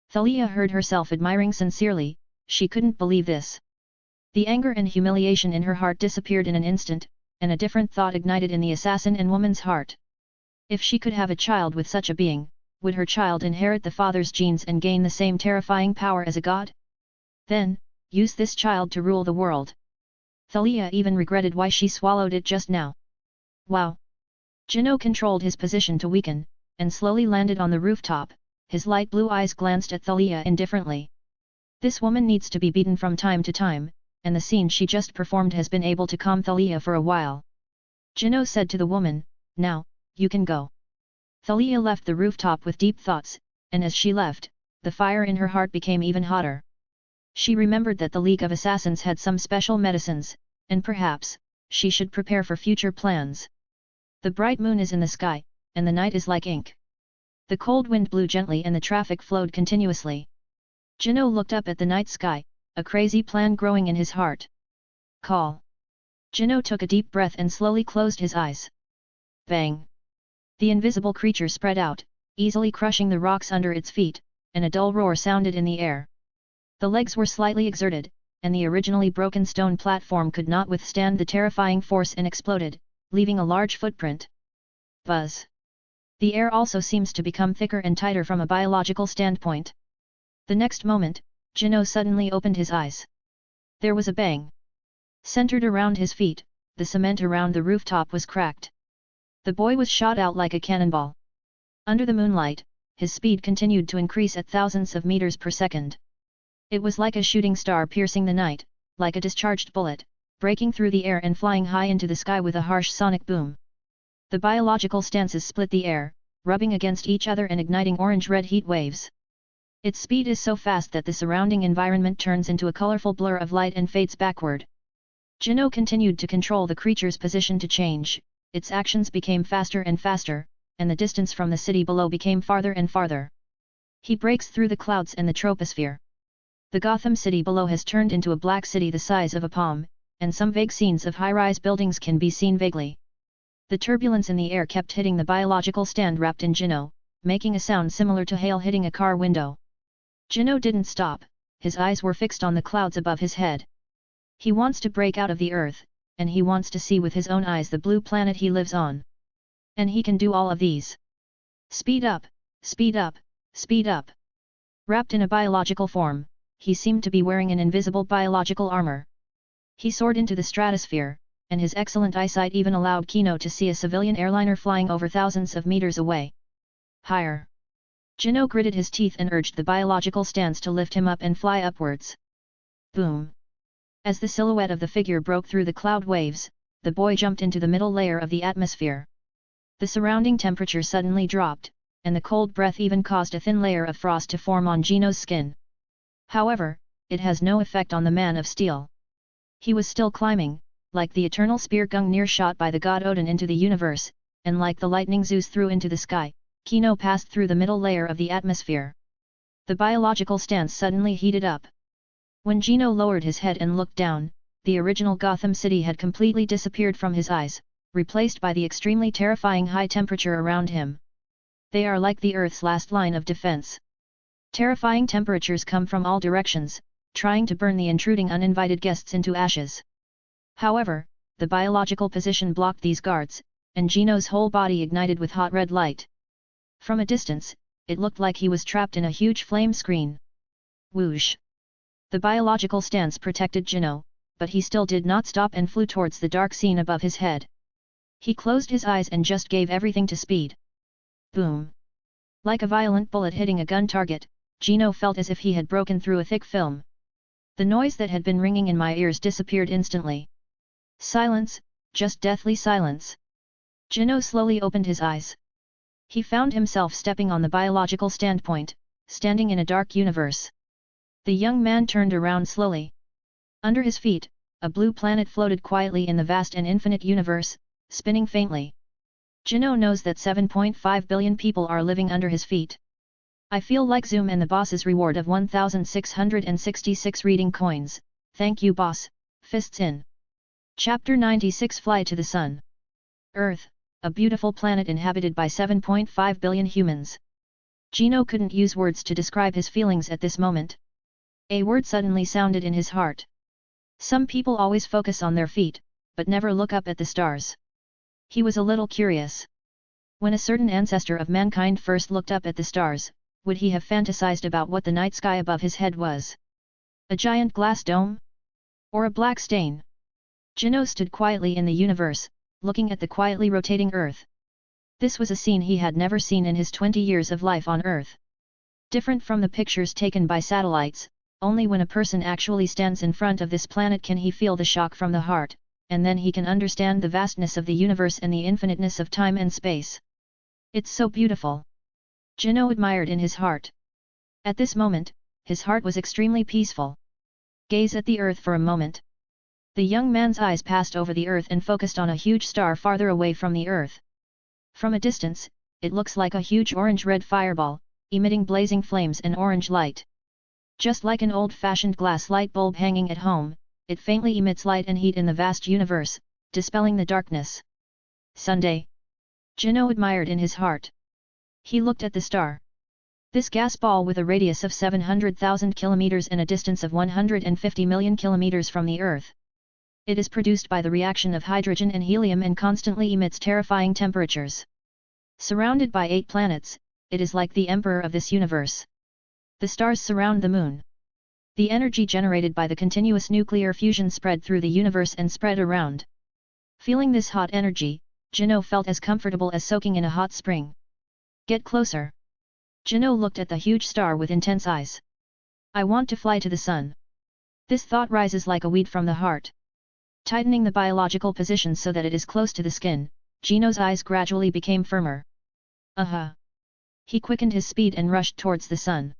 Thalia heard herself admiring sincerely, she couldn't believe this. The anger and humiliation in her heart disappeared in an instant, and a different thought ignited in the assassin and woman's heart. If she could have a child with such a being, would her child inherit the father's genes and gain the same terrifying power as a god? Then, use this child to rule the world. Thalia even regretted why she swallowed it just now. Wow! Gino controlled his position to weaken, and slowly landed on the rooftop. His light blue eyes glanced at Thalia indifferently. This woman needs to be beaten from time to time, and the scene she just performed has been able to calm Thalia for a while. Gino said to the woman, "Now, you can go." Thalia left the rooftop with deep thoughts, and as she left, the fire in her heart became even hotter. She remembered that the League of Assassins had some special medicines, and perhaps, she should prepare for future plans. The bright moon is in the sky, and the night is like ink. The cold wind blew gently and the traffic flowed continuously. Gino looked up at the night sky, a crazy plan growing in his heart. Call! Gino took a deep breath and slowly closed his eyes. Bang! The invisible creature spread out, easily crushing the rocks under its feet, and a dull roar sounded in the air. The legs were slightly exerted, and the originally broken stone platform could not withstand the terrifying force and exploded, leaving a large footprint. Buzz! The air also seems to become thicker and tighter from a biological standpoint. The next moment, Gino suddenly opened his eyes. There was a bang. Centered around his feet, the cement around the rooftop was cracked. The boy was shot out like a cannonball. Under the moonlight, his speed continued to increase at thousands of meters per second. It was like a shooting star piercing the night, like a discharged bullet, breaking through the air and flying high into the sky with a harsh sonic boom. The biological stances split the air, rubbing against each other and igniting orange-red heat waves. Its speed is so fast that the surrounding environment turns into a colorful blur of light and fades backward. Gino continued to control the creature's position to change, its actions became faster and faster, and the distance from the city below became farther and farther. He breaks through the clouds and the troposphere. The Gotham City below has turned into a black city the size of a palm, and some vague scenes of high-rise buildings can be seen vaguely. The turbulence in the air kept hitting the biological stand wrapped in Gino, making a sound similar to hail hitting a car window. Gino didn't stop, his eyes were fixed on the clouds above his head. He wants to break out of the earth, and he wants to see with his own eyes the blue planet he lives on. And he can do all of these. Speed up, speed up, speed up. Wrapped in a biological form, he seemed to be wearing an invisible biological armor. He soared into the stratosphere, and his excellent eyesight even allowed Kino to see a civilian airliner flying over thousands of meters away. Higher! Gino gritted his teeth and urged the biological stands to lift him up and fly upwards. Boom! As the silhouette of the figure broke through the cloud waves, the boy jumped into the middle layer of the atmosphere. The surrounding temperature suddenly dropped, and the cold breath even caused a thin layer of frost to form on Gino's skin. However, it has no effect on the man of steel. He was still climbing, like the eternal spear Gungnir shot by the god Odin into the universe, and like the lightning Zeus threw into the sky, Kino passed through the middle layer of the atmosphere. The biological stance suddenly heated up. When Gino lowered his head and looked down, the original Gotham City had completely disappeared from his eyes, replaced by the extremely terrifying high temperature around him. They are like the Earth's last line of defense. Terrifying temperatures come from all directions, trying to burn the intruding uninvited guests into ashes. However, the biological position blocked these guards, and Gino's whole body ignited with hot red light. From a distance, it looked like he was trapped in a huge flame screen. Whoosh! The biological stance protected Jino, but he still did not stop and flew towards the dark scene above his head. He closed his eyes and just gave everything to speed. Boom! Like a violent bullet hitting a gun target, Jino felt as if he had broken through a thick film. The noise that had been ringing in my ears disappeared instantly. Silence, just deathly silence. Jino slowly opened his eyes. He found himself stepping on the biological standpoint, standing in a dark universe. The young man turned around slowly. Under his feet, a blue planet floated quietly in the vast and infinite universe, spinning faintly. Jino knows that 7.5 billion people are living under his feet. I feel like Zoom and the boss's reward of 1,666 reading coins, thank you boss, fists in. Chapter 96 Fly to the Sun. Earth, a beautiful planet inhabited by 7.5 billion humans. Jino couldn't use words to describe his feelings at this moment. A word suddenly sounded in his heart. Some people always focus on their feet, but never look up at the stars. He was a little curious. When a certain ancestor of mankind first looked up at the stars, would he have fantasized about what the night sky above his head was? A giant glass dome? Or a black stain? Jino stood quietly in the universe, looking at the quietly rotating Earth. This was a scene he had never seen in his 20 years of life on Earth. Different from the pictures taken by satellites, only when a person actually stands in front of this planet can he feel the shock from the heart, and then he can understand the vastness of the universe and the infiniteness of time and space. It's so beautiful. Jino admired in his heart. At this moment, his heart was extremely peaceful. Gaze at the Earth for a moment. The young man's eyes passed over the Earth and focused on a huge star farther away from the Earth. From a distance, it looks like a huge orange-red fireball, emitting blazing flames and orange light. Just like an old-fashioned glass light bulb hanging at home, it faintly emits light and heat in the vast universe, dispelling the darkness. Sunday. Jino admired in his heart. He looked at the star. This gas ball with a radius of 700,000 kilometers and a distance of 150 million kilometers from the Earth. It is produced by the reaction of hydrogen and helium and constantly emits terrifying temperatures. Surrounded by 8 planets, it is like the emperor of this universe. The stars surround the moon. The energy generated by the continuous nuclear fusion spread through the universe and spread around. Feeling this hot energy, Jino felt as comfortable as soaking in a hot spring. Get closer. Jino looked at the huge star with intense eyes. I want to fly to the sun. This thought rises like a weed from the heart. Tightening the biological position so that it is close to the skin, Jino's eyes gradually became firmer. He quickened his speed and rushed towards the sun.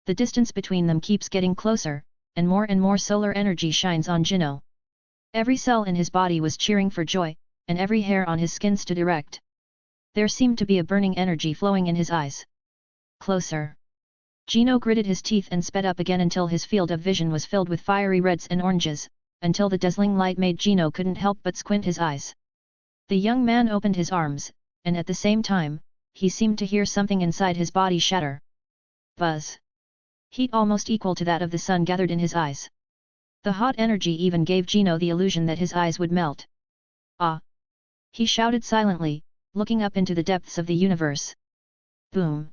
The distance between them keeps getting closer, and more solar energy shines on Jino. Every cell in his body was cheering for joy, and every hair on his skin stood erect. There seemed to be a burning energy flowing in his eyes. Closer. Jino gritted his teeth and sped up again until his field of vision was filled with fiery reds and oranges, until the dazzling light made Jino couldn't help but squint his eyes. The young man opened his arms, and at the same time, he seemed to hear something inside his body shatter. Buzz. Heat almost equal to that of the sun gathered in his eyes. The hot energy even gave Jino the illusion that his eyes would melt. Ah! He shouted silently, looking up into the depths of the universe. Boom!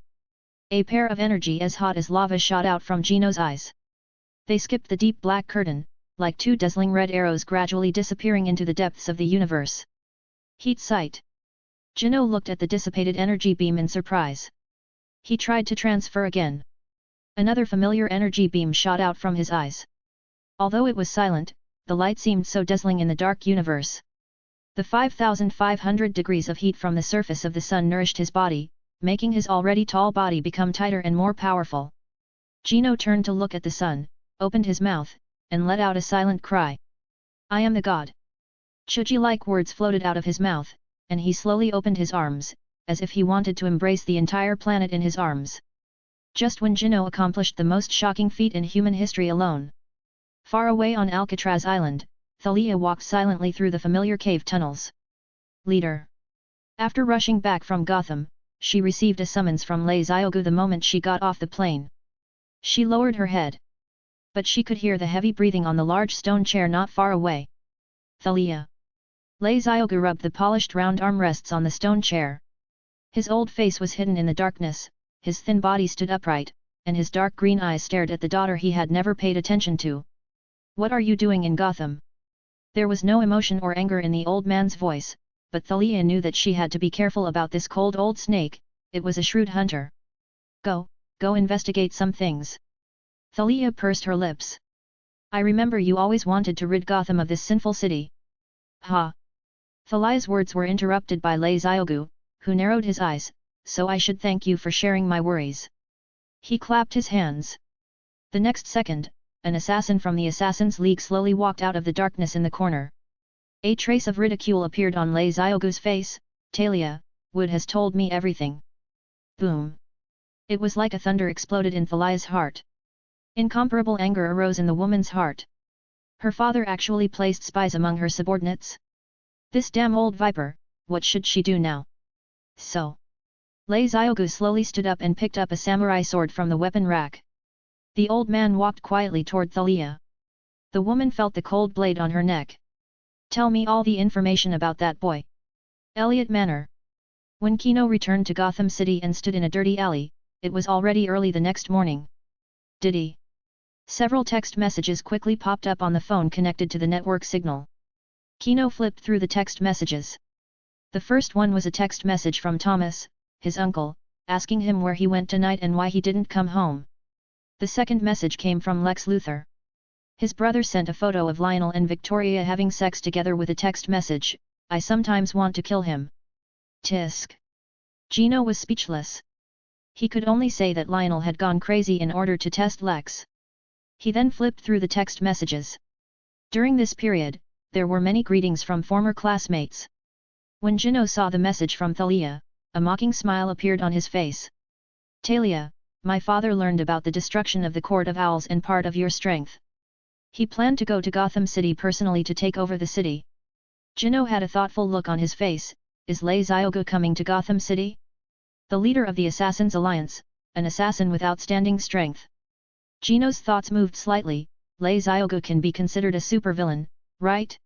A pair of energy as hot as lava shot out from Jino's eyes. They skipped the deep black curtain, like 2 dazzling red arrows gradually disappearing into the depths of the universe. Heat sight. Jino looked at the dissipated energy beam in surprise. He tried to transfer again. Another familiar energy beam shot out from his eyes. Although it was silent, the light seemed so dazzling in the dark universe. The 5,500 degrees of heat from the surface of the sun nourished his body, making his already tall body become tighter and more powerful. Jino turned to look at the sun, opened his mouth, and let out a silent cry. I am the god. Chuji-like words floated out of his mouth, and he slowly opened his arms, as if he wanted to embrace the entire planet in his arms. Just when Jino accomplished the most shocking feat in human history alone. Far away on Alcatraz Island, Thalia walked silently through the familiar cave tunnels. Leader. After rushing back from Gotham, she received a summons from Lei Xiaogu the moment she got off the plane. She lowered her head. But she could hear the heavy breathing on the large stone chair not far away. Thalia. Lei Xiaogu rubbed the polished round armrests on the stone chair. His old face was hidden in the darkness, his thin body stood upright, and his dark green eyes stared at the daughter he had never paid attention to. "What are you doing in Gotham?" There was no emotion or anger in the old man's voice, but Thalia knew that she had to be careful about this cold old snake. It was a shrewd hunter. Go investigate some things." Thalia pursed her lips. "I remember you always wanted to rid Gotham of this sinful city." "Ha!" Thalia's words were interrupted by Lei Xiaogu, who narrowed his eyes, "So I should thank you for sharing my worries." He clapped his hands. The next second, an assassin from the Assassin's League slowly walked out of the darkness in the corner. A trace of ridicule appeared on Lei Xiaogu's face. "Talia, Wood has told me everything." Boom! It was like a thunder exploded in Thalia's heart. Incomparable anger arose in the woman's heart. Her father actually placed spies among her subordinates? This damn old viper, what should she do now? So. Lei Xiaogu slowly stood up and picked up a samurai sword from the weapon rack. The old man walked quietly toward Thalia. The woman felt the cold blade on her neck. "Tell me all the information about that boy." Elliot Manor. When Kino returned to Gotham City and stood in a dirty alley, it was already early the next morning. Did he? Several text messages quickly popped up on the phone connected to the network signal. Kino flipped through the text messages. The first one was a text message from Thomas, his uncle, asking him where he went tonight and why he didn't come home. The second message came from Lex Luthor. His brother sent a photo of Lionel and Victoria having sex together with a text message, "I sometimes want to kill him." Tisk. Gino was speechless. He could only say that Lionel had gone crazy in order to test Lex. He then flipped through the text messages. During this period, there were many greetings from former classmates. When Gino saw the message from Thalia, a mocking smile appeared on his face. "Talia, my father learned about the destruction of the Court of Owls and part of your strength. He planned to go to Gotham City personally to take over the city." Gino had a thoughtful look on his face. "Is Lei Xiaogu coming to Gotham City?" The leader of the Assassin's Alliance, an assassin with outstanding strength. Gino's thoughts moved slightly. Lei Xiaogu can be considered a supervillain, right?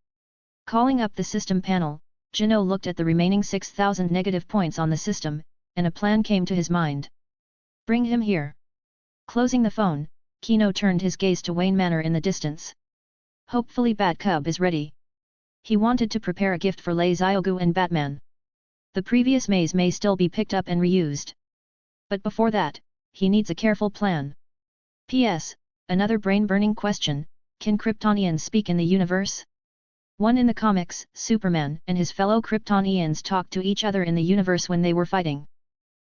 Calling up the system panel, Gino looked at the remaining 6,000 negative points on the system, and a plan came to his mind. "Bring him here." Closing the phone, Kino turned his gaze to Wayne Manor in the distance. Hopefully Bat Cub is ready. He wanted to prepare a gift for Lei Xiaogu and Batman. The previous maze may still be picked up and reused. But before that, he needs a careful plan. P.S. Another brain-burning question, can Kryptonians speak in the universe? 1. In the comics, Superman and his fellow Kryptonians talked to each other in the universe when they were fighting.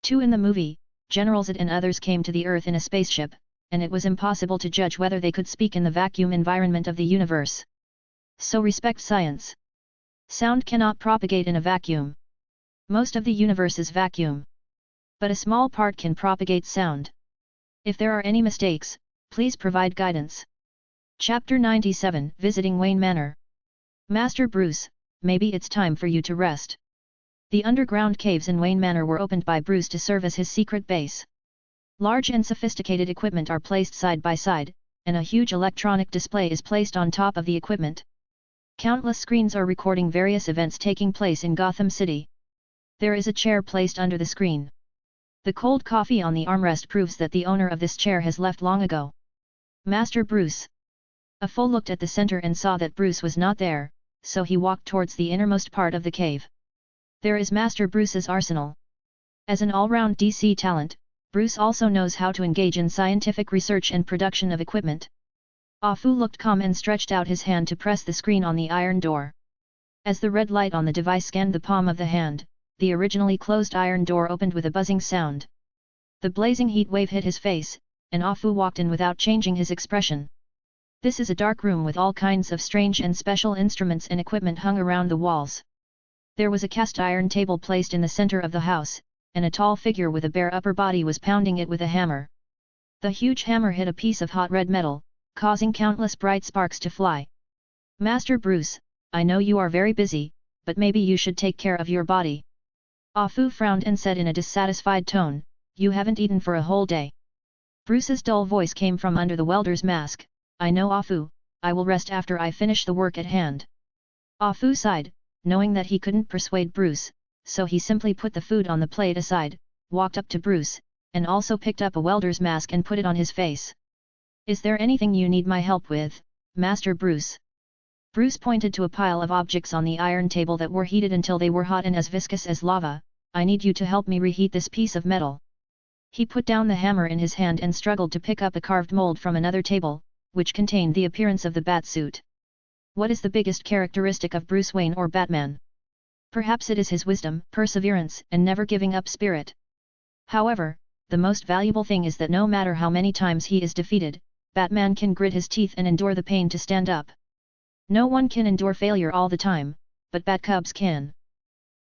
2. In the movie, General Zod and others came to the Earth in a spaceship, and it was impossible to judge whether they could speak in the vacuum environment of the universe. So respect science. Sound cannot propagate in a vacuum. Most of the universe is vacuum. But a small part can propagate sound. If there are any mistakes, please provide guidance. Chapter 97, Visiting Wayne Manor. Master Bruce, maybe it's time for you to rest. The underground caves in Wayne Manor were opened by Bruce to serve as his secret base. Large and sophisticated equipment are placed side by side, and a huge electronic display is placed on top of the equipment. Countless screens are recording various events taking place in Gotham City. There is a chair placed under the screen. The cold coffee on the armrest proves that the owner of this chair has left long ago. Master Bruce. A fool looked at the center and saw that Bruce was not there, so he walked towards the innermost part of the cave. There is Master Bruce's arsenal. As an all-round DC talent, Bruce also knows how to engage in scientific research and production of equipment. Ah Fu looked calm and stretched out his hand to press the screen on the iron door. As the red light on the device scanned the palm of the hand, the originally closed iron door opened with a buzzing sound. The blazing heat wave hit his face, and Ah Fu walked in without changing his expression. This is a dark room with all kinds of strange and special instruments and equipment hung around the walls. There was a cast iron table placed in the center of the house, and a tall figure with a bare upper body was pounding it with a hammer. The huge hammer hit a piece of hot red metal, causing countless bright sparks to fly. Master Bruce, I know you are very busy, but maybe you should take care of your body. Ah Fu frowned and said in a dissatisfied tone, you haven't eaten for a whole day. Bruce's dull voice came from under the welder's mask, I know Ah Fu, I will rest after I finish the work at hand. Ah Fu sighed, knowing that he couldn't persuade Bruce, so he simply put the food on the plate aside, walked up to Bruce, and also picked up a welder's mask and put it on his face. "Is there anything you need my help with, Master Bruce?" Bruce pointed to a pile of objects on the iron table that were heated until they were hot and as viscous as lava. "I need you to help me reheat this piece of metal." He put down the hammer in his hand and struggled to pick up a carved mold from another table, which contained the appearance of the Batsuit. What is the biggest characteristic of Bruce Wayne or Batman? Perhaps it is his wisdom, perseverance, and never giving up spirit. However, the most valuable thing is that no matter how many times he is defeated, Batman can grit his teeth and endure the pain to stand up. No one can endure failure all the time, but Batcubs can.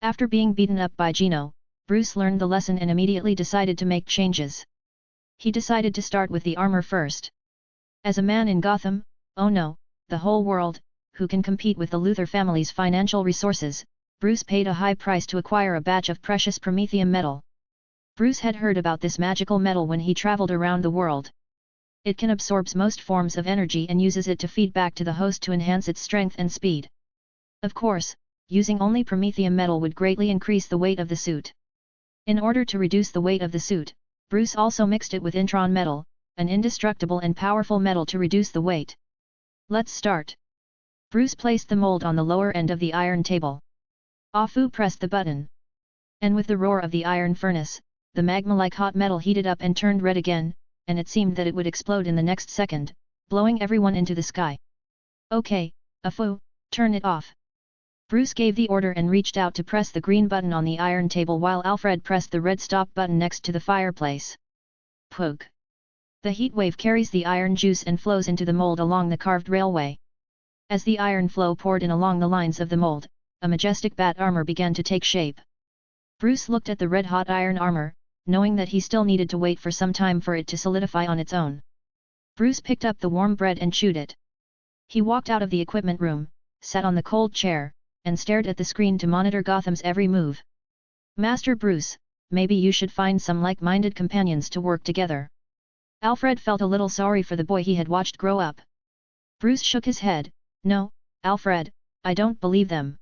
After being beaten up by Gino, Bruce learned the lesson and immediately decided to make changes. He decided to start with the armor first. As a man in Gotham, oh no, the whole world, who can compete with the Luthor family's financial resources, Bruce paid a high price to acquire a batch of precious promethium metal. Bruce had heard about this magical metal when he traveled around the world. It can absorb most forms of energy and uses it to feed back to the host to enhance its strength and speed. Of course, using only promethium metal would greatly increase the weight of the suit. In order to reduce the weight of the suit, Bruce also mixed it with intron metal, an indestructible and powerful metal to reduce the weight. Let's start. Bruce placed the mold on the lower end of the iron table. Afu pressed the button. And with the roar of the iron furnace, the magma-like hot metal heated up and turned red again, and it seemed that it would explode in the next second, blowing everyone into the sky. "Okay, Afu, turn it off." Bruce gave the order and reached out to press the green button on the iron table while Alfred pressed the red stop button next to the fireplace. Pug. The heat wave carries the iron juice and flows into the mold along the carved railway. As the iron flow poured in along the lines of the mold, a majestic bat armor began to take shape. Bruce looked at the red-hot iron armor, knowing that he still needed to wait for some time for it to solidify on its own. Bruce picked up the warm bread and chewed it. He walked out of the equipment room, sat on the cold chair, and stared at the screen to monitor Gotham's every move. "Master Bruce, maybe you should find some like-minded companions to work together." Alfred felt a little sorry for the boy he had watched grow up. Bruce shook his head. "No, Alfred, I don't believe them."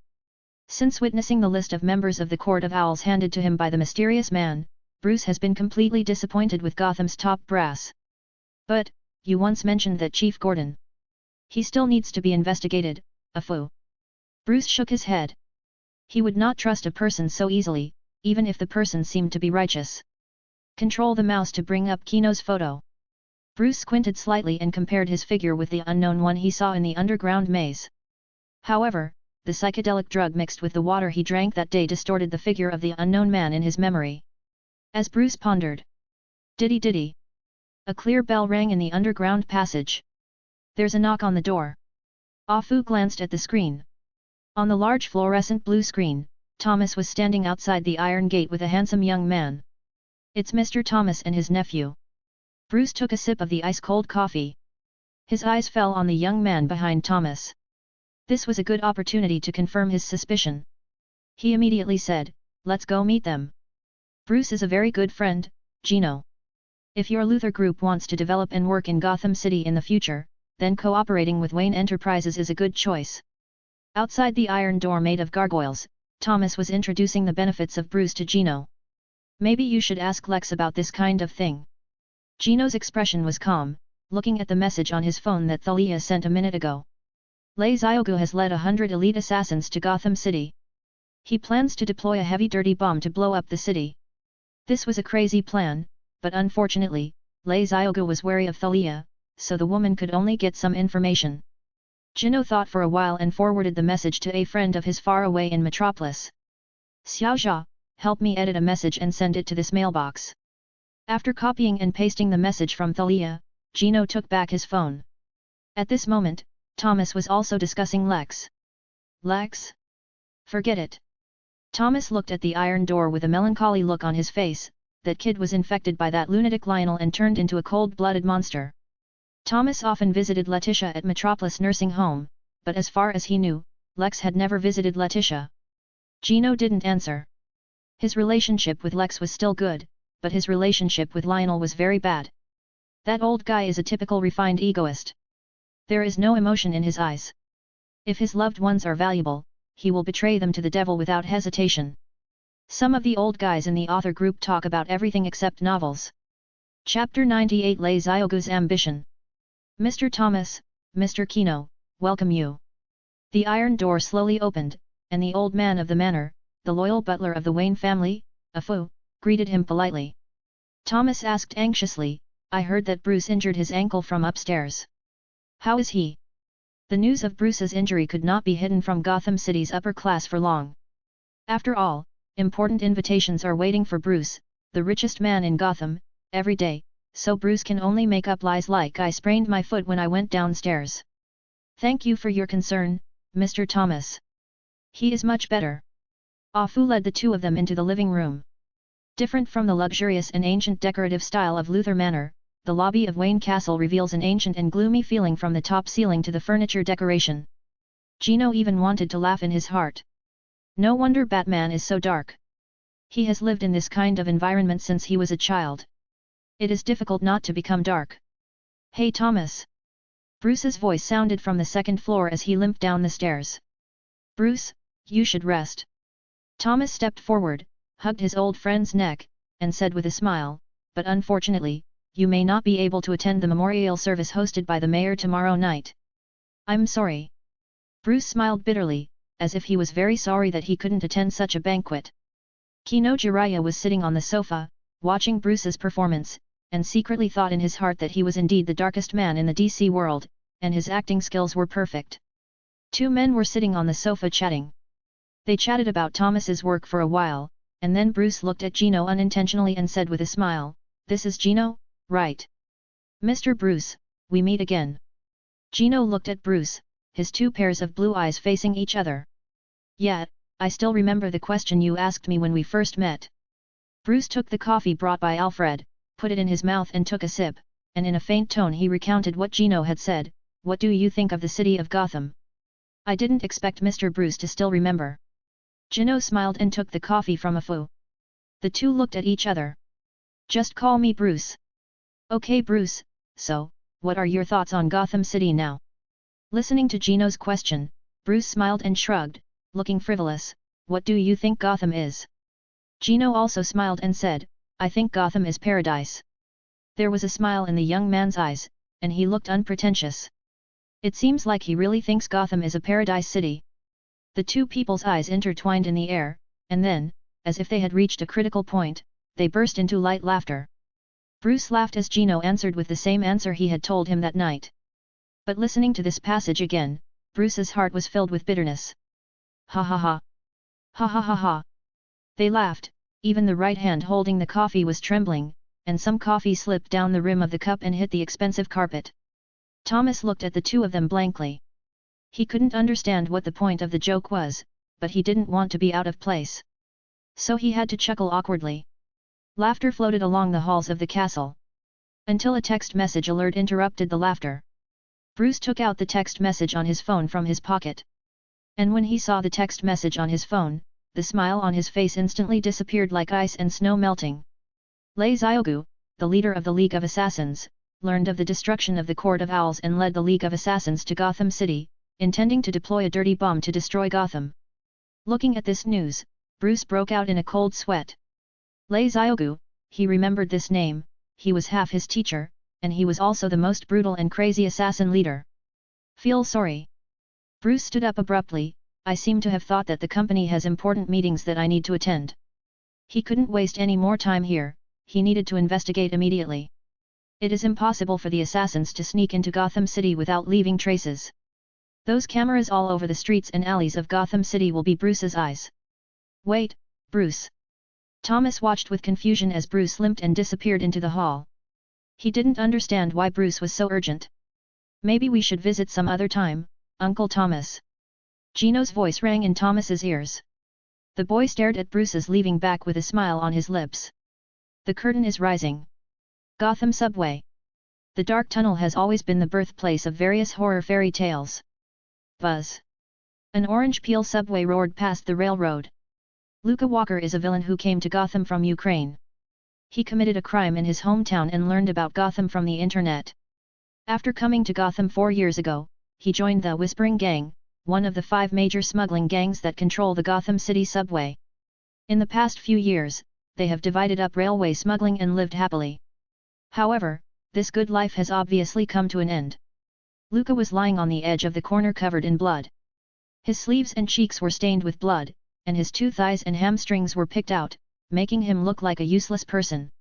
Since witnessing the list of members of the Court of Owls handed to him by the mysterious man, Bruce has been completely disappointed with Gotham's top brass. "But, you once mentioned that Chief Gordon. He still needs to be investigated, Afu." Bruce shook his head. He would not trust a person so easily, even if the person seemed to be righteous. Control the mouse to bring up Kino's photo. Bruce squinted slightly and compared his figure with the unknown one he saw in the underground maze. However, the psychedelic drug mixed with the water he drank that day distorted the figure of the unknown man in his memory. As Bruce pondered. Diddy diddy. A clear bell rang in the underground passage. "There's a knock on the door." Afu glanced at the screen. On the large fluorescent blue screen, Thomas was standing outside the iron gate with a handsome young man. "It's Mr. Thomas and his nephew." Bruce took a sip of the ice-cold coffee. His eyes fell on the young man behind Thomas. This was a good opportunity to confirm his suspicion. He immediately said, "Let's go meet them." "Bruce is a very good friend, Gino. If your Luthor group wants to develop and work in Gotham City in the future, then cooperating with Wayne Enterprises is a good choice." Outside the iron door made of gargoyles, Thomas was introducing the benefits of Bruce to Gino. "Maybe you should ask Lex about this kind of thing." Gino's expression was calm, looking at the message on his phone that Thalia sent a minute ago. Lei Ziogu has led 100 elite assassins to Gotham City. He plans to deploy a heavy dirty bomb to blow up the city. This was a crazy plan, but unfortunately, Lei Ziogu was wary of Thalia, so the woman could only get some information. Gino thought for a while and forwarded the message to a friend of his far away in Metropolis. "Xiaojia, help me edit a message and send it to this mailbox." After copying and pasting the message from Thalia, Gino took back his phone. At this moment, Thomas was also discussing Lex. "Lex? Forget it." Thomas looked at the iron door with a melancholy look on his face. That kid was infected by that lunatic Lionel and turned into a cold-blooded monster. Thomas often visited Letitia at Metropolis nursing home, but as far as he knew, Lex had never visited Letitia. Gino didn't answer. His relationship with Lex was still good, but his relationship with Lionel was very bad. That old guy is a typical refined egoist. There is no emotion in his eyes. If his loved ones are valuable, he will betray them to the devil without hesitation. Some of the old guys in the author group talk about everything except novels. Chapter 98 Lei Xiaogu's Ambition. Mr. Thomas, Mr. Kino, welcome you. The iron door slowly opened, and the old man of the manor, the loyal butler of the Wayne family, a Fu, greeted him politely. Thomas asked anxiously, I heard that Bruce injured his ankle from upstairs. How is he? The news of Bruce's injury could not be hidden from Gotham City's upper class for long. After all, important invitations are waiting for Bruce, the richest man in Gotham, every day, so Bruce can only make up lies like I sprained my foot when I went downstairs. Thank you for your concern, Mr. Thomas. He is much better. Ah Fu led the two of them into the living room. Different from the luxurious and ancient decorative style of Luther Manor, the lobby of Wayne Castle reveals an ancient and gloomy feeling from the top ceiling to the furniture decoration. Gino even wanted to laugh in his heart. No wonder Batman is so dark. He has lived in this kind of environment since he was a child. It is difficult not to become dark. Hey Thomas! Bruce's voice sounded from the second floor as he limped down the stairs. Bruce, you should rest. Thomas stepped forward, hugged his old friend's neck, and said with a smile, but unfortunately, you may not be able to attend the memorial service hosted by the mayor tomorrow night. I'm sorry. Bruce smiled bitterly, as if he was very sorry that he couldn't attend such a banquet. Kino Jiraiya was sitting on the sofa, watching Bruce's performance, and secretly thought in his heart that he was indeed the darkest man in the DC world, and his acting skills were perfect. Two men were sitting on the sofa chatting. They chatted about Thomas's work for a while, and then Bruce looked at Gino unintentionally and said with a smile, This is Gino, right? Mr. Bruce, we meet again. Gino looked at Bruce, his two pairs of blue eyes facing each other. Yeah, I still remember the question you asked me when we first met. Bruce took the coffee brought by Alfred, put it in his mouth and took a sip, and in a faint tone he recounted what Gino had said. What do you think of the city of Gotham? I didn't expect Mr. Bruce to still remember. Gino smiled and took the coffee from a Fu. The two looked at each other. Just call me Bruce. Okay Bruce, so, what are your thoughts on Gotham City now? Listening to Gino's question, Bruce smiled and shrugged, looking frivolous. What do you think Gotham is? Gino also smiled and said, I think Gotham is paradise. There was a smile in the young man's eyes, and he looked unpretentious. It seems like he really thinks Gotham is a paradise city. The two people's eyes intertwined in the air, and then, as if they had reached a critical point, they burst into light laughter. Bruce laughed as Gino answered with the same answer he had told him that night. But listening to this passage again, Bruce's heart was filled with bitterness. Ha ha ha! Ha ha ha ha! They laughed, even the right hand holding the coffee was trembling, and some coffee slipped down the rim of the cup and hit the expensive carpet. Thomas looked at the two of them blankly. He couldn't understand what the point of the joke was, but he didn't want to be out of place. So he had to chuckle awkwardly. Laughter floated along the halls of the castle. Until a text message alert interrupted the laughter. Bruce took out the text message on his phone from his pocket. And when he saw the text message on his phone, the smile on his face instantly disappeared like ice and snow melting. Lei Xiaogu, the leader of the League of Assassins, learned of the destruction of the Court of Owls and led the League of Assassins to Gotham City, intending to deploy a dirty bomb to destroy Gotham. Looking at this news, Bruce broke out in a cold sweat. Lei Xiaogu, he remembered this name, he was half his teacher, and he was also the most brutal and crazy assassin leader. Feel sorry. Bruce stood up abruptly, I seem to have thought that the company has important meetings that I need to attend. He couldn't waste any more time here, he needed to investigate immediately. It is impossible for the assassins to sneak into Gotham City without leaving traces. Those cameras all over the streets and alleys of Gotham City will be Bruce's eyes. Wait, Bruce. Thomas watched with confusion as Bruce limped and disappeared into the hall. He didn't understand why Bruce was so urgent. Maybe we should visit some other time, Uncle Thomas. Gino's voice rang in Thomas's ears. The boy stared at Bruce's leaving back with a smile on his lips. The curtain is rising. Gotham Subway. The dark tunnel has always been the birthplace of various horror fairy tales. Buzz. An orange peel subway roared past the railroad. Luca Walker is a villain who came to Gotham from Ukraine. He committed a crime in his hometown and learned about Gotham from the internet. After coming to Gotham 4 years ago, he joined the Whispering Gang, one of the 5 major smuggling gangs that control the Gotham City subway. In the past few years, they have divided up railway smuggling and lived happily. However, this good life has obviously come to an end. Luca was lying on the edge of the corner covered in blood. His sleeves and cheeks were stained with blood, and his 2 thighs and hamstrings were picked out, making him look like a useless person.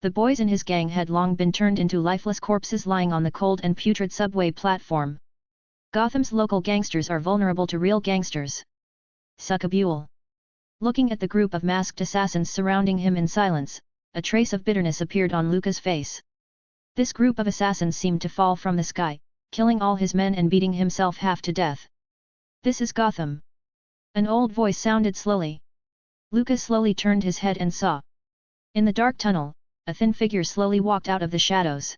The boys in his gang had long been turned into lifeless corpses lying on the cold and putrid subway platform. Gotham's local gangsters are vulnerable to real gangsters. Succubule. Looking at the group of masked assassins surrounding him in silence, a trace of bitterness appeared on Luca's face. This group of assassins seemed to fall from the sky, killing all his men and beating himself half to death. This is Gotham. An old voice sounded slowly. Luca slowly turned his head and saw. In the dark tunnel, a thin figure slowly walked out of the shadows.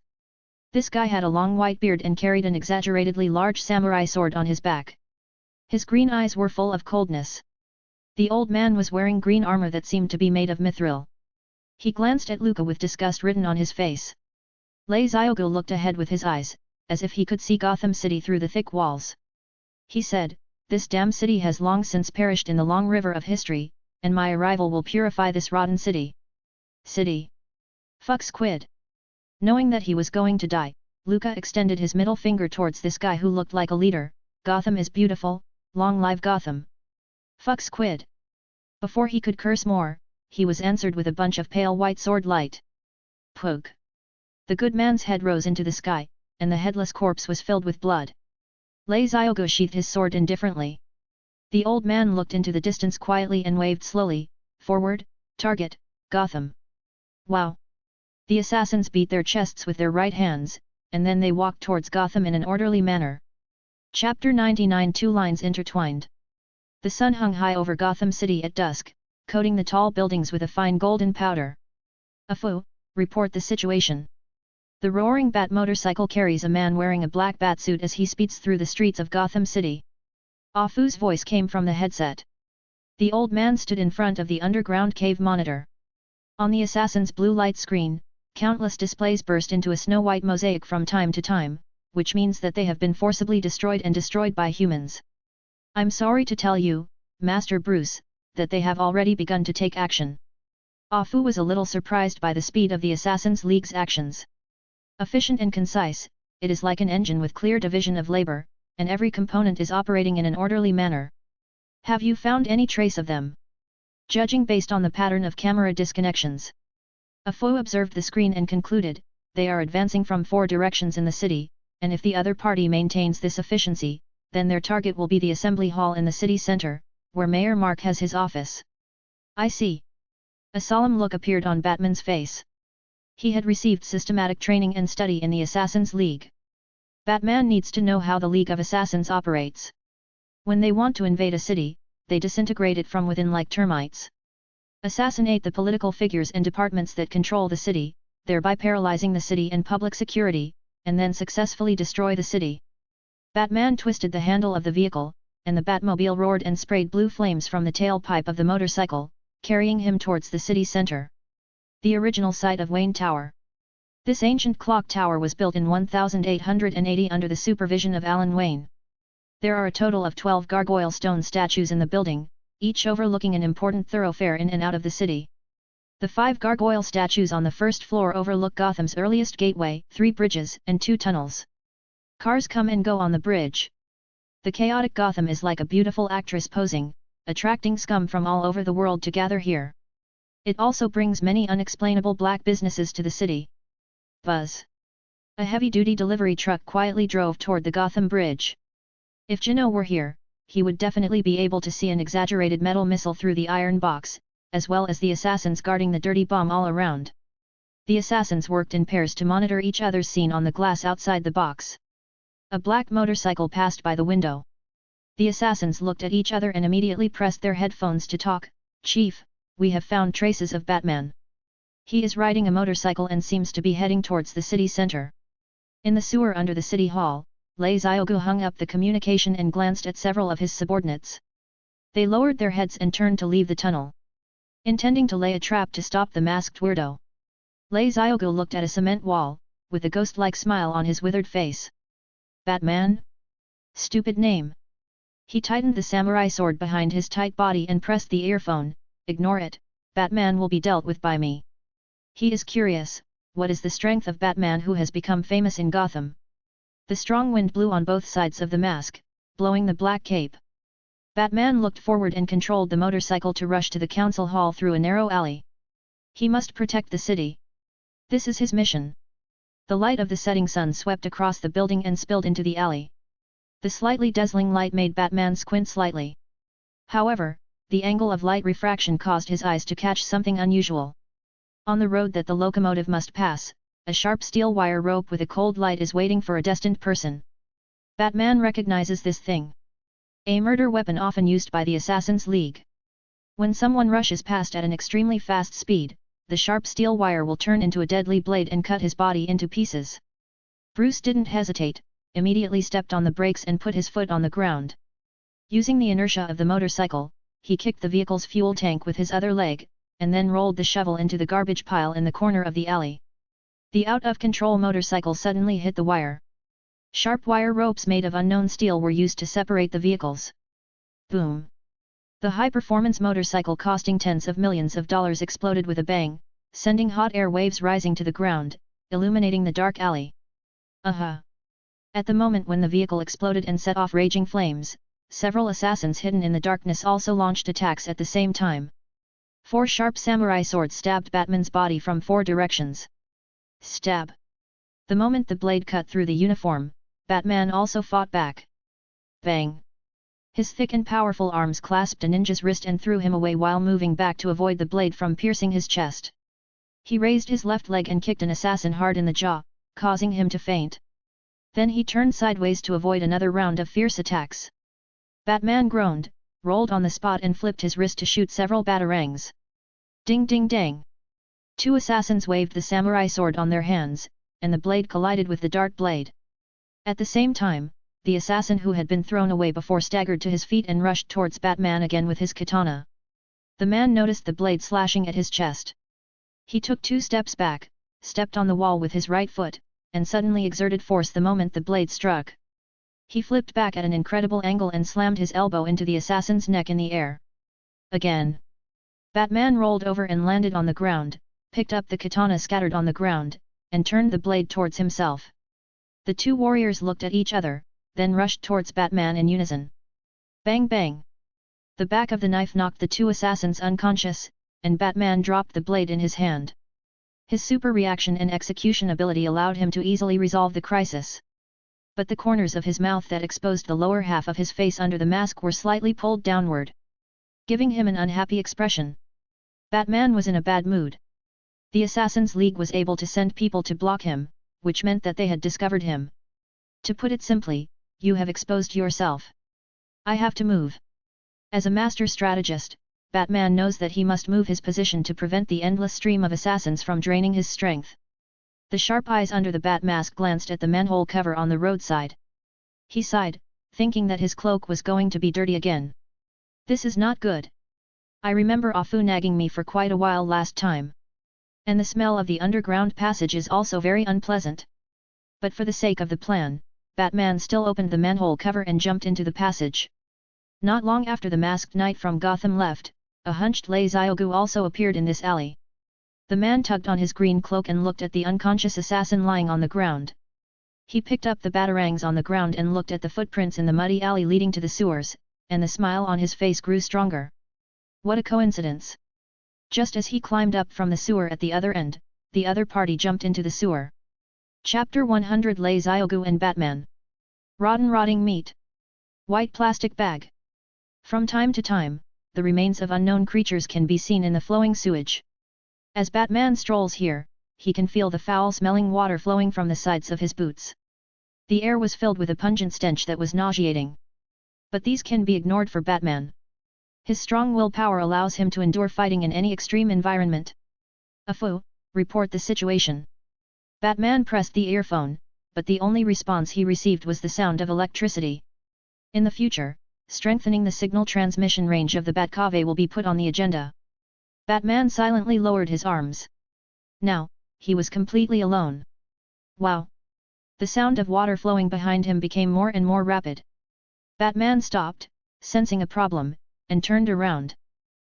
This guy had a long white beard and carried an exaggeratedly large samurai sword on his back. His green eyes were full of coldness. The old man was wearing green armor that seemed to be made of mithril. He glanced at Luca with disgust written on his face. Lei Xiaogu looked ahead with his eyes, as if he could see Gotham City through the thick walls. He said, "This damn city has long since perished in the long river of history, and my arrival will purify this rotten city." City. Fuck squid. Knowing that he was going to die, Luca extended his middle finger towards this guy who looked like a leader. "Gotham is beautiful, long live Gotham." Fuck squid. Before he could curse more, he was answered with a bunch of pale white sword light. Poke. The good man's head rose into the sky, and the headless corpse was filled with blood. Lei Xiaogu sheathed his sword indifferently. The old man looked into the distance quietly and waved slowly, "Forward, target, Gotham." Wow! The assassins beat their chests with their right hands, and then they walked towards Gotham in an orderly manner. Chapter 99. 2 lines intertwined. The sun hung high over Gotham City at dusk, coating the tall buildings with a fine golden powder. "Afu, report the situation." The roaring bat motorcycle carries a man wearing a black bat suit as he speeds through the streets of Gotham City. Afu's voice came from the headset. The old man stood in front of the underground cave monitor. On the assassin's blue light screen, countless displays burst into a snow-white mosaic from time to time, which means that they have been forcibly destroyed by humans. "I'm sorry to tell you, Master Bruce, that they have already begun to take action." Afu was a little surprised by the speed of the Assassins' League's actions. Efficient and concise, it is like an engine with clear division of labor, and every component is operating in an orderly manner. "Have you found any trace of them?" Judging based on the pattern of camera disconnections. Afu observed the screen and concluded, "They are advancing from 4 directions in the city, and if the other party maintains this efficiency, then their target will be the assembly hall in the city center, where Mayor Mark has his office." "I see." A solemn look appeared on Batman's face. He had received systematic training and study in the Assassins' League. Batman needs to know how the League of Assassins operates. When they want to invade a city, they disintegrate it from within like termites. Assassinate the political figures and departments that control the city, thereby paralyzing the city and public security, and then successfully destroy the city. Batman twisted the handle of the vehicle, and the Batmobile roared and sprayed blue flames from the tailpipe of the motorcycle, carrying him towards the city center. The original site of Wayne Tower. This ancient clock tower was built in 1880 under the supervision of Alan Wayne. There are a total of 12 gargoyle stone statues in the building, each overlooking an important thoroughfare in and out of the city. The 5 gargoyle statues on the first floor overlook Gotham's earliest gateway, 3 bridges, and 2 tunnels. Cars come and go on the bridge. The chaotic Gotham is like a beautiful actress posing, attracting scum from all over the world to gather here. It also brings many unexplainable black businesses to the city. Buzz. A heavy-duty delivery truck quietly drove toward the Gotham Bridge. If Gino were here, he would definitely be able to see an exaggerated metal missile through the iron box, as well as the assassins guarding the dirty bomb all around. The assassins worked in pairs to monitor each other's scene on the glass outside the box. A black motorcycle passed by the window. The assassins looked at each other and immediately pressed their headphones to talk. "Chief, we have found traces of Batman. He is riding a motorcycle and seems to be heading towards the city center." In the sewer under the city hall, Lei Xiaogu hung up the communication and glanced at several of his subordinates. They lowered their heads and turned to leave the tunnel, intending to lay a trap to stop the masked weirdo. Lei Xiaogu looked at a cement wall, with a ghost-like smile on his withered face. "Batman? Stupid name." He tightened the samurai sword behind his tight body and pressed the earphone. "Ignore it, Batman will be dealt with by me. He is curious, what is the strength of Batman who has become famous in Gotham? The strong wind blew on both sides of the mask, blowing the black cape. Batman looked forward and controlled the motorcycle to rush to the council hall through a narrow alley. He must protect the city. This is his mission. The light of the setting sun swept across the building and spilled into the alley. The slightly dazzling light made Batman squint slightly. However, the angle of light refraction caused his eyes to catch something unusual. On the road that the locomotive must pass, a sharp steel wire rope with a cold light is waiting for a destined person. Batman recognizes this thing. A murder weapon often used by the Assassin's League. When someone rushes past at an extremely fast speed, the sharp steel wire will turn into a deadly blade and cut his body into pieces. Bruce didn't hesitate, immediately stepped on the brakes and put his foot on the ground. Using the inertia of the motorcycle, he kicked the vehicle's fuel tank with his other leg, and then rolled the shovel into the garbage pile in the corner of the alley. The out-of-control motorcycle suddenly hit the wire. Sharp wire ropes made of unknown steel were used to separate the vehicles. Boom! The high-performance motorcycle costing tens of millions of dollars exploded with a bang, sending hot air waves rising to the ground, illuminating the dark alley. Aha! At the moment when the vehicle exploded and set off raging flames, several assassins hidden in the darkness also launched attacks at the same time. 4 sharp samurai swords stabbed Batman's body from 4 directions. Stab! The moment the blade cut through the uniform, Batman also fought back. Bang! His thick and powerful arms clasped a ninja's wrist and threw him away while moving back to avoid the blade from piercing his chest. He raised his left leg and kicked an assassin hard in the jaw, causing him to faint. Then he turned sideways to avoid another round of fierce attacks. Batman groaned, rolled on the spot and flipped his wrist to shoot several batarangs. Ding ding dang! 2 assassins waved the samurai sword on their hands, and the blade collided with the dart blade. At the same time, the assassin who had been thrown away before staggered to his feet and rushed towards Batman again with his katana. The man noticed the blade slashing at his chest. He took 2 steps back, stepped on the wall with his right foot, and suddenly exerted force the moment the blade struck. He flipped back at an incredible angle and slammed his elbow into the assassin's neck in the air. Again. Batman rolled over and landed on the ground, picked up the katana scattered on the ground, and turned the blade towards himself. The 2 warriors looked at each other, then rushed towards Batman in unison. Bang bang! The back of the knife knocked the 2 assassins unconscious, and Batman dropped the blade in his hand. His super reaction and execution ability allowed him to easily resolve the crisis. But the corners of his mouth that exposed the lower half of his face under the mask were slightly pulled downward, giving him an unhappy expression. Batman was in a bad mood. The Assassin's League was able to send people to block him, which meant that they had discovered him. To put it simply, you have exposed yourself. I have to move. As a master strategist, Batman knows that he must move his position to prevent the endless stream of assassins from draining his strength. The sharp eyes under the bat mask glanced at the manhole cover on the roadside. He sighed, thinking that his cloak was going to be dirty again. This is not good. I remember Afu nagging me for quite a while last time. And the smell of the underground passage is also very unpleasant. But for the sake of the plan, Batman still opened the manhole cover and jumped into the passage. Not long after the masked knight from Gotham left, a hunched Lei Xiaogu also appeared in this alley. The man tugged on his green cloak and looked at the unconscious assassin lying on the ground. He picked up the batarangs on the ground and looked at the footprints in the muddy alley leading to the sewers, and the smile on his face grew stronger. What a coincidence! Just as he climbed up from the sewer at the other end, the other party jumped into the sewer. Chapter 100 Lei Xiaogu and Batman. Rotting meat. White plastic bag. From time to time, the remains of unknown creatures can be seen in the flowing sewage. As Batman strolls here, he can feel the foul-smelling water flowing from the sides of his boots. The air was filled with a pungent stench that was nauseating. But these can be ignored for Batman. His strong willpower allows him to endure fighting in any extreme environment. Afu, report the situation. Batman pressed the earphone, but the only response he received was the sound of electricity. In the future, strengthening the signal transmission range of the Batcave will be put on the agenda. Batman silently lowered his arms. Now, he was completely alone. Wow! The sound of water flowing behind him became more and more rapid. Batman stopped, sensing a problem, and turned around.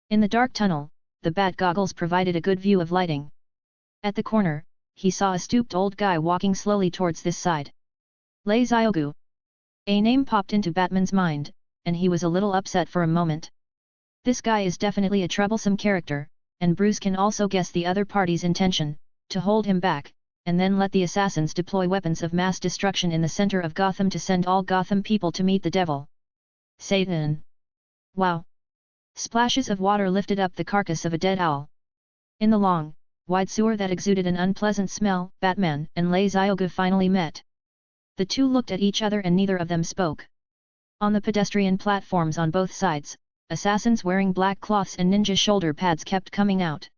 In the dark tunnel, the bat goggles provided a good view of lighting. At the corner, he saw a stooped old guy walking slowly towards this side. Lei Xiaogu. A name popped into Batman's mind, and he was a little upset for a moment. This guy is definitely a troublesome character, and Bruce can also guess the other party's intention, to hold him back, and then let the assassins deploy weapons of mass destruction in the center of Gotham to send all Gotham people to meet the devil. Satan! Wow! Splashes of water lifted up the carcass of a dead owl. In the long, wide sewer that exuded an unpleasant smell, Batman and Lei Xiaogu finally met. The two looked at each other and neither of them spoke. On the pedestrian platforms on both sides, assassins wearing black cloths and ninja shoulder pads kept coming out.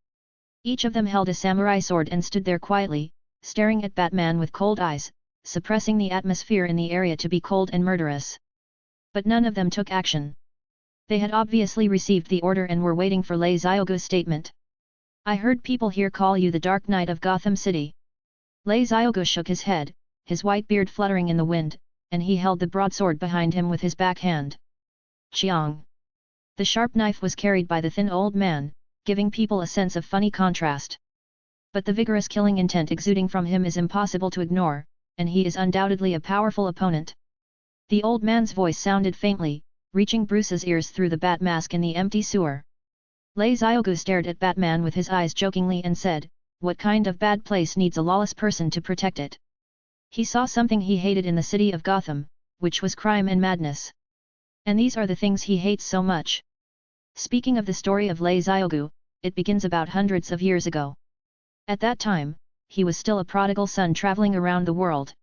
Each of them held a samurai sword and stood there quietly, staring at Batman with cold eyes, suppressing the atmosphere in the area to be cold and murderous. But none of them took action. They had obviously received the order and were waiting for Lei Xiaogu's statement. I heard people here call you the Dark Knight of Gotham City. Lei Xiaogu shook his head, his white beard fluttering in the wind, and he held the broadsword behind him with his back hand. Chiang! The sharp knife was carried by the thin old man, giving people a sense of funny contrast. But the vigorous killing intent exuding from him is impossible to ignore, and he is undoubtedly a powerful opponent. The old man's voice sounded faintly, reaching Bruce's ears through the bat mask in the empty sewer. Lei Xiaogu stared at Batman with his eyes jokingly and said, "What kind of bad place needs a lawless person to protect it?" He saw something he hated in the city of Gotham, which was crime and madness. And these are the things he hates so much. Speaking of the story of Lei Xiaogu, it begins about hundreds of years ago. At that time, he was still a prodigal son traveling around the world.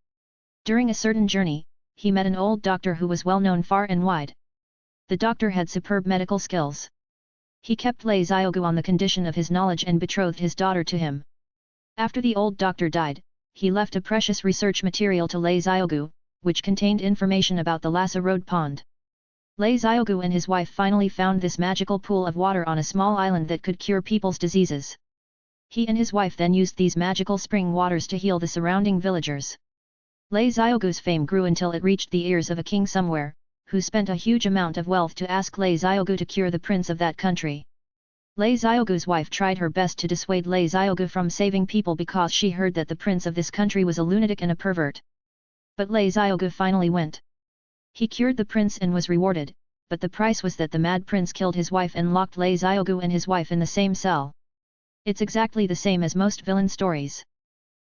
During a certain journey, he met an old doctor who was well known far and wide. The doctor had superb medical skills. He kept Lei Xiaogu on the condition of his knowledge and betrothed his daughter to him. After the old doctor died, he left a precious research material to Lei Xiaogu, which contained information about the Lhasa Road Pond. Lei Xiaogu and his wife finally found this magical pool of water on a small island that could cure people's diseases. He and his wife then used these magical spring waters to heal the surrounding villagers. Lei Xiaogu's fame grew until it reached the ears of a king somewhere, who spent a huge amount of wealth to ask Lei Xiaogu to cure the prince of that country. Lei Xiaogu's wife tried her best to dissuade Lei Xiaogu from saving people because she heard that the prince of this country was a lunatic and a pervert. But Lei Xiaogu finally went. He cured the prince and was rewarded, but the price was that the mad prince killed his wife and locked Lei Xiaogu and his wife in the same cell. It's exactly the same as most villain stories.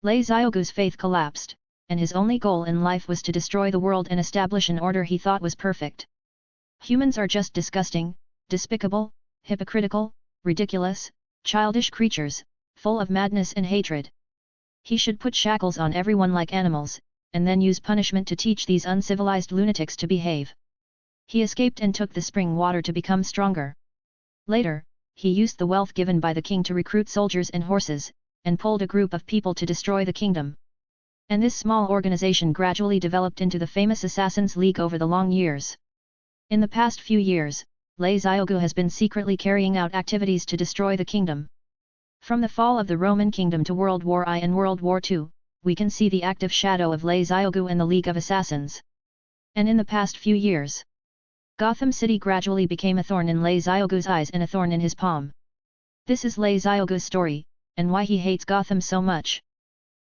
Lei Xiaogu's faith collapsed, and his only goal in life was to destroy the world and establish an order he thought was perfect. Humans are just disgusting, despicable, hypocritical, ridiculous, childish creatures, full of madness and hatred. He should put shackles on everyone like animals, and then use punishment to teach these uncivilized lunatics to behave. He escaped and took the spring water to become stronger. Later, he used the wealth given by the king to recruit soldiers and horses, and pulled a group of people to destroy the kingdom. And this small organization gradually developed into the famous Assassins' League over the long years. In the past few years, Lei Xiaogu has been secretly carrying out activities to destroy the kingdom. From the fall of the Roman kingdom to World War I and World War II, we can see the active shadow of Lei Xiaogu and the League of Assassins. And in the past few years, Gotham City gradually became a thorn in Lei Xiaogu's eyes and a thorn in his palm. This is Lei Xiaogu's story, and why he hates Gotham so much.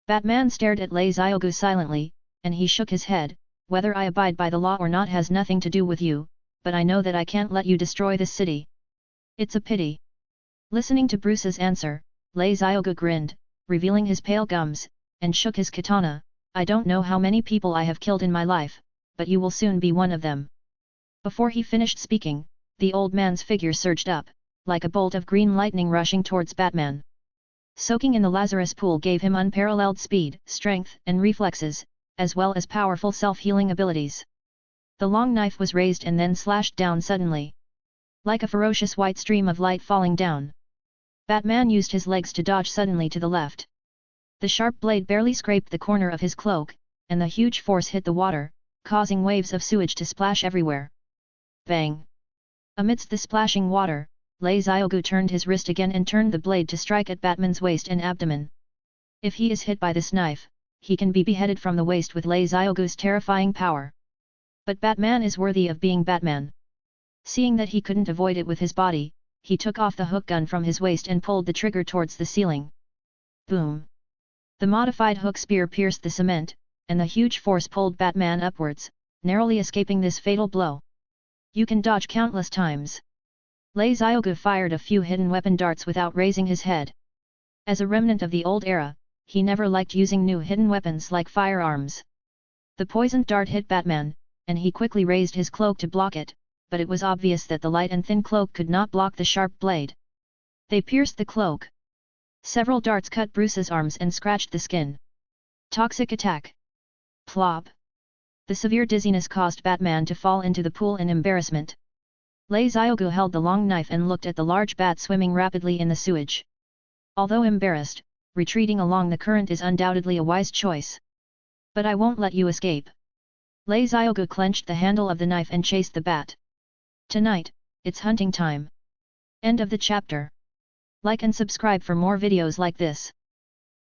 Batman stared at Lei Xiaogu silently, and he shook his head. Whether I abide by the law or not has nothing to do with you, but I know that I can't let you destroy this city. It's a pity. Listening to Bruce's answer, Lei Xiaogu grinned, revealing his pale gums, and shook his katana. I don't know how many people I have killed in my life, but you will soon be one of them. Before he finished speaking, the old man's figure surged up, like a bolt of green lightning rushing towards Batman. Soaking in the Lazarus pool gave him unparalleled speed, strength, and reflexes, as well as powerful self-healing abilities. The long knife was raised and then slashed down suddenly. Like a ferocious white stream of light falling down. Batman used his legs to dodge suddenly to the left. The sharp blade barely scraped the corner of his cloak, and the huge force hit the water, causing waves of sewage to splash everywhere. Bang! Amidst the splashing water, Lei Xiaogu turned his wrist again and turned the blade to strike at Batman's waist and abdomen. If he is hit by this knife, he can be beheaded from the waist with Lei Xiaogu's terrifying power. But Batman is worthy of being Batman. Seeing that he couldn't avoid it with his body, he took off the hook gun from his waist and pulled the trigger towards the ceiling. Boom! The modified hook spear pierced the cement, and the huge force pulled Batman upwards, narrowly escaping this fatal blow. You can dodge countless times. Lei Xiaogu fired a few hidden weapon darts without raising his head. As a remnant of the old era, he never liked using new hidden weapons like firearms. The poisoned dart hit Batman, and he quickly raised his cloak to block it, but it was obvious that the light and thin cloak could not block the sharp blade. They pierced the cloak. Several darts cut Bruce's arms and scratched the skin. Toxic attack. Plop. The severe dizziness caused Batman to fall into the pool in embarrassment. Lei Xiaogu held the long knife and looked at the large bat swimming rapidly in the sewage. Although embarrassed, retreating along the current is undoubtedly a wise choice. But I won't let you escape. Lei Xiaogu clenched the handle of the knife and chased the bat. Tonight, it's hunting time. End of the chapter. Like and subscribe for more videos like this.